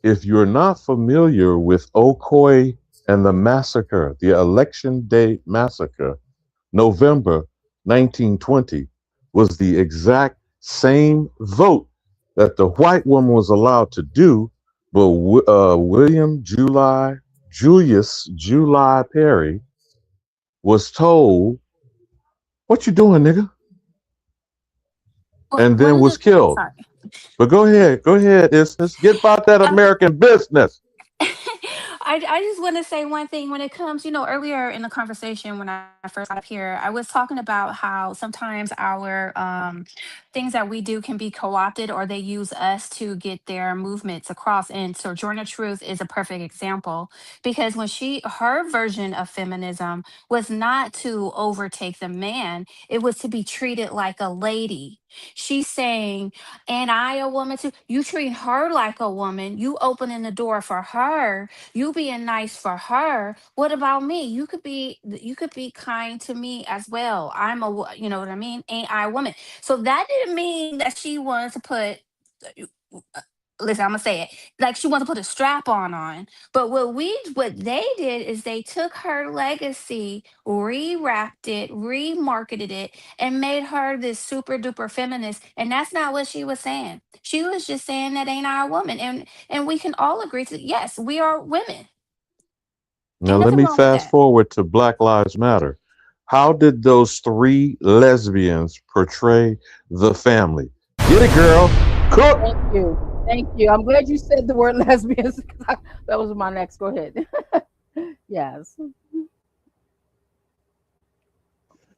if you're not familiar with Ocoee and the massacre, the Election Day Massacre, November 1920 was the exact same vote that the white woman was allowed to do, but Julius July Perry was told What you doing, nigga?
Well,
And then was killed.
sorry.
But go ahead. Let's get about that American business.
I just want to say one thing when it comes, earlier in the conversation when I first got up here, I was talking about how sometimes our things that we do can be co-opted or they use us to get their movements across. And Sojourner Truth is a perfect example because when her version of feminism was not to overtake the man, it was to be treated like a lady. She's saying, and I a woman too, you treat her like a woman, you opening the door for her, you being nice for her. What about me? You could be kind to me as well. You know what I mean? Ain't I a woman? So that didn't mean that she wanted to put listen, I'm gonna say it like she wanted to put a strap on. But what they did is they took her legacy, rewrapped it, remarketed it, and made her this super duper feminist. And that's not what she was saying. She was just saying that ain't I a woman. And we can all agree to yes, we are women.
Now
Ain't
let
nothing
me
wrong with
fast
that.
forward to Black Lives Matter. How did those 3 lesbians portray the family? Get it, girl. Cook.
Thank you. I'm glad you said the word lesbians. That was my next. Go ahead. Yes.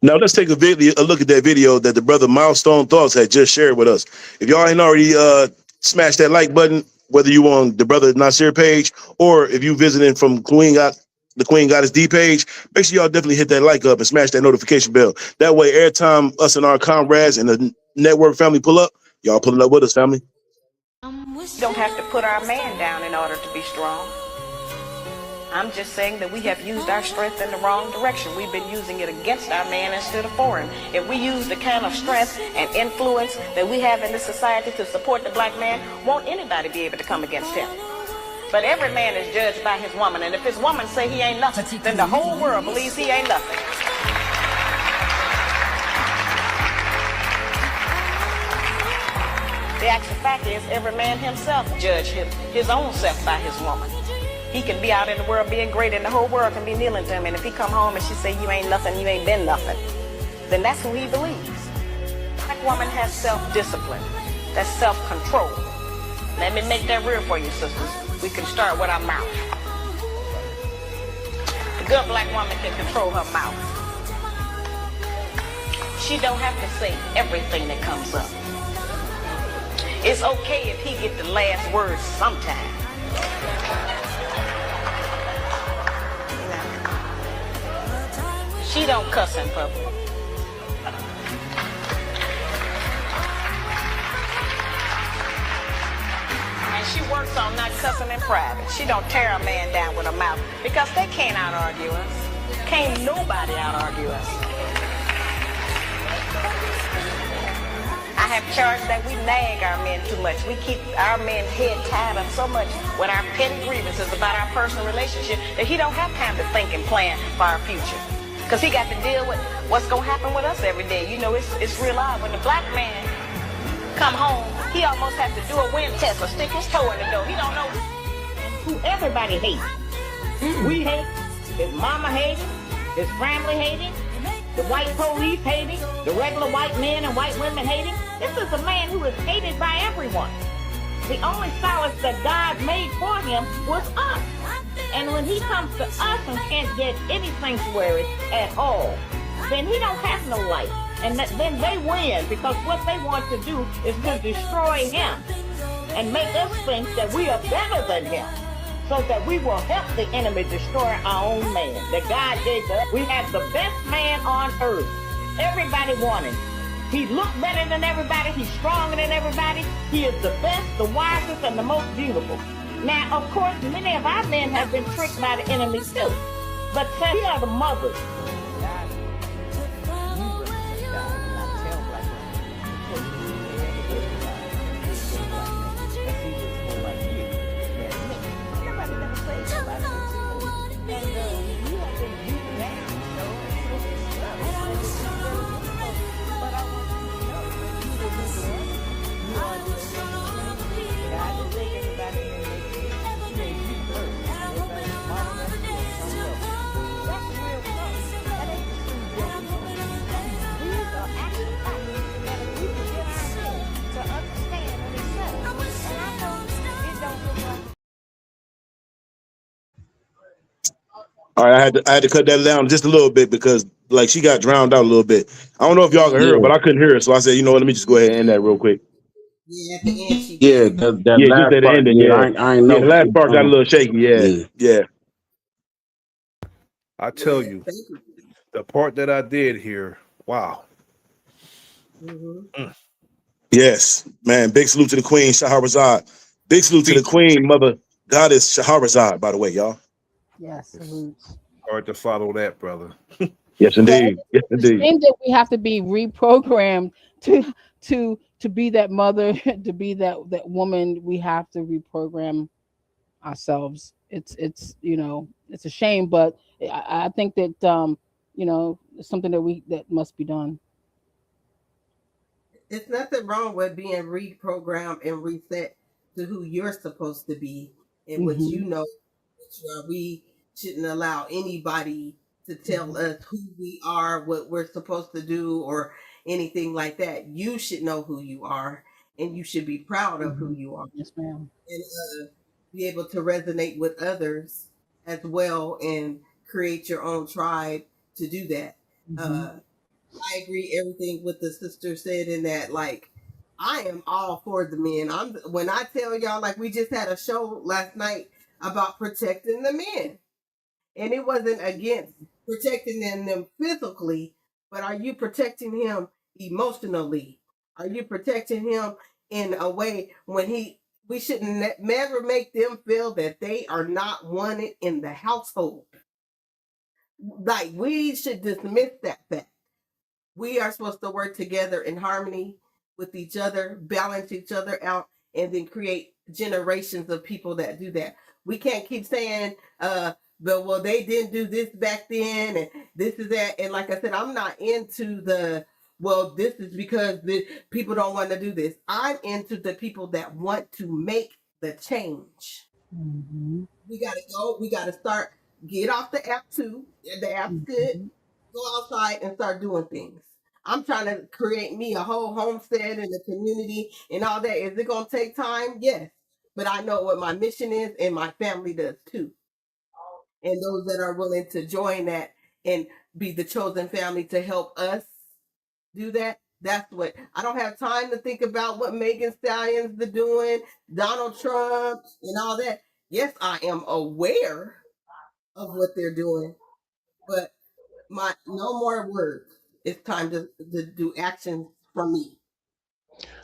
Now let's take a look at that video that the brother Milestone Thoughts had just shared with us. If y'all ain't already smashed that like button, whether you on the Brother Nasir page or if you visiting from the Queen Goddess D page, make sure y'all definitely hit that like up and smash that notification bell. That way, every time us and our comrades and the network family pull up, y'all pull it up with us, family.
We don't have to put our man down in order to be strong. I'm just saying that we have used our strength in the wrong direction. We've been using it against our man instead of for him. If we use the kind of strength and influence that we have in this society to support the black man, won't anybody be able to come against him? But every man is judged by his woman, and if his woman say he ain't nothing, then the whole world believes he ain't nothing. The actual fact is, every man himself judge his own self by his woman. He can be out in the world being great, and the whole world can be kneeling to him, and if he come home and she say, you ain't nothing, you ain't been nothing, then that's who he believes. Black woman has self-discipline. That's self-control. Let me make that real for you, sisters. We can start with our mouth. The good black woman can control her mouth. She don't have to say everything that comes up. It's okay if he get the last word sometime. She don't cuss in public. And she works on not cussing in private. She don't tear a man down with her mouth because they can't out-argue us. Can't nobody out-argue us. I have charged that we nag our men too much. We keep our men's head tied up so much with our petty grievances about our personal relationship that he don't have time to think and plan for our future. Because he got to deal with what's going to happen with us every day. You know, it's real odd. When the black man come home, he almost has to do a wind test or stick his toe in the door. He don't know who everybody hates. We hate, his mama hates, his family hates, the white police hate him, the regular white men and white women hate him. This is a man who is hated by everyone. The only solace that God made for him was us. And when he comes to us and can't get any sanctuary at all, then he don't have no life. And then they win because what they want to do is to destroy him and make us think that we are better than him, so that we will help the enemy destroy our own man that God gave us. We have the best man on earth. Everybody wants him. He looks better than everybody. He's stronger than everybody. He is the best, the wisest, and the most beautiful. Now, of course, many of our men have been tricked by the enemy too. But say we are the mothers.
All right, I had to cut that down just a little bit because like she got drowned out a little bit. I don't know if y'all can hear her,
Yeah,
but I couldn't hear her, so I said, you know what, let me just go ahead and end that real quick.
Yeah, at the end she
yeah,
did.
that
Yeah, just
last
at the
part.
ending.
Yeah,
Yeah,
I ain't
yeah, the
know.
last part got a little shaky. Yeah,
Yeah,
yeah.
I tell
Yeah,
you,
thank you.
the part that I did here, wow.
Mm-hmm.
Yes, man. Big salute to the Queen, Shahrazad. Big salute to the Queen, Mother Goddess Shahrazad, by the way, y'all.
Yes,
It's
salutes.
hard to follow that, brother.
Yes,
Yeah,
indeed. Yes,
it's a
indeed.
shame that we have to be reprogrammed to be that mother, to be that woman. We have to reprogram ourselves. It's it's a shame, but I think that it's something that must be done.
It's nothing wrong with being reprogrammed and reset to who you're supposed to be and what
Hmm.
you know that you are. We shouldn't allow anybody to tell us who we are, what we're supposed to do, or anything like that. You should know who you are, and you should be proud of who
Hmm.
you are,
Yes, ma'am.
and be able to resonate with others as well, and create your own tribe to do that.
Hmm.
Uh, I agree everything what the sister said in that, like, I am all for the men. When I tell y'all, like, we just had a show last night about protecting the men. And it wasn't against protecting them physically, but are you protecting him emotionally? Are you protecting him in a way when we shouldn't never make them feel that they are not wanted in the household. Like, we should dismiss that fact. We are supposed to work together in harmony with each other, balance each other out, and then create generations of people that do that. We can't keep saying, but well, they didn't do this back then, and this is that. And like I said, I'm not into the well, this is because the people don't want to do this. I'm into the people that want to make the change.
Hmm.
We gotta go, we gotta start, get off the app too. The app's good,
Hmm.
go outside and start doing things. I'm trying to create me a whole homestead and a community and all that. Is it going to take time? Yes. But I know what my mission is, and my family does too. And those that are willing to join that and be the chosen family to help us do that. That's what I don't have time to think about what Megan Stallions are doing, Donald Trump, and all that. Yes, I am aware of what they're doing, but no more words. It's time to do action from me.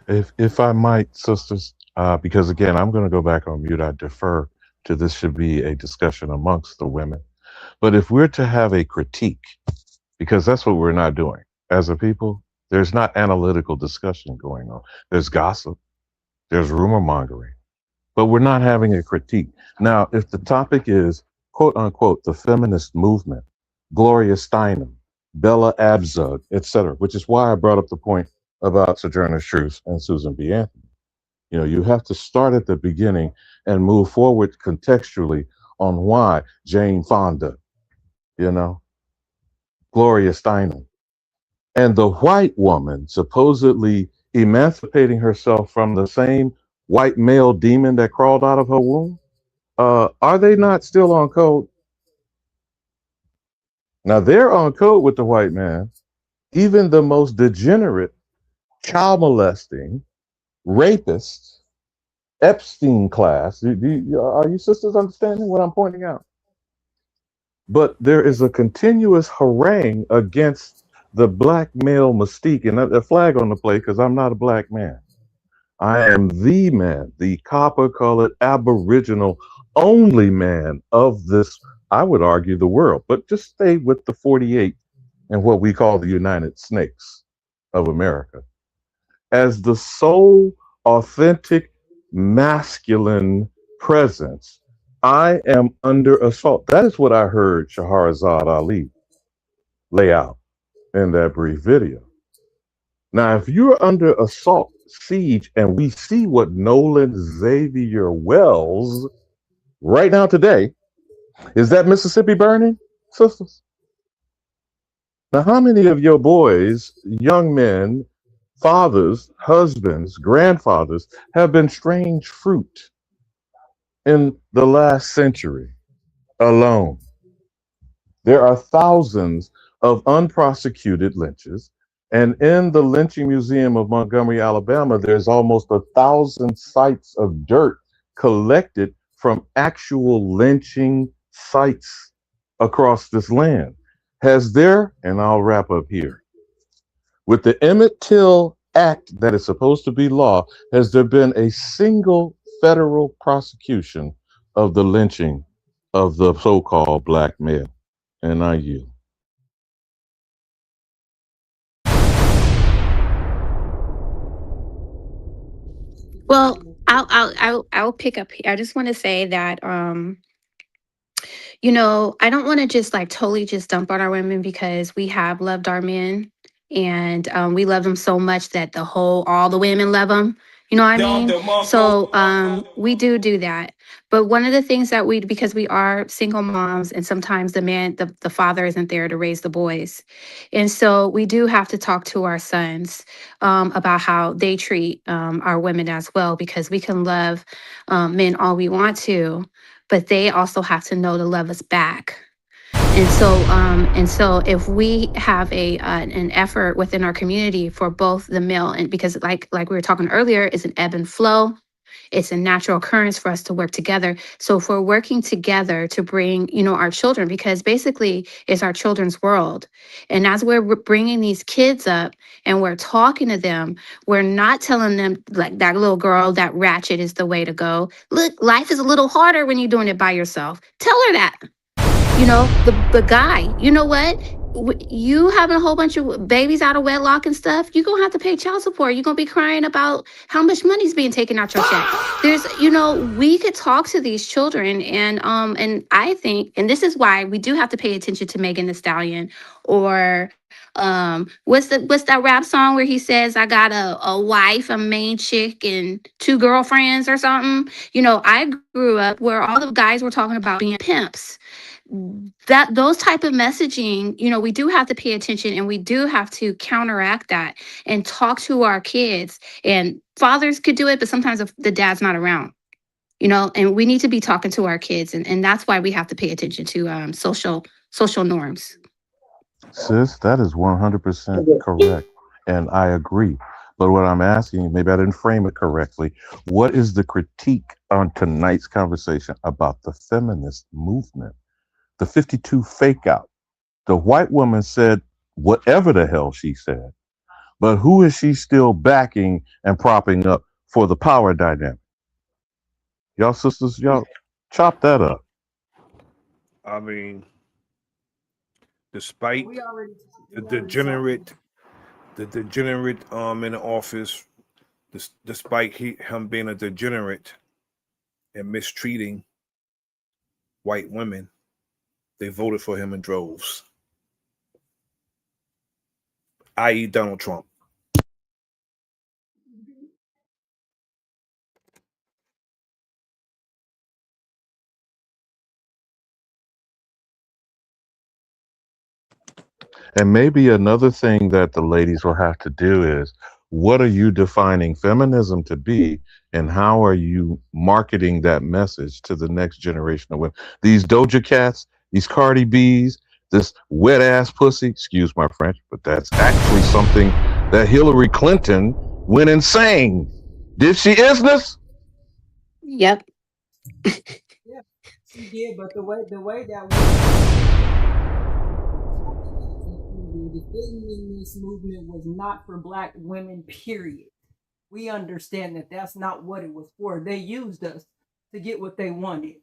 If I might, sisters, because again, I'm going to go back on mute. I defer to this should be a discussion amongst the women. But if we're to have a critique, because that's what we're not doing as a people, there's not analytical discussion going on. There's gossip, there's rumor mongering, but we're not having a critique. Now, if the topic is quote unquote the feminist movement, Gloria Steinem, Bella Abzug, etc., which is why I brought up the point about Sojourner Truth and Susan B. Anthony. You know, you have to start at the beginning and move forward contextually on why Jane Fonda, you know, Gloria Steinem, and the white woman supposedly emancipating herself from the same white male demon that crawled out of her womb. Are they not still on code? Now they're on code with the white man. Even the most degenerate, child molesting, rapists, Epstein class. Are you sisters understanding what I'm pointing out? But there is a continuous harangue against the black male mystique, and a flag on the plate because I'm not a black man. I am the man, the copper colored aboriginal only man of this, I would argue, the world. But just stay with the 48 and what we call the United Snakes of America. As the sole authentic masculine presence, I am under assault. That is what I heard Shahrazad Ali lay out in that brief video. Now, if you're under assault, siege, and we see what Nolan Xavier Wells right now today, is that Mississippi burning, sisters? Now, how many of your boys, young men, fathers, husbands, grandfathers have been strange fruit in the last century alone? There are thousands of unprosecuted lynches. And in the lynching museum of Montgomery, Alabama, there's almost 1,000 sites of dirt collected from actual lynching sites across this land. Has there, and I'll wrap up here, with the Emmett Till Act that is supposed to be law, has there been a single federal prosecution of the lynching of the so-called black male? And I yield.
Well, I'll pick up here. I just want to say that I don't want to just like totally just dump on our women because we have loved our men and we love them so much that all the women love them. You know what I mean? So we do that. But one of the things that because we are single moms and sometimes the father isn't there to raise the boys. And so we do have to talk to our sons about how they treat our women as well, because we can love men all we want to, but they also have to know to love us back. And so if we have an effort within our community for both the male, and because like we were talking earlier, it's an ebb and flow. It's a natural occurrence for us to work together. So if we're working together to bring, our children, because basically it's our children's world. And as we're bringing these kids up and we're talking to them, we're not telling them like that little girl, that ratchet is the way to go. Look, life is a little harder when you're doing it by yourself. Tell her that. The guy, you know what? You having a whole bunch of babies out of wedlock and stuff, you're gonna have to pay child support. You're gonna be crying about how much money's being taken out your check. We could talk to these children, and I think, and this is why we do have to pay attention to Megan Thee Stallion, or what's that rap song where he says, I got a wife, a main chick, and 2 girlfriends or something. I grew up where all the guys were talking about being pimps. That those type of messaging, we do have to pay attention, and we do have to counteract that and talk to our kids. And fathers could do it, but sometimes if the dad's not around, and we need to be talking to our kids, and that's why we have to pay attention to social norms.
Sis, that is 100% correct. And I agree. But what I'm asking, maybe I didn't frame it correctly. What is the critique on tonight's conversation about the feminist movement? The 52 fake out. The white woman said whatever the hell she said, but who is she still backing and propping up for the power dynamic? Y'all sisters, y'all chop that up.
I mean, despite
We already
the degenerate in the office, despite him being a degenerate and mistreating white women, they voted for him in droves, i.e. Donald Trump.
And maybe another thing that the ladies will have to do is, what are you defining feminism to be, and how are you marketing that message to the next generation of women? These Doja Cats, these Cardi B's, this wet ass pussy, excuse my French, but that's actually something that Hillary Clinton went and sang. Did she, Isness?
Yep.
Yeah, she did, but the way that the feminist movement was not for black women, period. We understand that that's not what it was for. They used us to get what they wanted,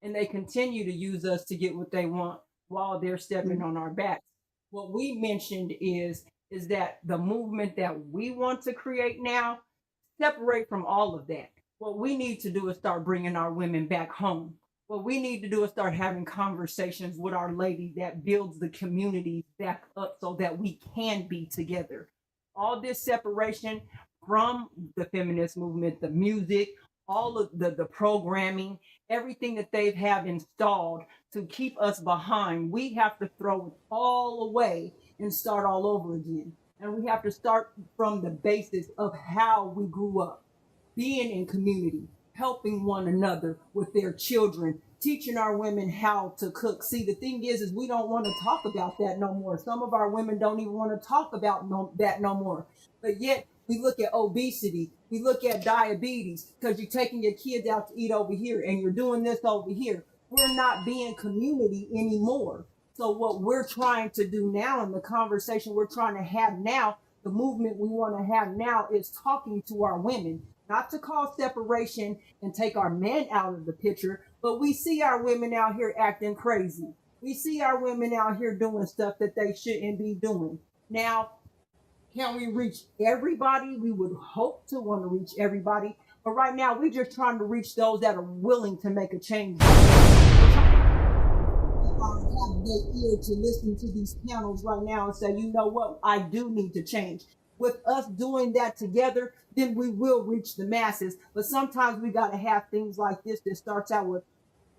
and they continue to use us to get what they want while they're stepping on our backs. What we mentioned is that the movement that we want to create now separate from all of that. What we need to do is start bringing our women back home. What we need to do is start having conversations with our lady that builds the community back up so that we can be together. All this separation from the feminist movement, the music, all of the programming, everything that they have installed to keep us behind, we have to throw it all away and start all over again. And we have to start from the basis of how we grew up, being in community, helping one another with their children, teaching our women how to cook. See, the thing is we don't want to talk about that no more. Some of our women don't even want to talk about that no more. But yet we look at obesity, we look at diabetes, because you're taking your kids out to eat over here and you're doing this over here. We're not being community anymore. So what we're trying to do now, in the conversation we're trying to have now, the movement we want to have now, is talking to our women, not to cause separation and take our men out of the picture, but we see our women out here acting crazy. We see our women out here doing stuff that they shouldn't be doing. Now, can we reach everybody? We would hope to want to reach everybody, but right now we're just trying to reach those that are willing to make a change. Have their ear to listen to these panels right now and say, you know what, I do need to change. With us doing that together, then we will reach the masses. But sometimes we got to have things like this that starts out with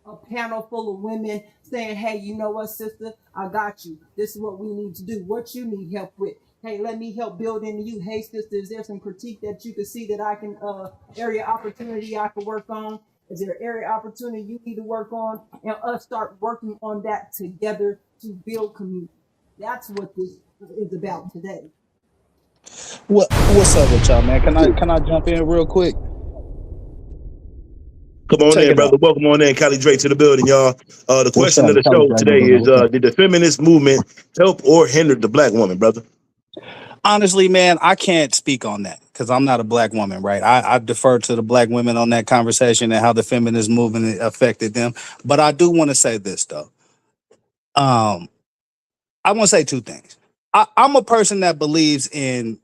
a panel full of women saying, hey, you know what, sister, I got you. This is what we need to do. What you need help with. Hey, let me help build into you. Hey, sister, is there some critique that you can see that I can, area opportunity I can work on? Is there an area opportunity you need to work on? And us start working on that together to build community. That's what this is about today.
What's up with y'all, man? Can I jump in real quick?
Come on in, brother. Welcome on in, Cali Drake, to the building, y'all. The question of the show today is, did the feminist movement help or hinder the black woman, brother?
Honestly, man, I can't speak on that because I'm not a black woman, right? I defer to the black women on that conversation and how the feminist movement affected them. But I do want to say this, though. I want to say two things. I'm a person that believes in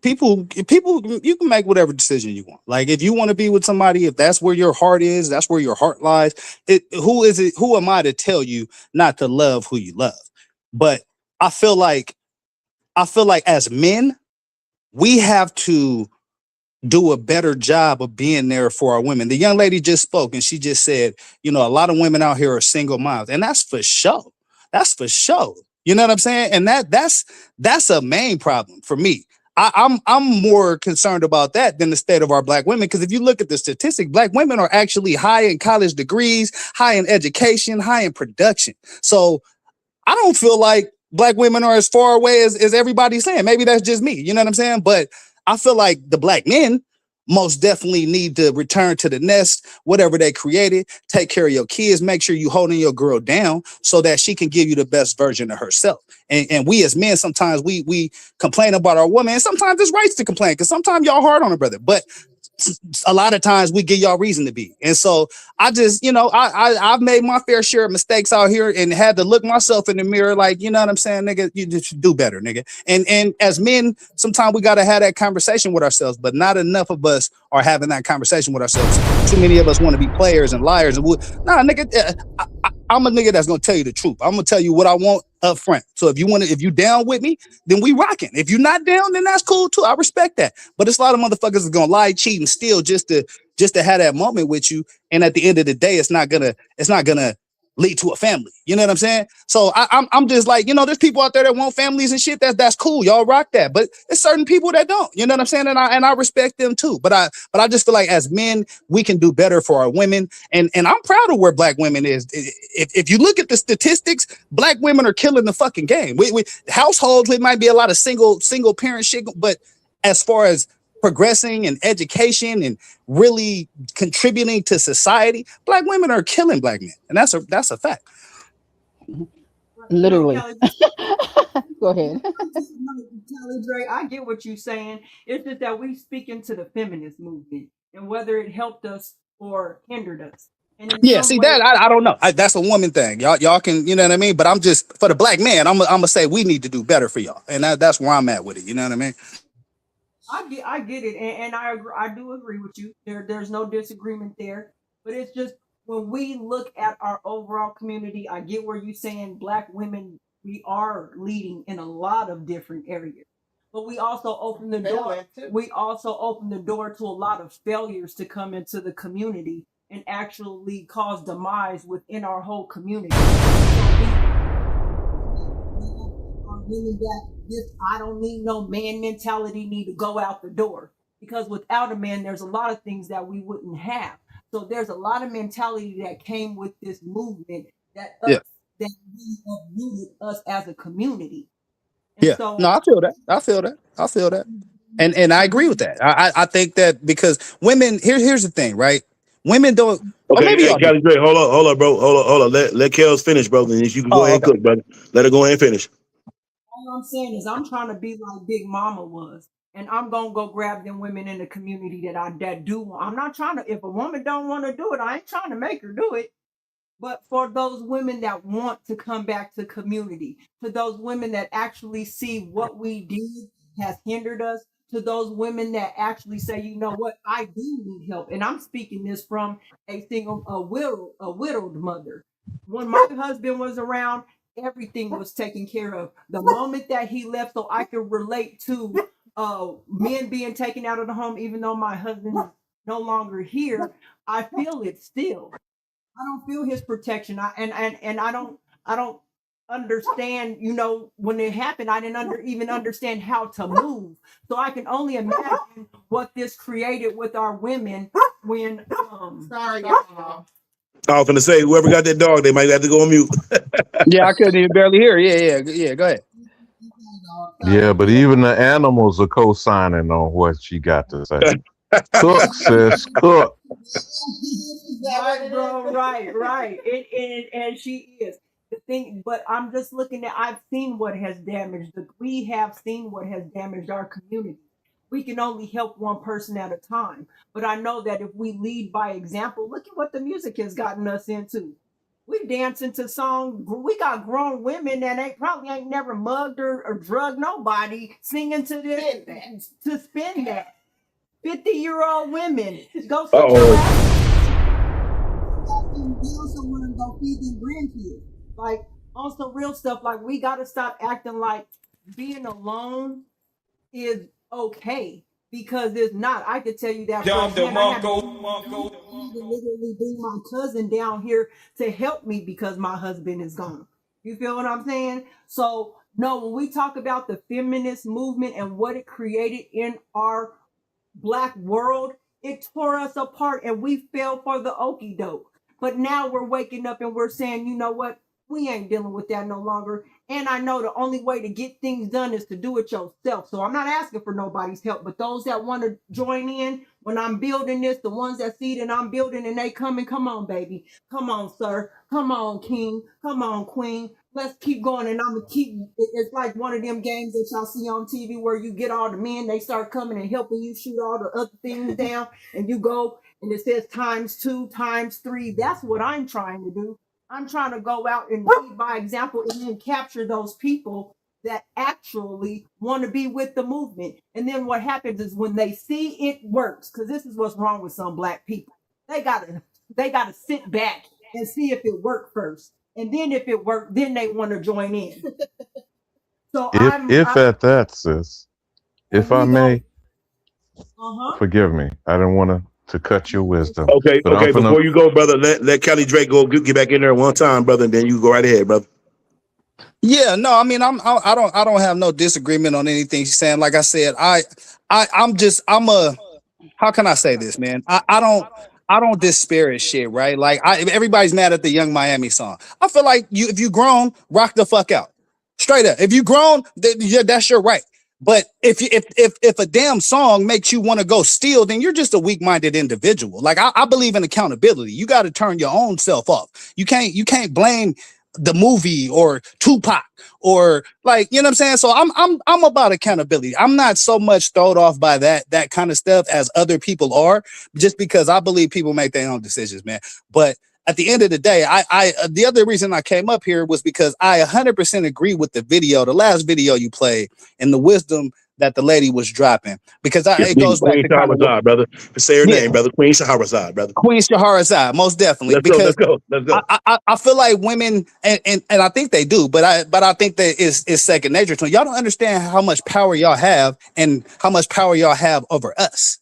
people. You can make whatever decision you want. Like, if you want to be with somebody, if that's where your heart is, that's where your heart lies. Who am I to tell you not to love who you love? But I feel like as men, we have to do a better job of being there for our women. The young lady just spoke and she just said, you know, a lot of women out here are single moms, and that's for sure. That's for sure. You know what I'm saying? And that's a main problem for me. I'm more concerned about that than the state of our black women, because if you look at the statistic, black women are actually high in college degrees, high in education, high in production. So I don't feel like black women are as far away as everybody's saying. Maybe that's just me. You know what I'm saying? But I feel like the black men most definitely need to return to the nest, whatever they created, take care of your kids, make sure you holding your girl down so that she can give you the best version of herself. And we as men, sometimes we complain about our woman, and sometimes it's right to complain because sometimes y'all hard on her brother. But a lot of times we give y'all reason to be. And so I just, you know, I've made my fair share of mistakes out here and had to look myself in the mirror like, you know what I'm saying, nigga, you just do better, nigga. And as men, sometimes we got to have that conversation with ourselves, but not enough of us are having that conversation with ourselves. Too many of us want to be players and liars. And nah, nigga, I'm a nigga that's going to tell you the truth. I'm going to tell you what I want up front. So if you down with me, then we rocking. If you're not down, then that's cool too. I respect that. But it's a lot of motherfuckers that's gonna lie, cheat, and steal just to have that moment with you. And at the end of the day, it's not gonna lead to a family. You know what I'm saying? So I'm just like, you know, there's people out there that want families and shit. That's cool. Y'all rock that. But there's certain people that don't. You know what I'm saying? And I respect them too. But I just feel like as men, we can do better for our women. And I'm proud of where black women is. If you look at the statistics, black women are killing the fucking game. We households, it might be a lot of single parent shit, but as far as progressing and education and really contributing to society, black women are killing black men, and that's a fact.
Literally. Go ahead.
Dre, I get what you're saying. It's just that we speak into the feminist movement and whether it helped us or hindered us.
Yeah, see that I don't know. That's a woman thing. Y'all can, you know what I mean. But I'm just, for the black man, I'm gonna say we need to do better for y'all, and that's where I'm at with it. You know what I mean?
I get it, and I agree, I do agree with you. There's no disagreement there, but it's just when we look at our overall community, I get where you're saying black women, we are leading in a lot of different areas, but we also open the door. We also open the door to a lot of failures to come into the community and actually cause demise within our whole community. Meaning that this I don't need no man mentality need to go out the door, because without a man there's a lot of things that we wouldn't have. So there's a lot of mentality that came with this movement that
Yeah.
that really uprooted us as a community. And
Yeah. No,
so
I feel that. I feel that. I feel that. And I agree with that. I think that because women here's the thing, right? Women don't, or
Okay,
maybe
hey,
y'all do.
Cali Dre, hold up, bro. Hold up. Let Kels finish, bro. Then you can go
Oh,
ahead and
okay.
cook, brother. Let her go ahead and finish.
all I'm saying is I'm trying to be like Big Mama was. And I'm gonna go grab them women in the community that do want. I'm not trying to, if a woman don't want to do it, I ain't trying to make her do it. But for those women that want to come back to community, to those women that actually see what we did has hindered us, to those women that actually say, you know what, I do need help. And I'm speaking this from a widowed mother. When my husband was around, everything was taken care of. The moment that he left, so I could relate to men being taken out of the home, even though my husband is no longer here, I feel it still. I don't feel his protection. I don't understand, you know, when it happened, I didn't even understand how to move. So I can only imagine what this created with our women when sorry y'all.
I was gonna say, whoever got that dog, they might have to go on mute.
Yeah, I couldn't even barely hear. Yeah. Go ahead.
Yeah, but even the animals are co-signing on what she got to say. Cook, sis, cook.
Right, bro, right. And she is the thing, but I'm just looking at, I've seen what has damaged we have seen what has damaged our community. We can only help one person at a time. But I know that if we lead by example, look at what the music has gotten us into. We dancing to songs. We got grown women that probably ain't never mugged or drugged nobody singing to this to spin that. 50-year-old women, go sit your ass and build somewhere and go feed them grandkids. Like on some real stuff, like we gotta stop acting like being alone is okay, because it's not. I could tell you that firsthand. I had to literally bring my cousin down here to help me because my husband is gone. You feel what I'm saying? So no, when we talk about the feminist movement and what it created in our Black world, it tore us apart and we fell for the okie doke. But now we're waking up and we're saying, you know what? We ain't dealing with that no longer. And I know the only way to get things done is to do it yourself. So I'm not asking for nobody's help, but those that want to join in when I'm building this, the ones that see that I'm building and they come on, baby. Come on, sir. Come on, king. Come on, queen. Let's keep going. And I'm gonna keep, it's like one of them games that y'all see on TV where you get all the men, they start coming and helping you shoot all the other things down, and you go and it says ×2, ×3. That's what I'm trying to do. I'm trying to go out and lead by example and then capture those people that actually want to be with the movement. And then what happens is when they see it works, because this is what's wrong with some Black people. They gotta sit back and see if it worked first. And then if it worked, then they want to join in. So
If at that, sis, if I may, forgive me. I didn't want to cut your wisdom.
Okay,
but
okay. Before you go, brother, let Kelly Drake go get back in there one time, brother, and then you go right ahead, brother.
Yeah, no, I mean, I don't have no disagreement on anything she's saying. Like I said, I'm a, how can I say this, man? I don't disparage shit, right? Like everybody's mad at the Young Miami song. I feel like if you grown, rock the fuck out. Straight up. If you grown, yeah, that's your right. But if a damn song makes you want to go steal, then you're just a weak-minded individual. Like I believe in accountability. You got to turn your own self off. You can't blame the movie or Tupac or, like, you know what I'm saying? So I'm about accountability. I'm not so much thrown off by that kind of stuff as other people are, just because I believe people make their own decisions, man. But at the end of the day, I the other reason I came up here was because I 100% agree with the last video you played, and the wisdom that the lady was dropping, because it goes back to kind of what,
brother. Say her name, brother. Queen Shahrazad, brother.
Queen Shahrazad, most definitely.
Let's go.
I feel like women, and I think they do, but I think that it's second nature to them. Y'all don't understand how much power y'all have and how much power y'all have over us.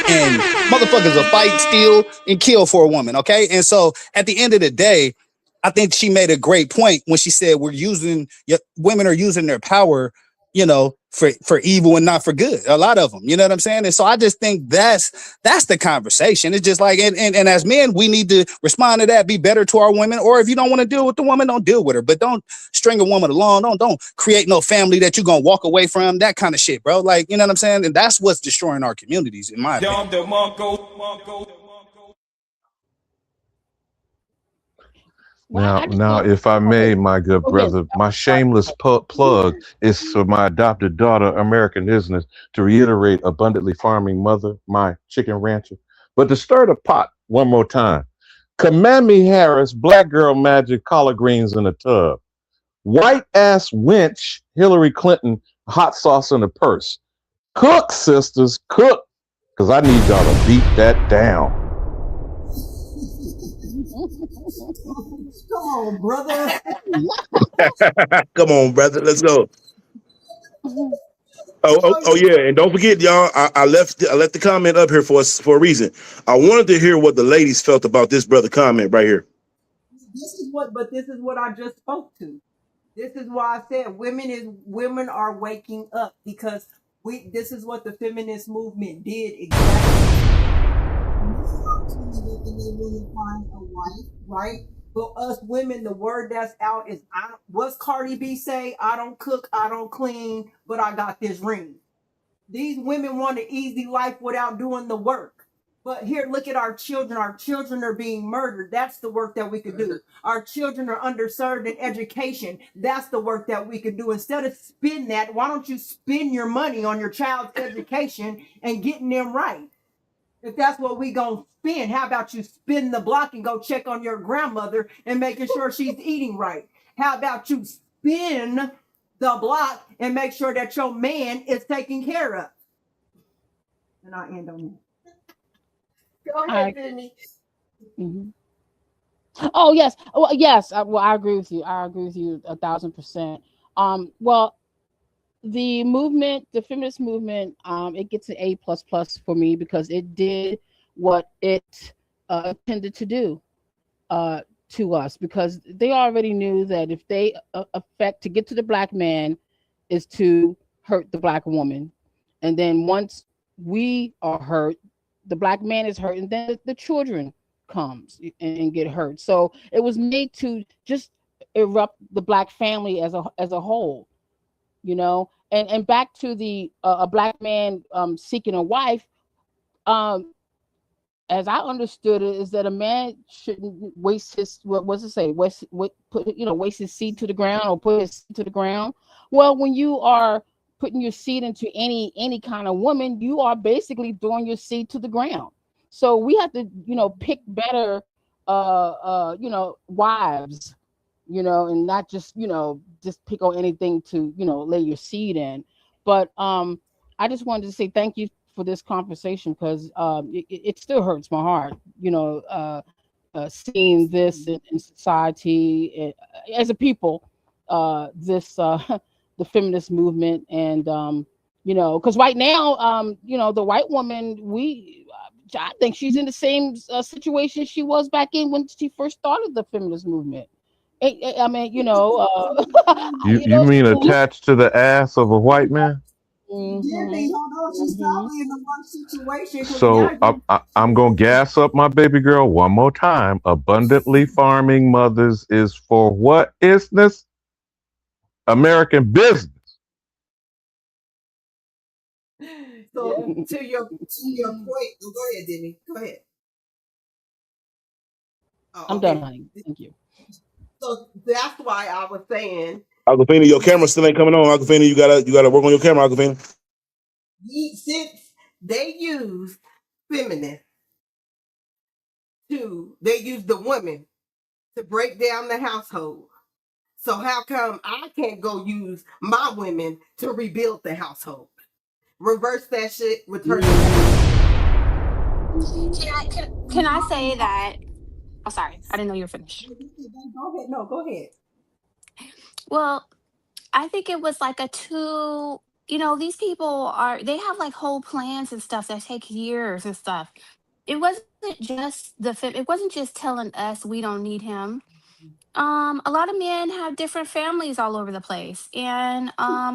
And motherfuckers will fight, steal, and kill for a woman, okay? And so at the end of the day, I think she made a great point when she said women are using their power, for evil and not for good. A lot of them, you know what I'm saying? And so I just think that's the conversation. It's just like, and as men, we need to respond to that, be better to our women. Or if you don't want to deal with the woman, don't deal with her. But don't string a woman along. Don't create no family that you're gonna walk away from. That kind of shit, bro. Like, you know what I'm saying? And that's what's destroying our communities, in my opinion.
Now, if I may, my good brother, my shameless plug is for my adopted daughter, American Business, to reiterate abundantly farming mother, my chicken rancher. But to stir the pot one more time, Kamami Harris, black girl magic, collard greens in a tub. White ass wench, Hillary Clinton, hot sauce in a purse. Cook, sisters, cook, because I need y'all to beat that down.
Come on, brother.
Come on, brother. Let's go. Oh yeah, and don't forget, y'all. I left the comment up here for a reason. I wanted to hear what the ladies felt about this brother comment right here.
This is what I just spoke to. This is why I said women are waking up, because this is what the feminist movement did exactly. They want to find a wife, right? But us women, the word that's out is, what's Cardi B say? I don't cook, I don't clean, but I got this ring. These women want an easy life without doing the work. But here, look at our children. Our children are being murdered. That's the work that we could do. Our children are underserved in education. That's the work that we could do. Instead of spend that, why don't you spend your money on your child's education and getting them right? If that's what we gonna spend, how about you spin the block and go check on your grandmother and making sure she's eating right? How about you spin the block and make sure that your man is taken care of? And I end on that.
Go ahead, Vinny.
Mm-hmm. Oh yes, well yes. I agree with you. I agree with you 1,000%. Well, the movement, the feminist movement, it gets an A++ for me because it did what it intended to do to us, because they already knew that if they to get to the black man is to hurt the black woman, and then once we are hurt, the black man is hurt, and then the children comes and get hurt. So it was made to just erupt the black family as a whole, you know. And back to the a black man seeking a wife, as I understood it, is that a man shouldn't waste his, what was it say, waste his seed to the ground, or put his seed to the ground. Well, when you are putting your seed into any kind of woman, you are basically throwing your seed to the ground. So we have to, pick better, wives, and not just, just pick on anything to, lay your seed in. But I just wanted to say thank you for this conversation, because it still hurts my heart, seeing this in society as a people, the feminist movement, and because right now, the white woman, I think she's in the same situation she was back in when she first started the feminist movement. I mean,
you mean attached to the ass of a white man?
She's probably in the wrong situation.
So I'm gonna gas up my baby girl one more time. Abundantly farming mothers is for what business? American business.
So to your point, go ahead, Denny. Go ahead.
I'm done, honey. Thank you.
So that's why I was saying,
Aquafina, your camera still ain't coming on. Aquafina, you gotta work on your camera, Aquafina.
Since they use feminists they use the women to break down the household. So how come I can't go use my women to rebuild the household? Reverse that shit, return it back.
Can I say that? Oh, sorry. I didn't know you were finished.
Go ahead. No, go ahead.
Well, I think it was like these people they have like whole plans and stuff that take years and stuff. It wasn't just it wasn't just telling us we don't need him. a lot of men have different families all over the place, and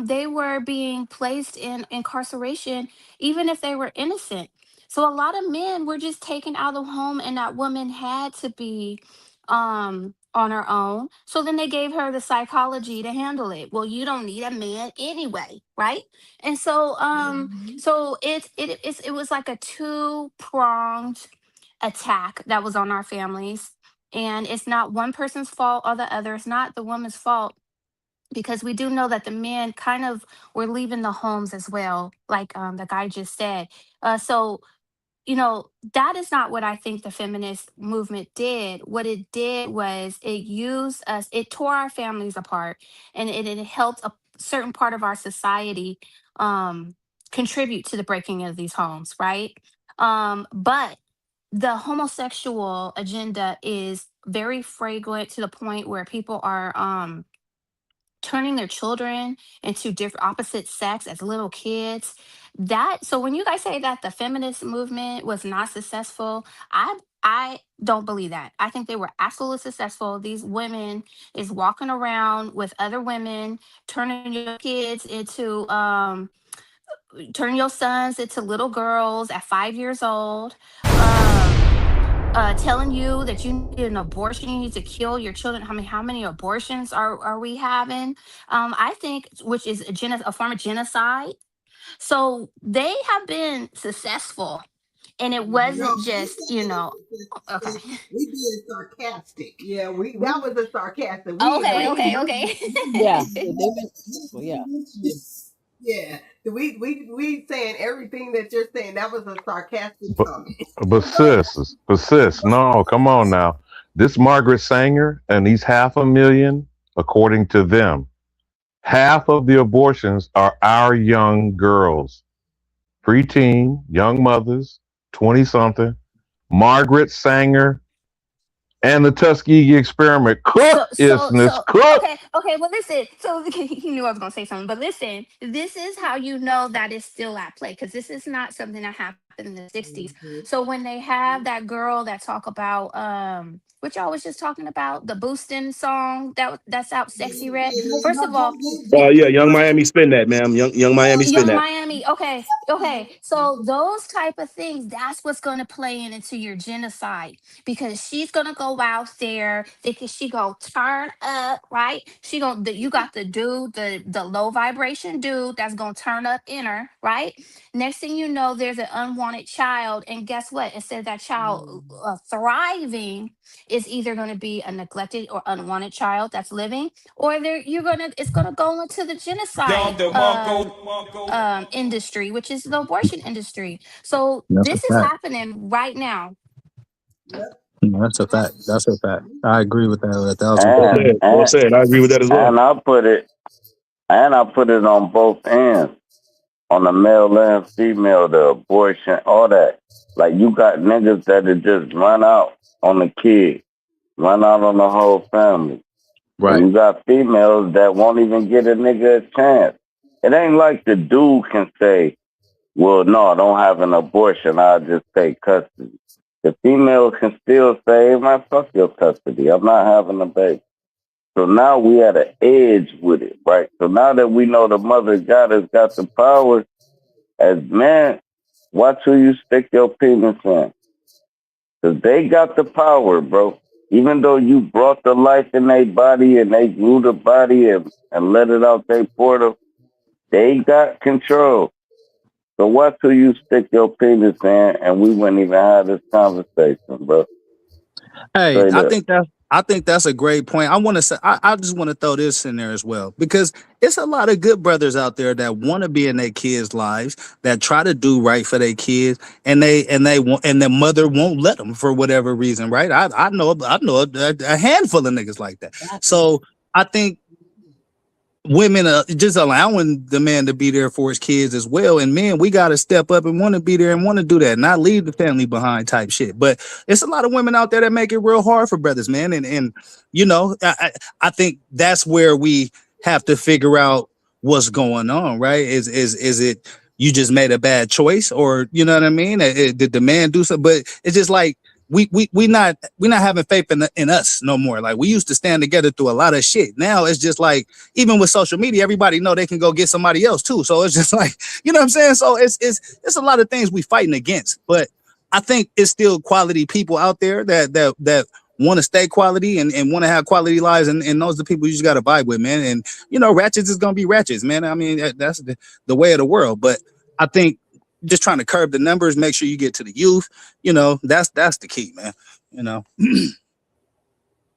they were being placed in incarceration even if they were innocent. So a lot of men were just taken out of the home, and that woman had to be on her own. So then they gave her the psychology to handle it. Well, you don't need a man anyway, right? And so so it was like a two-pronged attack that was on our families, and it's not one person's fault or the other. It's not the woman's fault, because we do know that the men kind of were leaving the homes as well, like the guy just said. So that is not what I think the feminist movement did. What it did was it used us, it tore our families apart, and it helped a certain part of our society um, contribute to the breaking of these homes, right? But the homosexual agenda is very fragrant to the point where people are turning their children into different opposite sex as little kids. So when you guys say that the feminist movement was not successful, I don't believe that. I think they were absolutely successful. These women is walking around with other women, turning your kids into turn your sons into little girls at 5 years old. Telling you that you need an abortion, you need to kill your children. How many abortions are we having? I think, which is a form of genocide. So they have been successful, and it
No,
wasn't
we
just,
said it
okay.
was we being sarcastic. Yeah, that was a sarcastic.
Okay,
We
okay, okay.
Yeah, they've been successful. Yeah.
yeah. We saying everything that you're saying. That was a sarcastic
But,
comment.
but sis, no, come on now. This Margaret Sanger and these 500,000, according to them, half of the abortions are our young girls, preteen, young mothers, 20 something. Margaret Sanger and the Tuskegee experiment. Cook isness, cook.
Okay. Well, listen. So he knew I was gonna say something, but listen. This is how you know that it's still at play, because this is not something that happened in the '60s. So when they have that girl that talk about what y'all was just talking about, the boosting song that's out, Sexy Red. First of all,
Yeah, Young Miami spin that, ma'am. Young Miami spin
Young
that.
Miami. Okay. So those type of things, that's what's gonna play into your genocide, because she's gonna go out there thinking she gonna turn up, right? You got the dude, the low vibration dude that's gonna turn up in her, right? Next thing you know, there's an unwanted child, and guess what? Instead of that child thriving, is either gonna be a neglected or unwanted child that's living, or it's gonna go into the genocide industry, which is the abortion industry. So
That's a
this is
fact.
happening right now.
No, that's a fact. That's a fact. I agree with that 1,000%.
Well said. Well said. I agree with that as well.
And I put it on both ends, on the male and female, the abortion, all that. Like, you got niggas that'll just run out on the kid, run out on the whole family.
Right.
And you got females that won't even get a nigga a chance. It ain't like the dude can say, well, no, don't have an abortion, I'll just take custody. The female can still say, man, fuck your custody, I'm not having a baby. So now we at an edge with it, right? So now that we know the mother God has got the power, as men, watch who you stick your penis in. Because they got the power, bro. Even though you brought the life in their body and they grew the body and let it out their portal, they got control. So watch who you stick your penis in, and we wouldn't even have this conversation, bro.
Hey,
Straight up.
I think that's a great point. I want to say I just want to throw this in there as well, because it's a lot of good brothers out there that want to be in their kids' lives, that try to do right for their kids, and their mother won't let them for whatever reason, right? I know a handful of niggas like that. So I think women are just allowing the man to be there for his kids as well, and men, we got to step up and want to be there and want to do that, not leave the family behind type shit. But it's a lot of women out there that make it real hard for brothers, man, and I think that's where we have to figure out what's going on, right? Is it you just made a bad choice, or you know what I mean? Did the man do something? But it's just like we not having faith in us no more. Like we used to stand together through a lot of shit. Now it's just like, even with social media, everybody know they can go get somebody else too. So it's just like, you know what I'm saying? So it's a lot of things we fighting against, but I think it's still quality people out there that want to stay quality and want to have quality lives, and those are the people you just got to vibe with, man. And you know, ratchets is gonna be ratchets, man. I mean, that's the way of the world. But I think just trying to curb the numbers, make sure you get to the youth, you know, that's the key, man. You know.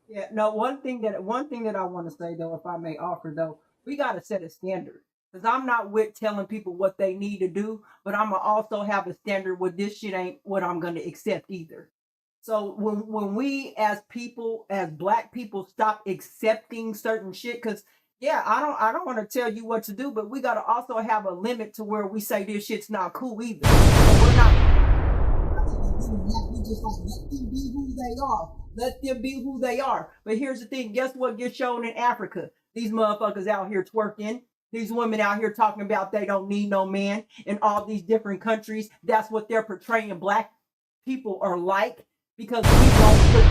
Yeah, no, one thing that I want to say though, if I may offer though, we got to set a standard. Because I'm not with telling people what they need to do, but I'm gonna also have a standard where this shit ain't what I'm gonna accept either. So when we as people, as black people, stop accepting certain shit, because yeah, I don't want to tell you what to do, but we gotta also have a limit to where we say this shit's not cool either. So we're not we just like let them be who they are. Let them be who they are. But here's the thing, guess what gets shown in Africa? These motherfuckers out here twerking. These women out here talking about they don't need no man in all these different countries. That's what they're portraying black people are like, because we won't put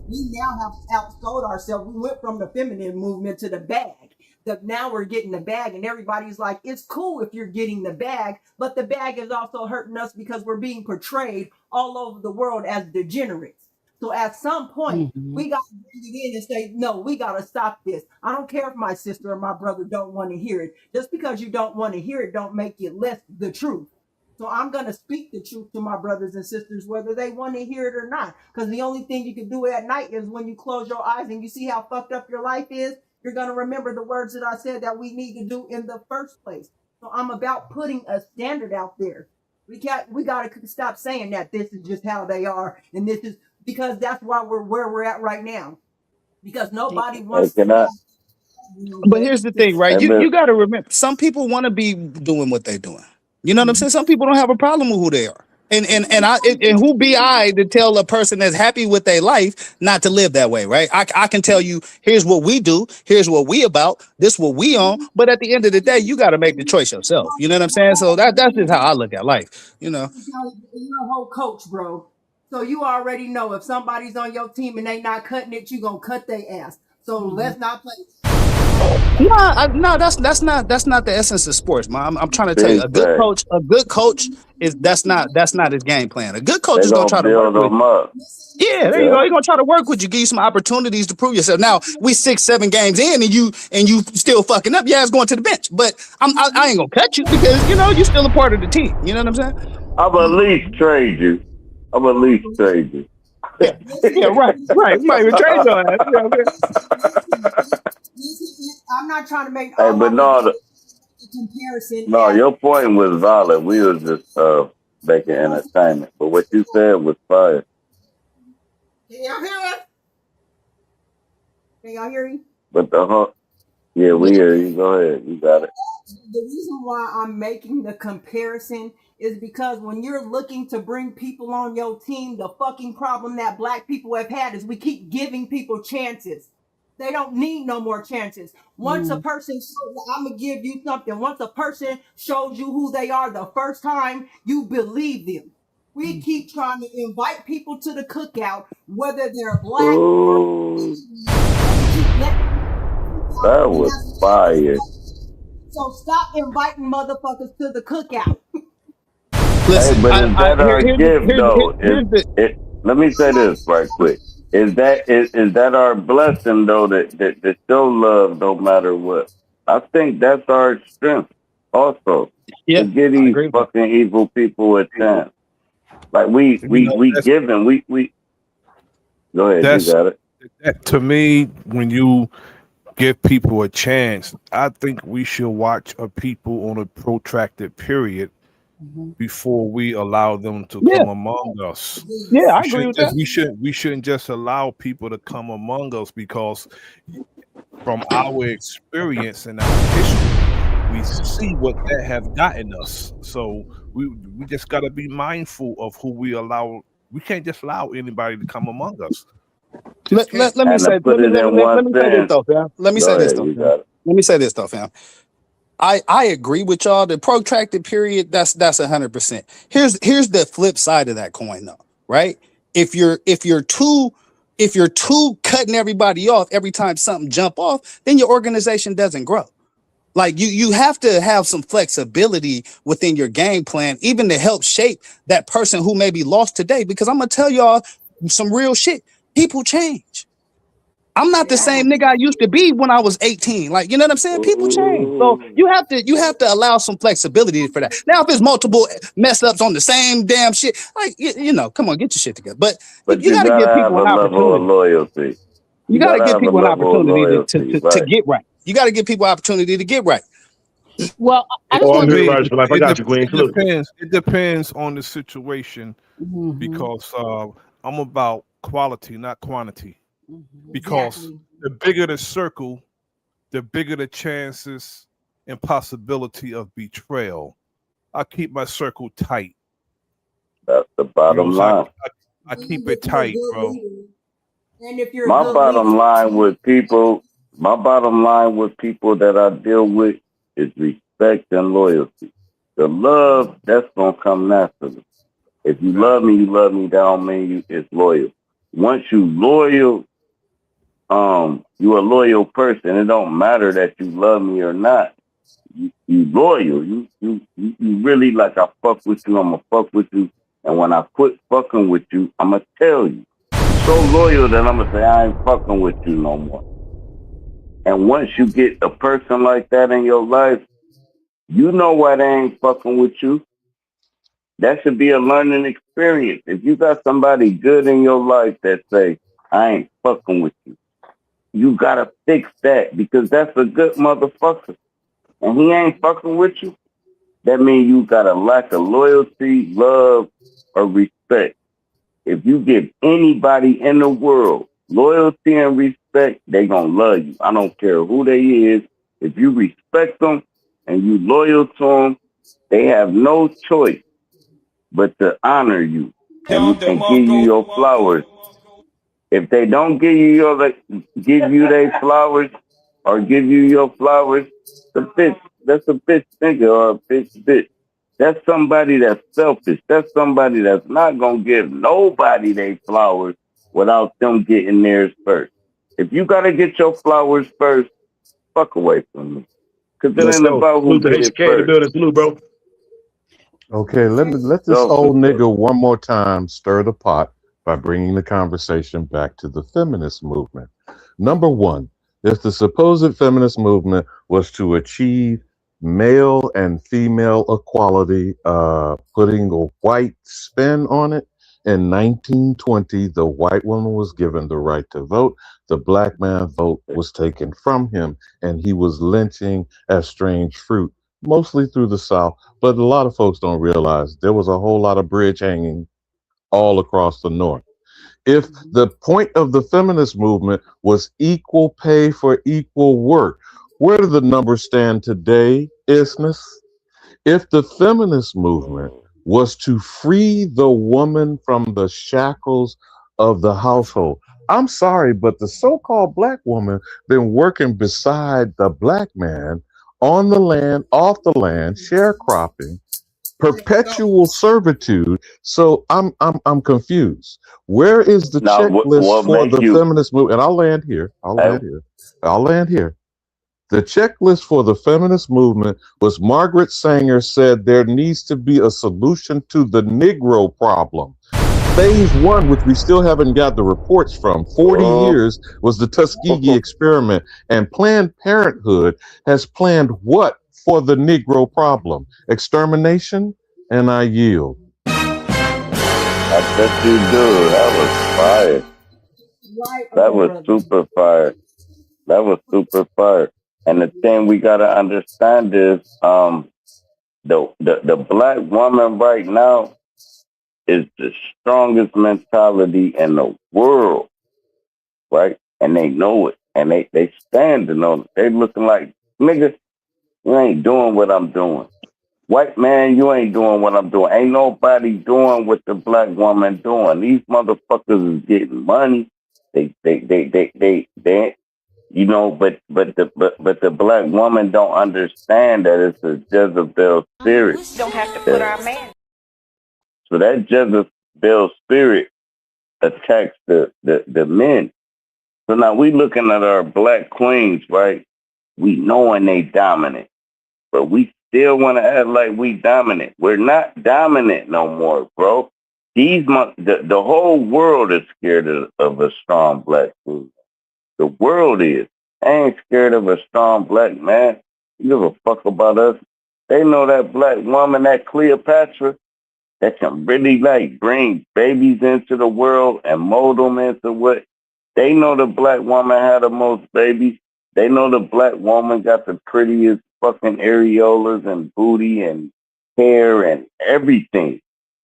we now have outsold ourselves. We went from the feminine movement to the bag. Now we're getting the bag, and everybody's like, it's cool if you're getting the bag, but the bag is also hurting us because we're being portrayed all over the world as degenerates. So at some point, we got to bring it in and say, no, we got to stop this. I don't care if my sister or my brother don't want to hear it. Just because you don't want to hear it don't make it less the truth. So I'm going to speak the truth to my brothers and sisters, whether they want to hear it or not. Because the only thing you can do at night is when you close your eyes and you see how fucked up your life is, you're going to remember the words that I said that we need to do in the first place. So I'm about putting a standard out there. We got to stop saying that this is just how they are, and this is because that's why we're where we're at right now. Because nobody wants to.
But here's the thing, right? You got to remember, some people want to be doing what they're doing. You know what I'm saying? Some people don't have a problem with who they are. And who be I to tell a person that's happy with their life not to live that way, right? I can tell you, here's what we do, here's what we about, this what we on. But at the end of the day, you got to make the choice yourself. You know what I'm saying? So that's just how I look at life. You know,
you're a whole coach, bro. So you already know if somebody's on your team and they not cutting it, you gonna cut their ass. So let's not play.
No, that's not the essence of sports, man. I'm trying to tell you, a good coach is that's not his game plan. A good coach is gonna try to work with you. Yeah, there you go. He's gonna try to work with you, give you some opportunities to prove yourself. Now we 6-7 games in, and you still fucking up. Yeah, it's going to the bench, but I ain't gonna cut you because you know you're still a part of the team. You know what I'm saying?
I'm at least trade you.
Yeah, right. Might even trade your ass. You know what I mean?
I'm not trying to make
hey, but no,
comparison.
No, your point was valid. We was just making entertainment, but what you said was fire.
Can y'all hear us? Can y'all hear me?
But yeah, we hear you. Go ahead, you got it.
The reason why I'm making the comparison is because when you're looking to bring people on your team, the fucking problem that black people have had is we keep giving people chances. They don't need no more chances. Once a person, I'm going to give you something. Once a person shows you who they are the first time, you believe them. We keep trying to invite people to the cookout, whether they're black or
that was fire.
So stop inviting motherfuckers to the cookout.
Listen, hey, but is that our gift though? Let me say this right quick. Is that our blessing though that show love no matter what? I think that's our strength also.
Yeah,
to give these fucking evil people a chance. Like we giving we go ahead, you got it.
That, to me, when you give people a chance, I think we should watch a people on a protracted period before we allow them to come among us.
Yeah, I agree with that.
We shouldn't just allow people to come among us, because from our experience and our history, we see what that has gotten us. So we just got to be mindful of who we allow. We can't just allow anybody to come among us.
Let me say this though, fam. Let me say this though, fam. I agree with y'all. The protracted period, that's 100%. Here's the flip side of that coin though, right? If you're too cutting everybody off every time something jump off, then your organization doesn't grow. Like you have to have some flexibility within your game plan, even to help shape that person who may be lost today. Because I'm gonna tell y'all some real shit. People change. I'm not the same nigga I used to be when I was 18. Like, you know what I'm saying? People change. So you have to allow some flexibility for that. Now, if it's multiple mess ups on the same damn shit, like you know, come on, get your shit together. But
But
you
you
gotta
gotta
give
have
people
a
an
level of
opportunity.
loyalty.
You
You
gotta
gotta
give
have a
people an
level of
opportunity
loyalty,
to
right?
get right. You gotta give people opportunity to get right.
Well, I
It,
just
Oh, I'm
want
to
to.
here,
me,
riders for life. I got you, Queen.
it
Salute.
depends. It depends on the situation
Mm-hmm,
because I'm about quality, not quantity. Because
Exactly.
the bigger the circle, the bigger the chances and possibility of betrayal. I keep my circle tight.
That's the
You know,
bottom
so
line.
I
And
keep
if
it
you're a
tight,
good
bro.
leader, and if you're a
My
good
bottom
leader,
line with people, my bottom line with people that I deal with is respect and loyalty. The love, that's gonna come naturally. If you love me, you love me. That don't mean you is loyal. Once you loyal, you a loyal person. It don't matter that you love me or not. You loyal. You really like I fuck with you. I'ma fuck with you. And when I quit fucking with you, I'ma tell you. You so loyal that I'ma say I ain't fucking with you no more. And once you get a person like that in your life, you know why they ain't fucking with you. That should be a learning experience. If you got somebody good in your life that say, I ain't fucking with you, you gotta fix that because that's a good motherfucker. And he ain't fucking with you, that means you got a lack of loyalty, love, or respect. If you give anybody in the world loyalty and respect, they gonna love you. I don't care who they is. If you respect them and you loyal to them, they have no choice but to honor you and give you your flowers. If they don't give you their flowers or give you your flowers, that's a bitch nigga or a bitch. That's somebody that's selfish. That's somebody that's not gonna give nobody their flowers without them getting theirs first. If you gotta get your flowers first, fuck away from me. Cause it
Let's
ain't
go.
about who
Salute to
did it
HK in the
first.
building. Salute, bro.
Okay, let this
Selfish.
old nigga one more time stir the pot by bringing the conversation back to the feminist movement. Number one, if the supposed feminist movement was to achieve male and female equality, putting a white spin on it, in 1920, the white woman was given the right to vote. The black man vote was taken from him, and he was lynching as strange fruit, mostly through the South. But a lot of folks don't realize there was a whole lot of bridge hanging all across the North. If the point of the feminist movement was equal pay for equal work, where do the numbers stand today, Isness? If the feminist movement was to free the woman from the shackles of the household, I'm sorry, but the so-called black woman been working beside the black man on the land, off the land, sharecropping, perpetual servitude. So I'm confused. Where is the
Now,
checklist
what
for
make
the
you?
feminist movement? And I'll land here.
Hey,
I'll land here. The checklist for the feminist movement was Margaret Sanger said there needs to be a solution to the Negro problem. Phase one, which we still haven't got the reports from, 40 years, was the Tuskegee experiment. And Planned Parenthood has planned what for the Negro problem? Extermination? And I yield.
I bet you do. That was fire.
right,
That was
brother.
super fire. That was super fire. And the thing we gotta understand is, the black woman right now is the strongest mentality in the world, right? And they know it, and they standing on it. They looking like nigga, you ain't doing what I'm doing. White man, you ain't doing what I'm doing. Ain't nobody doing what the black woman doing. These motherfuckers is getting money. They You know, but the black woman don't understand that it's a Jezebel spirit.
Don't have to put our man.
So that Jezebel spirit attacks the men. So now we looking at our black queens, right? We knowing they dominant, but we still want to act like we dominant. We're not dominant no more, bro. The whole world is scared of a strong black queen. The world is. They ain't scared of a strong black man. You give a fuck about us. They know that black woman, that Cleopatra, that can really like bring babies into the world and mold them into what they know. The black woman had the most babies. They know the black woman got the prettiest fucking areolas and booty and hair and everything,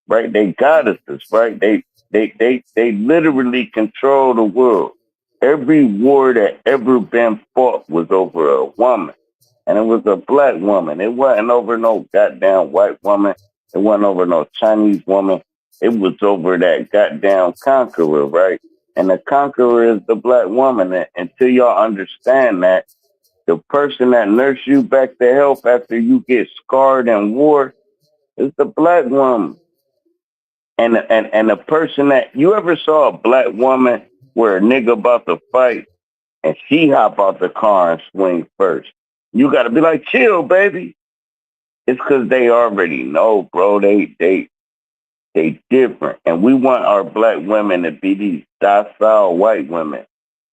right? They goddesses, right? They literally control the world. Every war that ever been fought was over a woman, and it was a black woman. It wasn't over no goddamn white woman. It wasn't over no Chinese woman. It was over that goddamn conqueror, right? And the conqueror is the black woman. And until y'all understand that, the person that nurse you back to health after you get scarred in war is the black woman. And the person that you ever saw a black woman where a nigga about to fight and she hop out the car and swing first. You gotta be like, chill, baby. It's because they already know, bro. They different, and we want our black women to be these docile white women,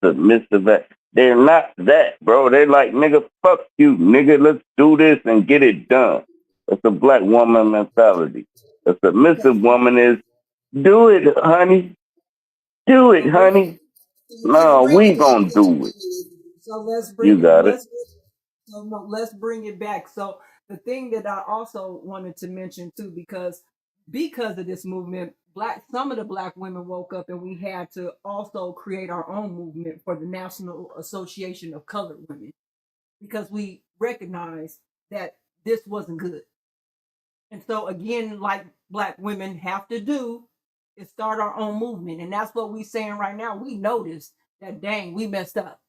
submissive. They're not that, bro. They're like, nigga, fuck you, nigga. Let's do this and get it done. That's a black woman mentality. A submissive woman is, do it, honey. Do it, honey. No, we gonna do it.
So let's
You
bring it.
got it.
Let's bring it back. So the thing that I also wanted to mention too, because of this movement, some of the black women woke up and we had to also create our own movement for the National Association of Colored Women, because we recognized that this wasn't good. And so again, like black women have to do is start our own movement. And that's what we're saying right now. We noticed that, dang, we messed up.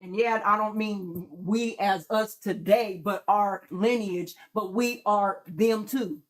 And yeah, I don't mean we as us today, but our lineage, but we are them too.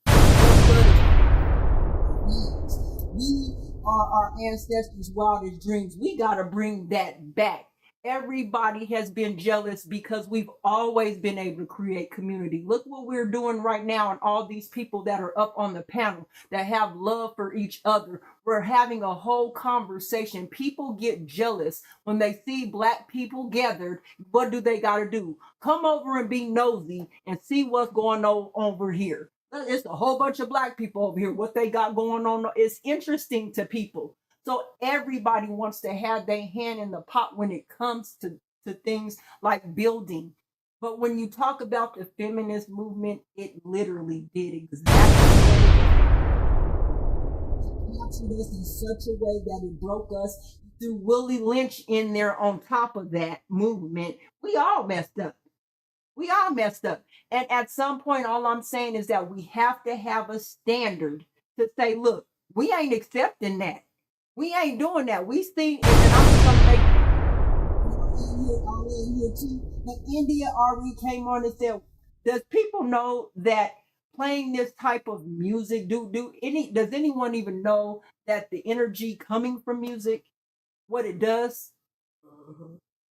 We are our ancestors' wildest dreams. We got to bring that back. Everybody has been jealous because we've always been able to create community. Look what we're doing right now, and all these people that are up on the panel that have love for each other. We're having a whole conversation. People get jealous when they see black people gathered. What do they got to do? Come over and be nosy and see what's going on over here. It's a whole bunch of black people over here. What they got going on is interesting to people. So everybody wants to have their hand in the pot when it comes to things like building. But when you talk about the feminist movement, it literally did exactly captured us in such a way that it broke us. Threw Willie Lynch in there on top of that movement. We all messed up. We all messed up. And at some point, all I'm saying is that we have to have a standard to say, look, we ain't accepting that. We ain't doing that. We see, and I'm gonna make in here too. But India already came on and said, does people know that playing this type of music, does anyone even know that the energy coming from music, what it does?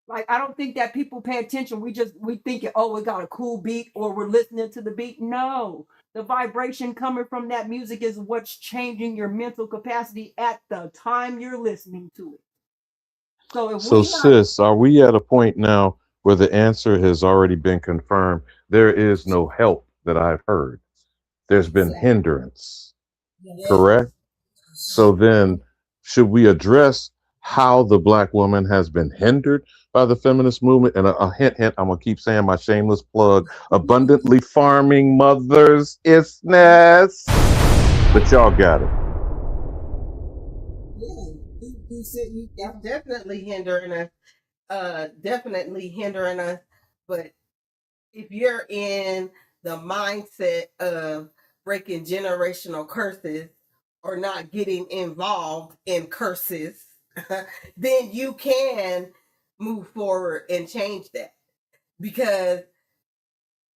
Like, I don't think that people pay attention. We think, oh, it got a cool beat, or we're listening to the beat. No, the vibration coming from that music is what's changing your mental capacity at the time you're listening to it.
So, sis, are we at a point now where the answer has already been confirmed? There is no help that I've heard. There's been hindrance, correct? So then, should we address how the black woman has been hindered by the feminist movement? And a hint, I'm gonna keep saying my shameless plug: abundantly farming mothers, isness. But y'all got it.
Yeah, definitely hindering us. Definitely hindering us. But if you're in the mindset of breaking generational curses or not getting involved in curses, then you can move forward and change that, because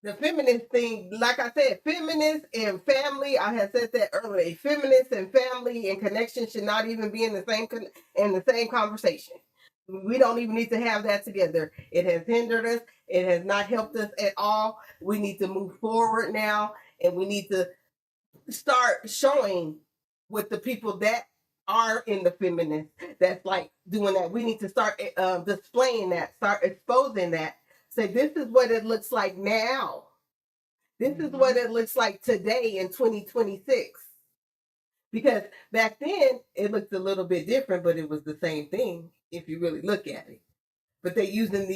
the feminist thing, like I said, feminist and family, I had said that earlier. Feminist and family and connection should not even be in the same conversation. We don't even need to have that together. It has hindered us. It has not helped us at all. We need to move forward now, and we need to start showing with the people that are in the feminist that's like doing that. We need to start displaying that, start exposing that. Say, this is what it looks like now. This is what it looks like today in 2026. Because back then it looked a little bit different, but it was the same thing if you really look at it. But they're using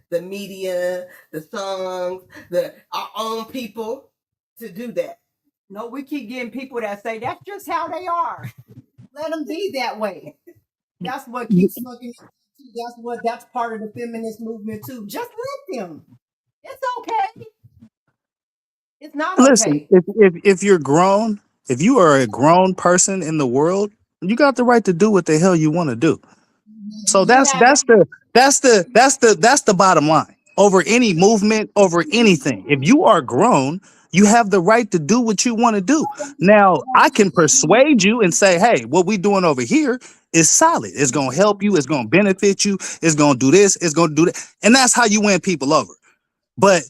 the media, the songs, our own people to do that.
No, we keep getting people that say that's just how they are. Let them be that way. That's what keeps smoking. That's part of the feminist movement too. Just let them. It's okay. It's not
Listen,
okay.
if you're grown, if you are a grown person in the world, you got the right to do what the hell you want to do. So that's the bottom line. Over any movement, over anything. If you are grown, you have the right to do what you want to do. Now, I can persuade you and say, hey, what we doing over here is solid. It's gonna help you, it's gonna benefit you, it's gonna do this, it's gonna do that. And that's how you win people over. But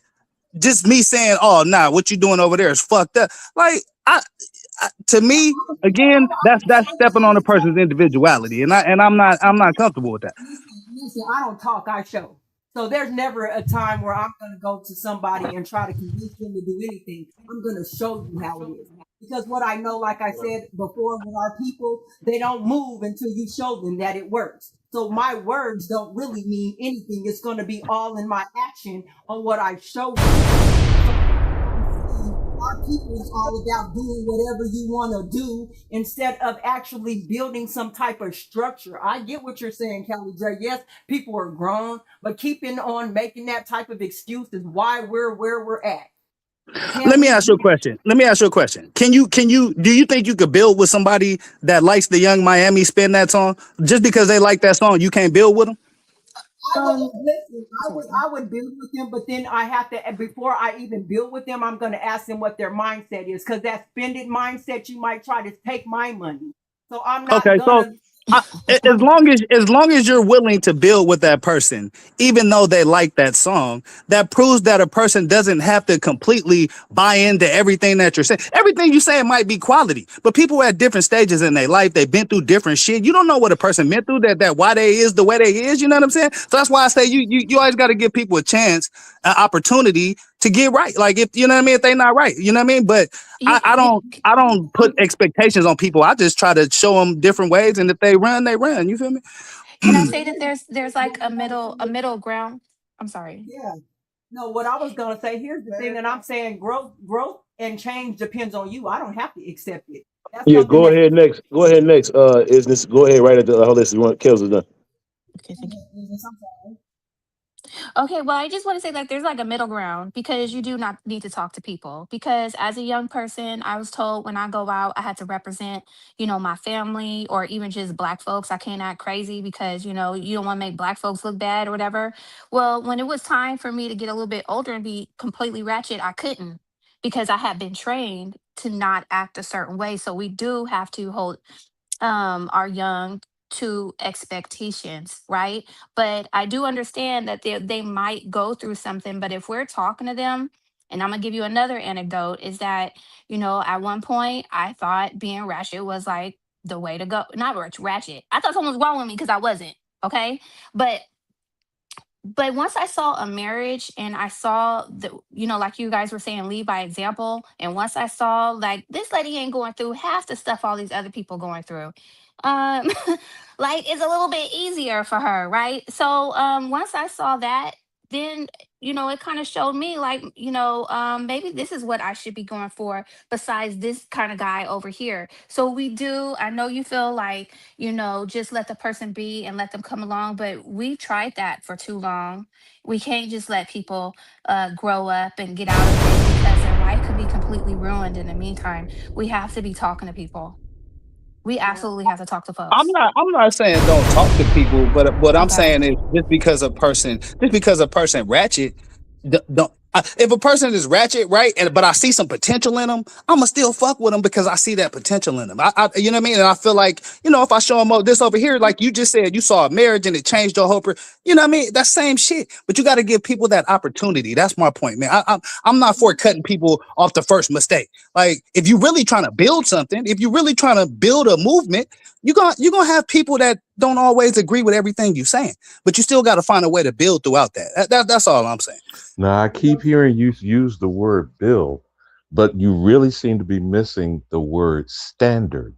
just me saying, oh nah, what you doing over there is fucked up. Like to me, again, that's stepping on a person's individuality, and I'm not comfortable with that.
Listen, I don't talk, I show. So there's never a time where I'm going to go to somebody and try to convince them to do anything. I'm going to show you how it is. Because what I know, like I said before, with our people, they don't move until you show them that it works. So my words don't really mean anything. It's going to be all in my action on what I show you. Our people is all about doing whatever you want to do instead of actually building some type of structure. I get what you're saying, Kelly Dre. Yes, people are grown, but keeping on making that type of excuse is why we're where we're at.
Let me ask you a question. Do you think you could build with somebody that likes the Young Miami spin that song? Just because they like that song, you can't build with them?
I would build with them, but then I have to, before I even build with them, I'm going to ask them what their mindset is, because that spended mindset, you might try to take my money. So I'm not gonna.
As long as you're willing to build with that person, even though they like that song, that proves that a person doesn't have to completely buy into everything that you're saying. Everything you're saying might be quality, but people are at different stages in their life. They've been through different shit. You don't know what a person been through, that why they is the way they is. You know what I'm saying? So that's why I say you always got to give people a chance, an opportunity to get right. Like, if you know what I mean, if they not right, you know what I mean. But I don't put expectations on people. I just try to show them different ways, and if they run, they run. You feel me?
Can I say that there's like a middle ground? I'm sorry.
Yeah. No, what I was gonna say, here's the thing that I'm saying: growth and change depends on you. I don't have to accept it.
Yeah, go ahead next. Go ahead next. Is this? Go ahead right at the whole list. You want Kels is done.
Okay, thank you. Okay, well, I just want to say that there's like a middle ground, because you do not need to talk to people. Because as a young person, I was told when I go out, I had to represent, my family, or even just black folks. I can't act crazy because, you don't want to make black folks look bad or whatever. Well, when it was time for me to get a little bit older and be completely ratchet, I couldn't, because I had been trained to not act a certain way. So we do have to hold are young to expectations, right? But I do understand that they might go through something. But if we're talking to them, and I'm gonna give you another anecdote, is that, at one point I thought being ratchet was like the way to go. Not ratchet. I thought someone was wrong with me because I wasn't. Okay. But once I saw a marriage, and I saw the, like you guys were saying, lead by example. And once I saw, like, this lady ain't going through half the stuff all these other people going through. Um, like, it's a little bit easier for her, right? So once I saw that, then, it kind of showed me, like, maybe this is what I should be going for, besides this kind of guy over here. So I know you feel like, just let the person be and let them come along, but we've tried that for too long. We can't just let people grow up and get out of it, because their life could be completely ruined in the meantime. We have to be talking to people. We absolutely have to talk to
I'm
folks.
not saying don't talk to people, but what I'm
Okay.
saying is just because a person ratchet, don't. If a person is ratchet, right, but I see some potential in them, I'ma still fuck with them because I see that potential in them. You know what I mean? And I feel like, if I show them this over here, like you just said, you saw a marriage and it changed your whole. You know what I mean? That same shit. But you got to give people that opportunity. That's my point, man. I'm not for cutting people off the first mistake. Like, if you really trying to build something, if you really trying to build a movement, you're gonna have people that don't always agree with everything you're saying, but you still got to find a way to build throughout that. That's all I'm saying.
Now, I keep hearing you use the word build, but you really seem to be missing the word standards.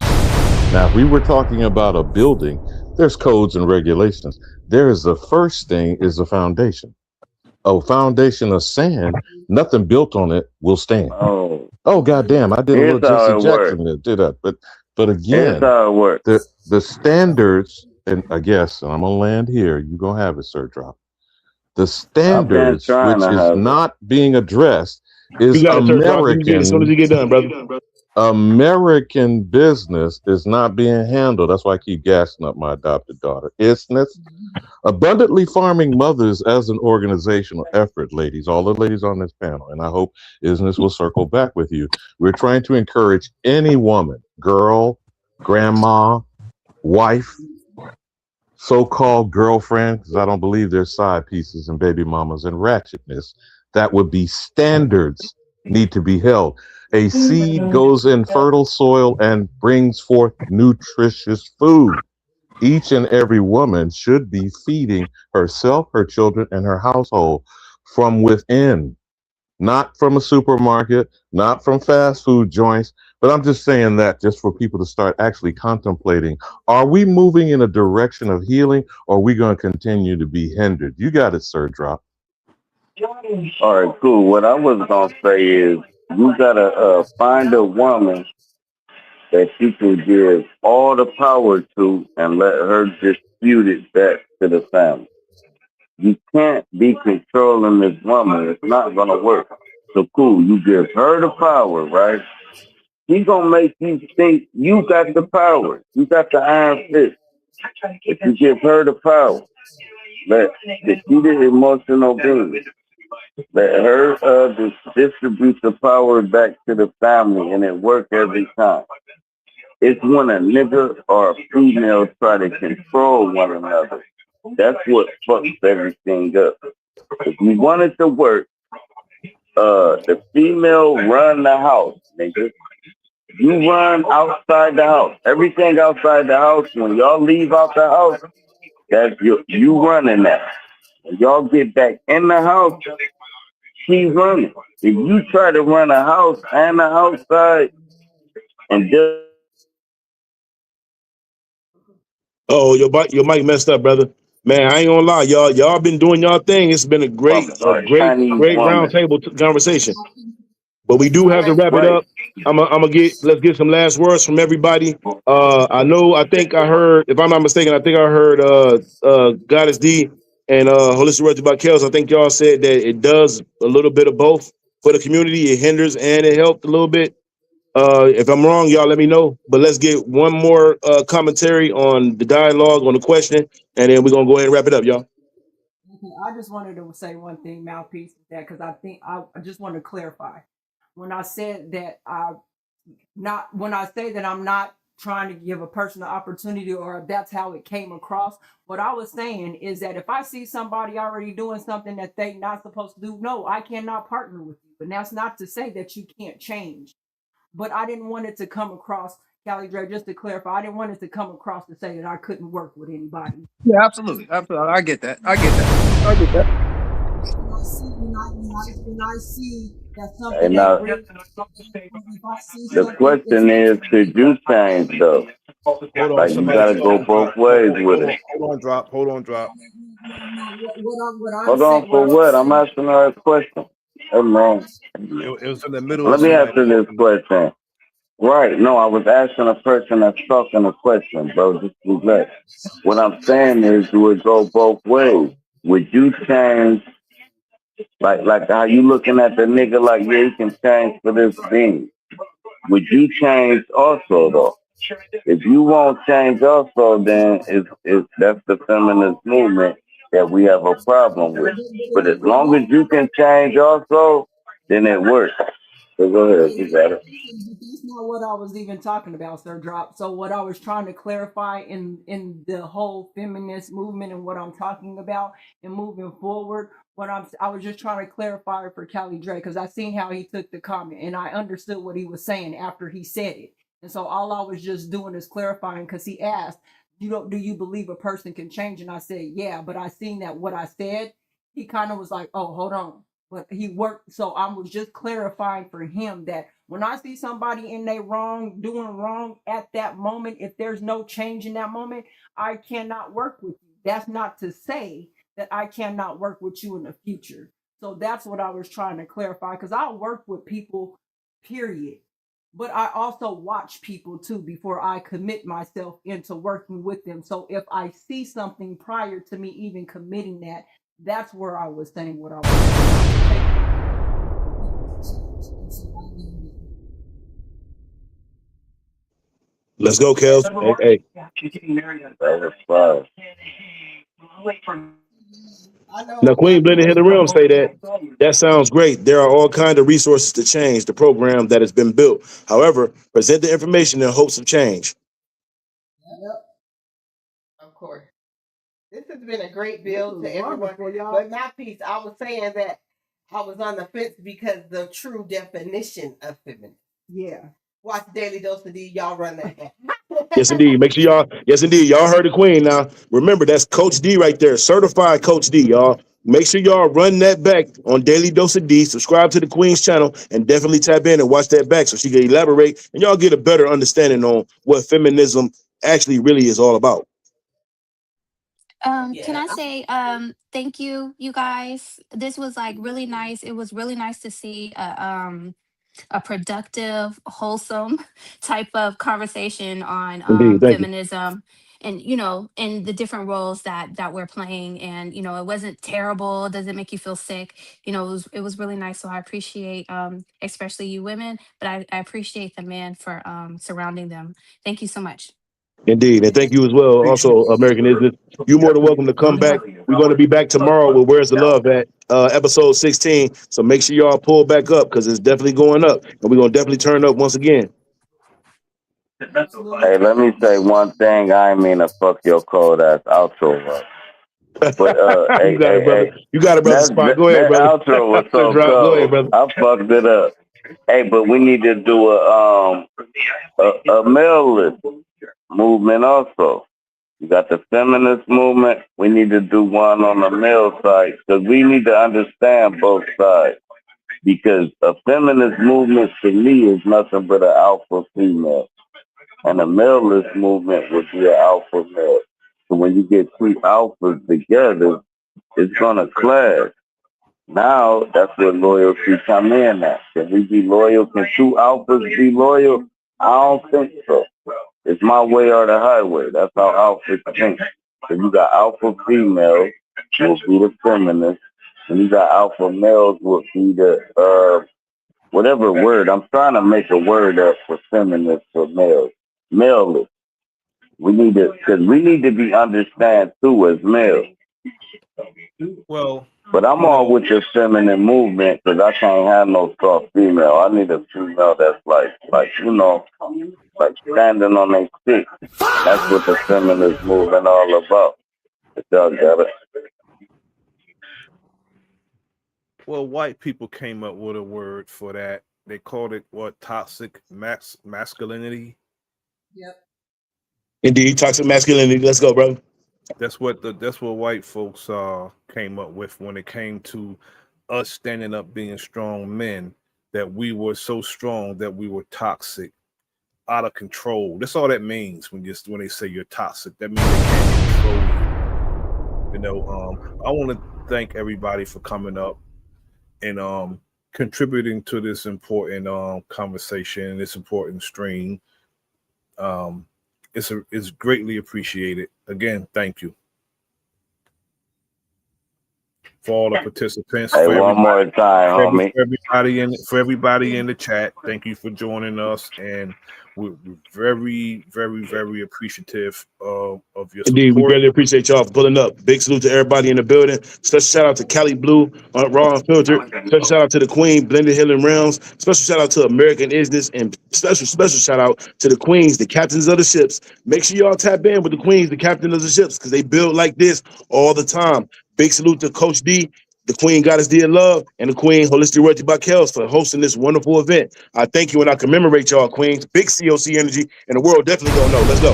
Now, if we were talking about a building, there's codes and regulations. There is the first thing is the foundation. A foundation of sand, nothing built on it will stand. Oh, goddamn! I did a little
Here's how
Jesse
it works.
Jackson there, did that. But
Here's
again,
how it works.
the standards, and I guess, and I'm gonna land here. You gonna have it, Sir Drop. The
I've been
standards,
trying
which
to
is
have it.
not being addressed, is
You got it, sir. Drop as soon as you get done, brother.
American business is not being handled. That's why I keep gassing up my adopted daughter. Abundantly Farming Mothers as an organizational effort, ladies, all the ladies on this panel, and I hope Isness will circle back with you. We're trying to encourage any woman, girl, grandma, wife, so-called girlfriend, because I don't believe there's side pieces and baby mamas and ratchetness. That would be standards need to be held. A seed goes in fertile soil and brings forth nutritious food. Each and every woman should be feeding herself, her children, and her household from within, not from a supermarket, not from fast food joints. But I'm just saying that just for people to start actually contemplating, are we moving in a direction of healing, or are we going to continue to be hindered? You got it, Sir Drop.
All right, cool. What I was gonna say is you gotta find a woman that you can give all the power to and let her dispute it back to the family. You can't be controlling this woman. It's not gonna work. So cool, you give her the power, right? She's gonna make you think you got the power. You got the iron fist. If you give her the power, if you the emotional being, let her distribute the power back to the family, and it works every time. It's when a nigga or a female try to control one another. That's what fucks everything up. If you want it to work, the female run the house, nigga. You run outside the house. Everything outside the house, when y'all leave out the house, that's you running that. When y'all get back in the house, she's running. If you try to run a house and the outside and just
your mic messed up, brother. Man, I ain't gonna lie, y'all been doing y'all thing. It's been a great round table conversation. But we do have to wrap it up. Let's get some last words from everybody. I think I heard, if I'm not mistaken, I think I heard Goddess D and Holistic Royalty by Kels. I think y'all said that it does a little bit of both for the community. It hinders and it helped a little bit. If I'm wrong, y'all let me know. But let's get one more commentary on the dialogue on the question, and then we're gonna go ahead and wrap it up, y'all.
I just wanted to say one thing, mouthpiece, with that, because I just want to clarify. When I said that when I say that I'm not trying to give a person an opportunity, or that's how it came across, what I was saying is that if I see somebody already doing something that they not supposed to do, no, I cannot partner with you. And that's not to say that you can't change. But I didn't want it to come across, Callie Dre, just to clarify, I didn't want it to come across to say that I couldn't work with anybody.
Yeah, absolutely. I get that.
When I see that something
the question is, could you change though? Like you gotta go both ways with it.
Hold on, drop.
Hold on for what? I'm asking her a question. Oh man.
It was in the middle.
Let me answer this question. Right. No, I was asking a person that's talking a question, bro. Just relax. What I'm saying is you would go both ways. Would you change, like how you looking at the nigga like, yeah, he can change for this thing? Would you change also though? If you won't change also, then that's the feminist movement that we have a problem with. But as long as you can change also, then it works. So go ahead, you got it.
That's not what I was even talking about, Sir Drop. So what I was trying to clarify in the whole feminist movement and what I'm talking about and moving forward, I was just trying to clarify for Callie Dre because I seen how he took the comment and I understood what he was saying after he said it. And so all I was just doing is clarifying because he asked, do you believe a person can change? And I said, yeah, but I seen that what I said, he kind of was like, oh, hold on. But he worked, so I was just clarifying for him that when I see somebody in their wrong, doing wrong at that moment, if there's no change in that moment, I cannot work with you. That's not to say that I cannot work with you in the future. So that's what I was trying to clarify because I work with people, period. But I also watch people too before I commit myself into working with them. So if I see something prior to me even committing that, that's where I was saying what I was saying.
Let's go, Kels. Hey. Now, Queen Blended in the Realm say that. That sounds great. There are all kinds of resources to change the program that has been built. However, present the information in hopes of change.
Yep, of course. This has been a great build to everyone. But my piece, I was saying that I was on the fence because the true definition of feminism. Yeah. Watch Daily Dose of D. Y'all run that.
Yes, indeed. Make sure y'all, yes, indeed. Y'all heard the Queen. Now, remember, that's Coach D right there. Certified Coach D, y'all. Make sure y'all run that back on Daily Dose of D. Subscribe to the Queen's channel and definitely tap in and watch that back so she can elaborate and y'all get a better understanding on what feminism actually really is all about.
Can I say thank you, you guys? This was like really nice. It was really nice to see a productive, wholesome type of conversation on
Indeed, thank you.
feminism and and the different roles that we're playing. And it wasn't terrible, it doesn't make you feel sick. It was really nice. So I appreciate especially you women, but I appreciate the men for surrounding them. Thank you so much.
Indeed, and thank you as well. Also, American Isn't. You're more than welcome to come back. We're going to be back tomorrow with Where's the Love at episode 16. So make sure y'all pull back up because it's definitely going up, and we're going to definitely turn up once again.
Hey, let me say one thing. I ain't mean to fuck your cold ass outro up. But
you got it, brother. You got it, brother. Spot. Go ahead, brother.
That outro was so
Drop.
cold.
Go ahead, brother.
I fucked it up. Hey, but we need to do a male list movement also. You got the feminist movement. We need to do one on the male side because we need to understand both sides. Because a feminist movement to me is nothing but an alpha female. And a male-less movement would be an alpha male. So when you get two alphas together, it's gonna clash. Now that's where loyalty come in at. Can we be loyal? Can two alphas be loyal? I don't think so. It's my way or the highway. That's how alphas think. So you got alpha females will be the feminists, and you got alpha males will be the whatever word. I'm trying to make a word up for feminists for males. Male. We need to, because we need to be understand too as males.
Well,
but I'm all with the feminine movement because I can't have no soft female. I need a female that's like standing on their feet. That's what the feminist movement all about. But y'all got it.
Well, white people came up with a word for that. They called it what? Toxic masculinity.
Yep.
Indeed, toxic masculinity. Let's go, brother.
That's what white folks came up with when it came to us standing up being strong men, that we were so strong that we were toxic, out of control. That's all that means when they say you're toxic. That means they can't control you. I want to thank everybody for coming up and contributing to this important conversation, this important stream. It's greatly appreciated. Again, thank you for all the participants.
Hey, one more time, homie.
For everybody in the chat, thank you for joining us, and We're very, very, very appreciative of your
Indeed, we
support.
greatly appreciate y'all for pulling up. Big salute to everybody in the building. Special shout out to Cali Blue, Raw Unfiltered. Special shout out to the Queen, Blended Healing Realms. Special shout out to American Isness, and special shout out to the Queens, the captains of the ships. Make sure y'all tap in with the Queens, the captains of the ships, because they build like this all the time. Big salute to Coach D, the Queen Goddess D of Love, and the Queen Holistic Royalty by Kels for hosting this wonderful event. I thank you and I commemorate y'all, Queens. Big COC energy, and the world definitely gonna know. Let's go.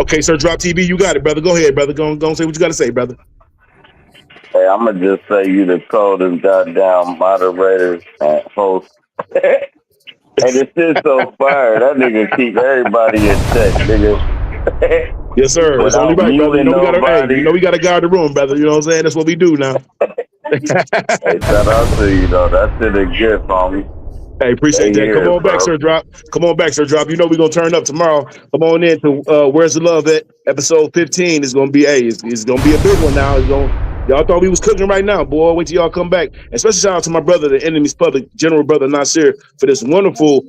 Okay, Sir Drop TV, you got it, brother. Go ahead, brother. Go and say what you got to say, brother.
Hey, I'm going to just say you the coldest goddamn moderator and host. Hey, this shit's so fire. That nigga keep everybody in check, nigga.
Yes, sir. It's only right, brother. You know we got to guard the room, brother. You know what I'm saying? That's what we do now.
Hey, shout out to you, though. That shit is good, homie.
Hey, appreciate that. Come on back, Sir Drop. Come on back, Sir Drop. You know we're going to turn up tomorrow. Come on in to Where's the Love at? Episode 15 is going to be, it's going to be a big one now. Y'all thought we was cooking right now, boy. Wait till y'all come back. And special shout out to my brother, the Enemy's Public, General Brotha Nasir, for this wonderful,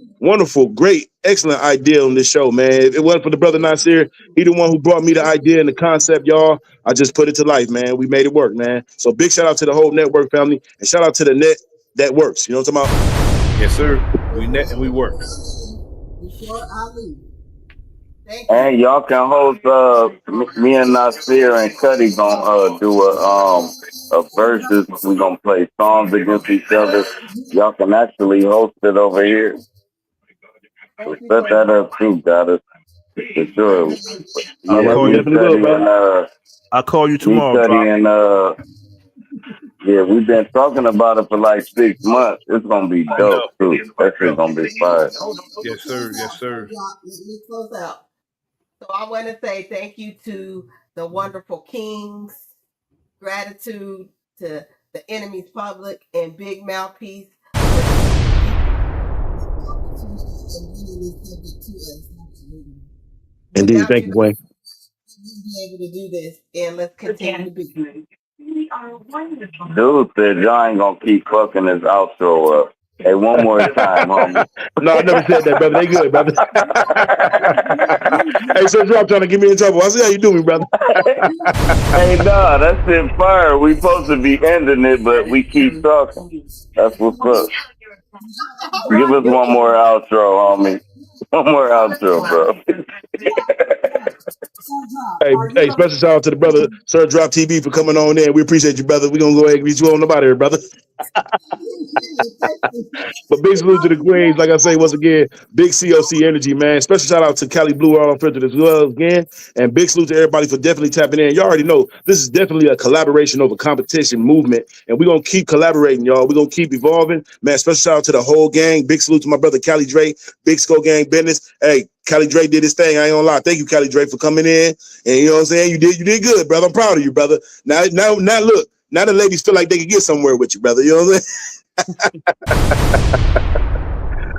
great, excellent idea on this show, man. If it wasn't for the brother Nasir, he the one who brought me the idea and the concept, y'all. I just put it to life, man. We made it work, man. So big shout out to the whole network family, and shout out to the net that works. You know what I'm talking about?
Yes, sir. We net and we work.
And y'all can host me and Nasir and Cuddy gonna do a versus. We gonna play songs against each other. Y'all can actually host it over here. So set that up too, Goddess. For sure.
I'll call you tomorrow.
Yeah, we've been talking about it for like 6 months. It's gonna be dope too. That shit's gonna be fire.
Yes, sir. Yes, sir.
Let me close out. So I want to say thank you to the wonderful kings, gratitude to the Enemy's Public and Big Mouthpiece.
Indeed, thank you, Wayne.
We'll be able to do this, and let's continue to be.
Dude said y'all ain't gonna keep fucking his outro up. Hey, one more time, homie.
No, I never said that, brother. They good, brother. Hey, Sir Drop trying to get me in trouble. I see how you doing, brother.
Hey, nah, that shit fire. We supposed to be ending it, but we keep talking. That's what's up. Give us one more outro, homie. One more outro, bro.
Hey, special shout out to the brother, Sir Drop TV, for coming on in. We appreciate you, brother. We're going to go ahead and get you on about here, brother. But big salute to the Queens. Like I say, once again, big COC energy, man. Special shout out to Cali Blue All Unfiltered as well again. And big salute to everybody for definitely tapping in. Y'all already know this is definitely a collaboration over competition movement. And we're going to keep collaborating, y'all. We're going to keep evolving. Man, special shout out to the whole gang. Big salute to my brother, Cali Dre, Big Skull Gang Business. Hey, Cali Dre did his thing. I ain't gonna lie. Thank you, Cali Dre, for coming in. And you know what I'm saying? You did good, brother. I'm proud of you, brother. Now look, now the ladies feel like they can get somewhere with you, brother. You know what I'm saying?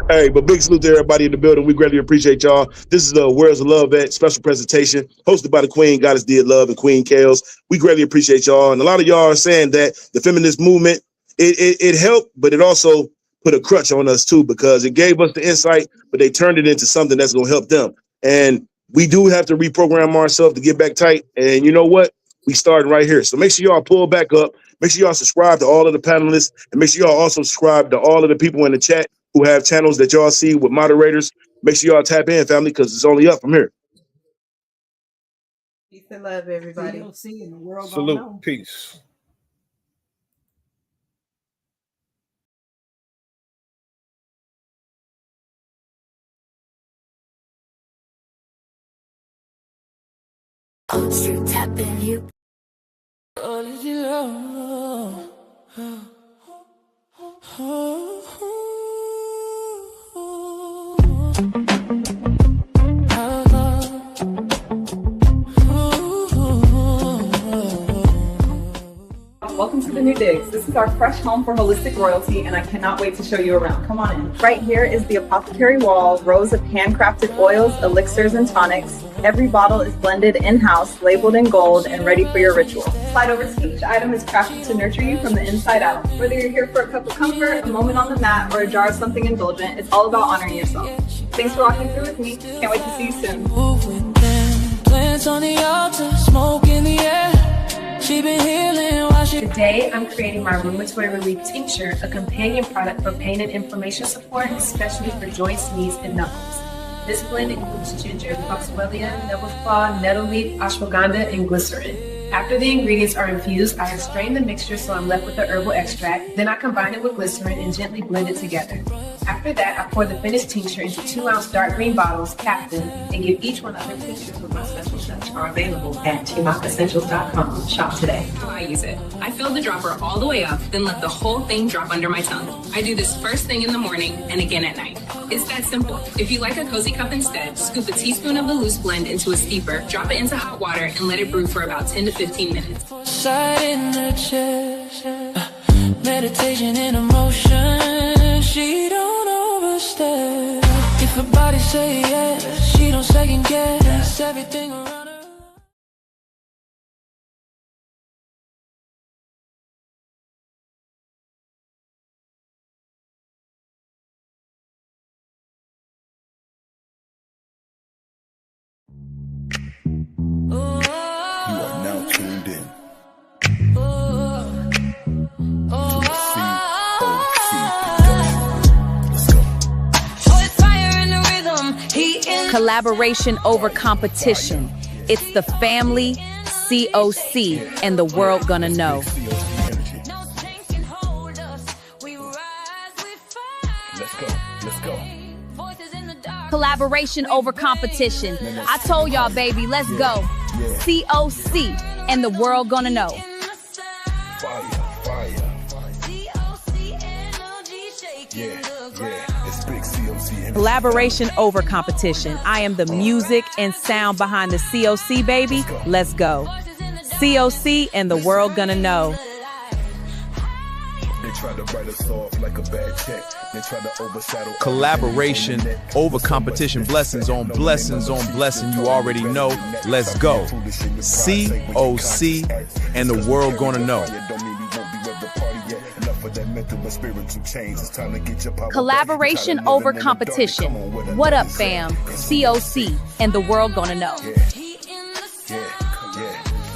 Hey, but big salute to everybody in the building. We greatly appreciate y'all. This is the Where's the Love at special presentation hosted by the Queen Goddess D of Love and Queen Kales. We greatly appreciate y'all. And a lot of y'all are saying that the feminist movement, it helped, but it also put a crutch on us too, because it gave us the insight, but they turned it into something that's going to help them. And we do have to reprogram ourselves to get back tight. And you know what? We starting right here. So make sure y'all pull back up. Make sure y'all subscribe to all of the panelists, and make sure y'all also subscribe to all of the people in the chat who have channels that y'all see with moderators. Make sure y'all tap in, family, because it's only up from here.
Peace and love, everybody.
See in the world.
Salute. Peace.
Tapping you.
Welcome to the
New Digs. This is our fresh home for holistic royalty, and I cannot wait to show you around. Come on in. Right here is the apothecary wall, rows of handcrafted oils, elixirs, and tonics. Every bottle is blended in-house, labeled in gold, and ready for your ritual. Slide over to each item is crafted to nurture you from the inside out. Whether you're here for a cup of comfort, a moment on the mat, or a jar of something indulgent, it's all about honoring yourself. Thanks for walking through with me. Can't wait to see you soon.
Plants on the altar, smoke in the air. She been healing while she...
Today, I'm creating my Rheumatoid Relief Tincture, a companion product for pain and inflammation support, especially for joints, knees, and knuckles. This blend includes ginger, foxwellia, nebelflaw, nettle leaf, ashwagandha, and glycerin. After the ingredients are infused, I have strained the mixture so I'm left with the herbal extract. Then I combine it with glycerin and gently blend it together. After that, I pour the finished tincture into 2-ounce dark green bottles, cap them, and give each one other tinctures with my special touch are available at TMACessentials.com. Shop today.
How I use it. I fill the dropper all the way up, then let the whole thing drop under my tongue. I do this first thing in the morning and again at night. It's that simple. If you like a cozy cup instead, scoop a teaspoon of the loose blend into a steeper, drop it into hot water, and let it brew for about 10 to 15 minutes.
Side in the chest, meditation in emotion. She don't overstep. If her body say yes, she don't second guess everything around her.
Collaboration over competition. It's the family, COC, and the world gonna know.
Let's go.
Collaboration over competition. I told y'all, baby, let's go. COC, and the world gonna know. Collaboration over competition. I am the music and sound behind the COC, baby. Let's go. COC and the world gonna know.
Collaboration over competition. Blessings on blessings on blessing. You already know. Let's go. COC and the world gonna know.
Collaboration over competition. What up, fam? COC and the world gonna know.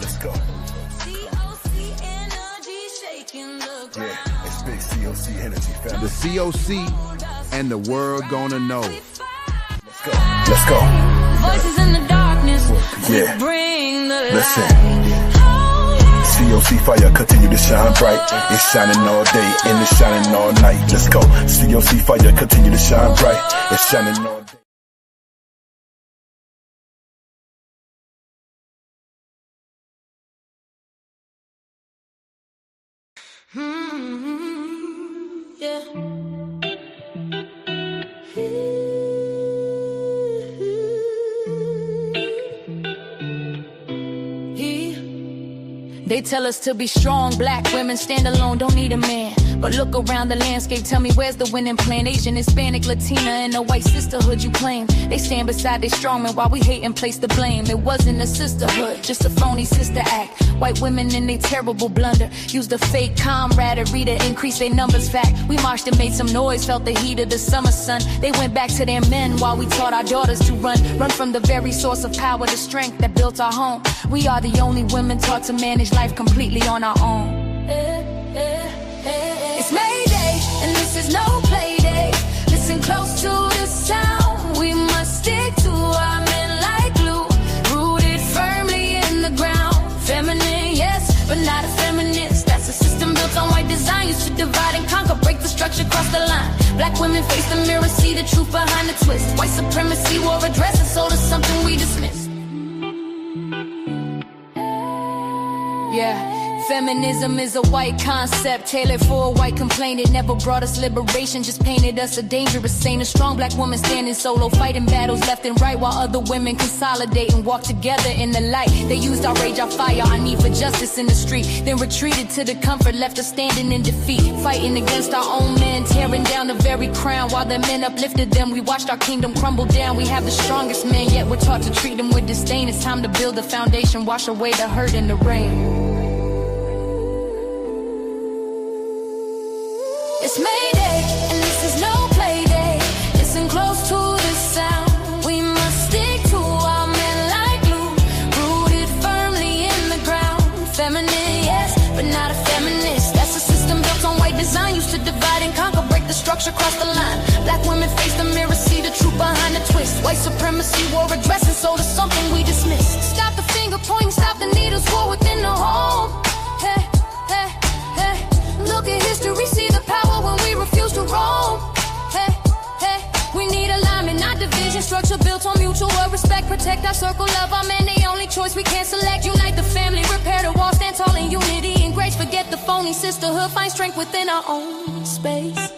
Let's go. It's big COC energy, fam.
The COC and the world gonna know.
Let's go.
Voices in the darkness.
Yeah.
Bring the
Listen. COC fire continue to shine bright. It's shining all day and it's shining all night. Let's go. COC fire continue to shine bright. It's shining all day.
They tell us to be strong, black women stand alone, don't need a man. But look around the landscape, tell me where's the winning plan? Asian, Hispanic, Latina, and the white sisterhood you claim. They stand beside their strongmen while we hate and place the blame. It wasn't a sisterhood, just a phony sister act. White women in their terrible blunder used a fake camaraderie to increase their numbers. Fact, we marched and made some noise, felt the heat of the summer sun. They went back to their men while we taught our daughters to run from the very source of power, the strength that built our home. We are the only women taught to manage life completely on our own. It's Mayday, and this is no play day. Listen close to the sound. We must stick to our men like glue, rooted firmly in the ground. Feminine, yes, but not a feminist. That's a system built on white design, used to divide and conquer, break the structure, cross the line. Black women face the mirror, see the truth behind the twist. White supremacy wore a dress and sold us something we dismissed. Yeah, Feminism is a white concept, tailored for a white complaint. It never brought us liberation, just painted us a dangerous saint. A strong black woman standing solo, fighting battles left and right, while other women consolidate and walk together in the light. They used our rage, our fire, our need for justice in the street, then retreated to the comfort, left us standing in defeat, fighting against our own men, tearing down the very crown. While the men uplifted them, we watched our kingdom crumble down. We have the strongest men, yet we're taught to treat them with disdain. It's time to build a foundation, wash away the hurt and the rain. It's Mayday, and this is no play day. Listen close to the sound. We must stick to our men like glue, rooted firmly in the ground. Feminist, yes, but not a feminist. That's a system built on white design, used to divide and conquer, break the structure, cross the line. Black women face the mirror, see the truth behind the twist. White supremacy wore a dress and sold us something we dismiss. Stop the finger pointing, stop the needles, war within the home. Hey, hey, hey, look at history, see the power when we refuse to roam. Hey, hey, we need alignment, not division. Structure built on mutual respect. Protect our circle of our men, the only choice we can't select. Unite the family, repair the wall, stand tall in unity and grace. Forget the phony sisterhood, find strength within our own space.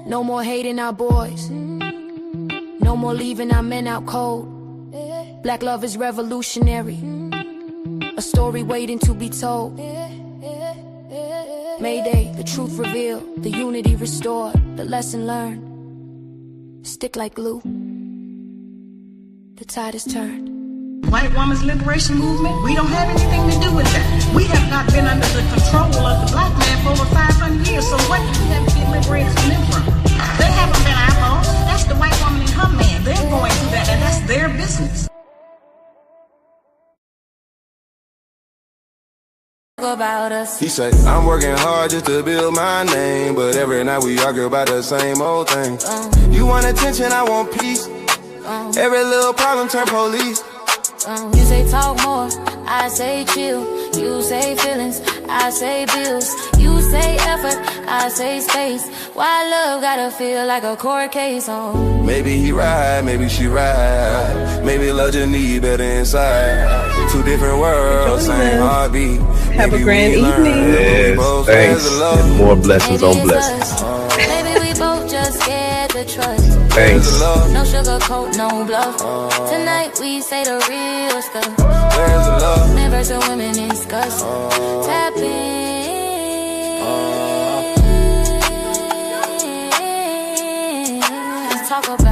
No more hating our boys, no more leaving our men out cold. Black love is revolutionary, a story waiting to be told. Mayday, the truth revealed, the unity restored, the lesson learned. Stick like glue, the tide is turned.
White woman's liberation movement, we don't have anything to do with that. We have not been under the control of the black man for over 500 years, so what do we have to get liberated from them from? They haven't been our boss. That's the white woman and her man. They're going through that, and that's their business.
About us.
He say, I'm working hard just to build my name, but every night we argue about the same old thing. You want attention, I want peace. Every little problem turn police.
You say talk more, I say chill. You say feelings, I say bills. You say effort, I say space. Why love gotta feel like a court case?
Maybe he right, maybe she right. Maybe love just need better inside. Two different worlds, same heartbeat.
Have a grand evening.
Yes, thanks. And more blessings on blessings.
Maybe we both just scared to trust.
Thanks.
No sugar coat, no bluff. Tonight we say the real stuff. Men versus women discuss. Tap in. Let's talk about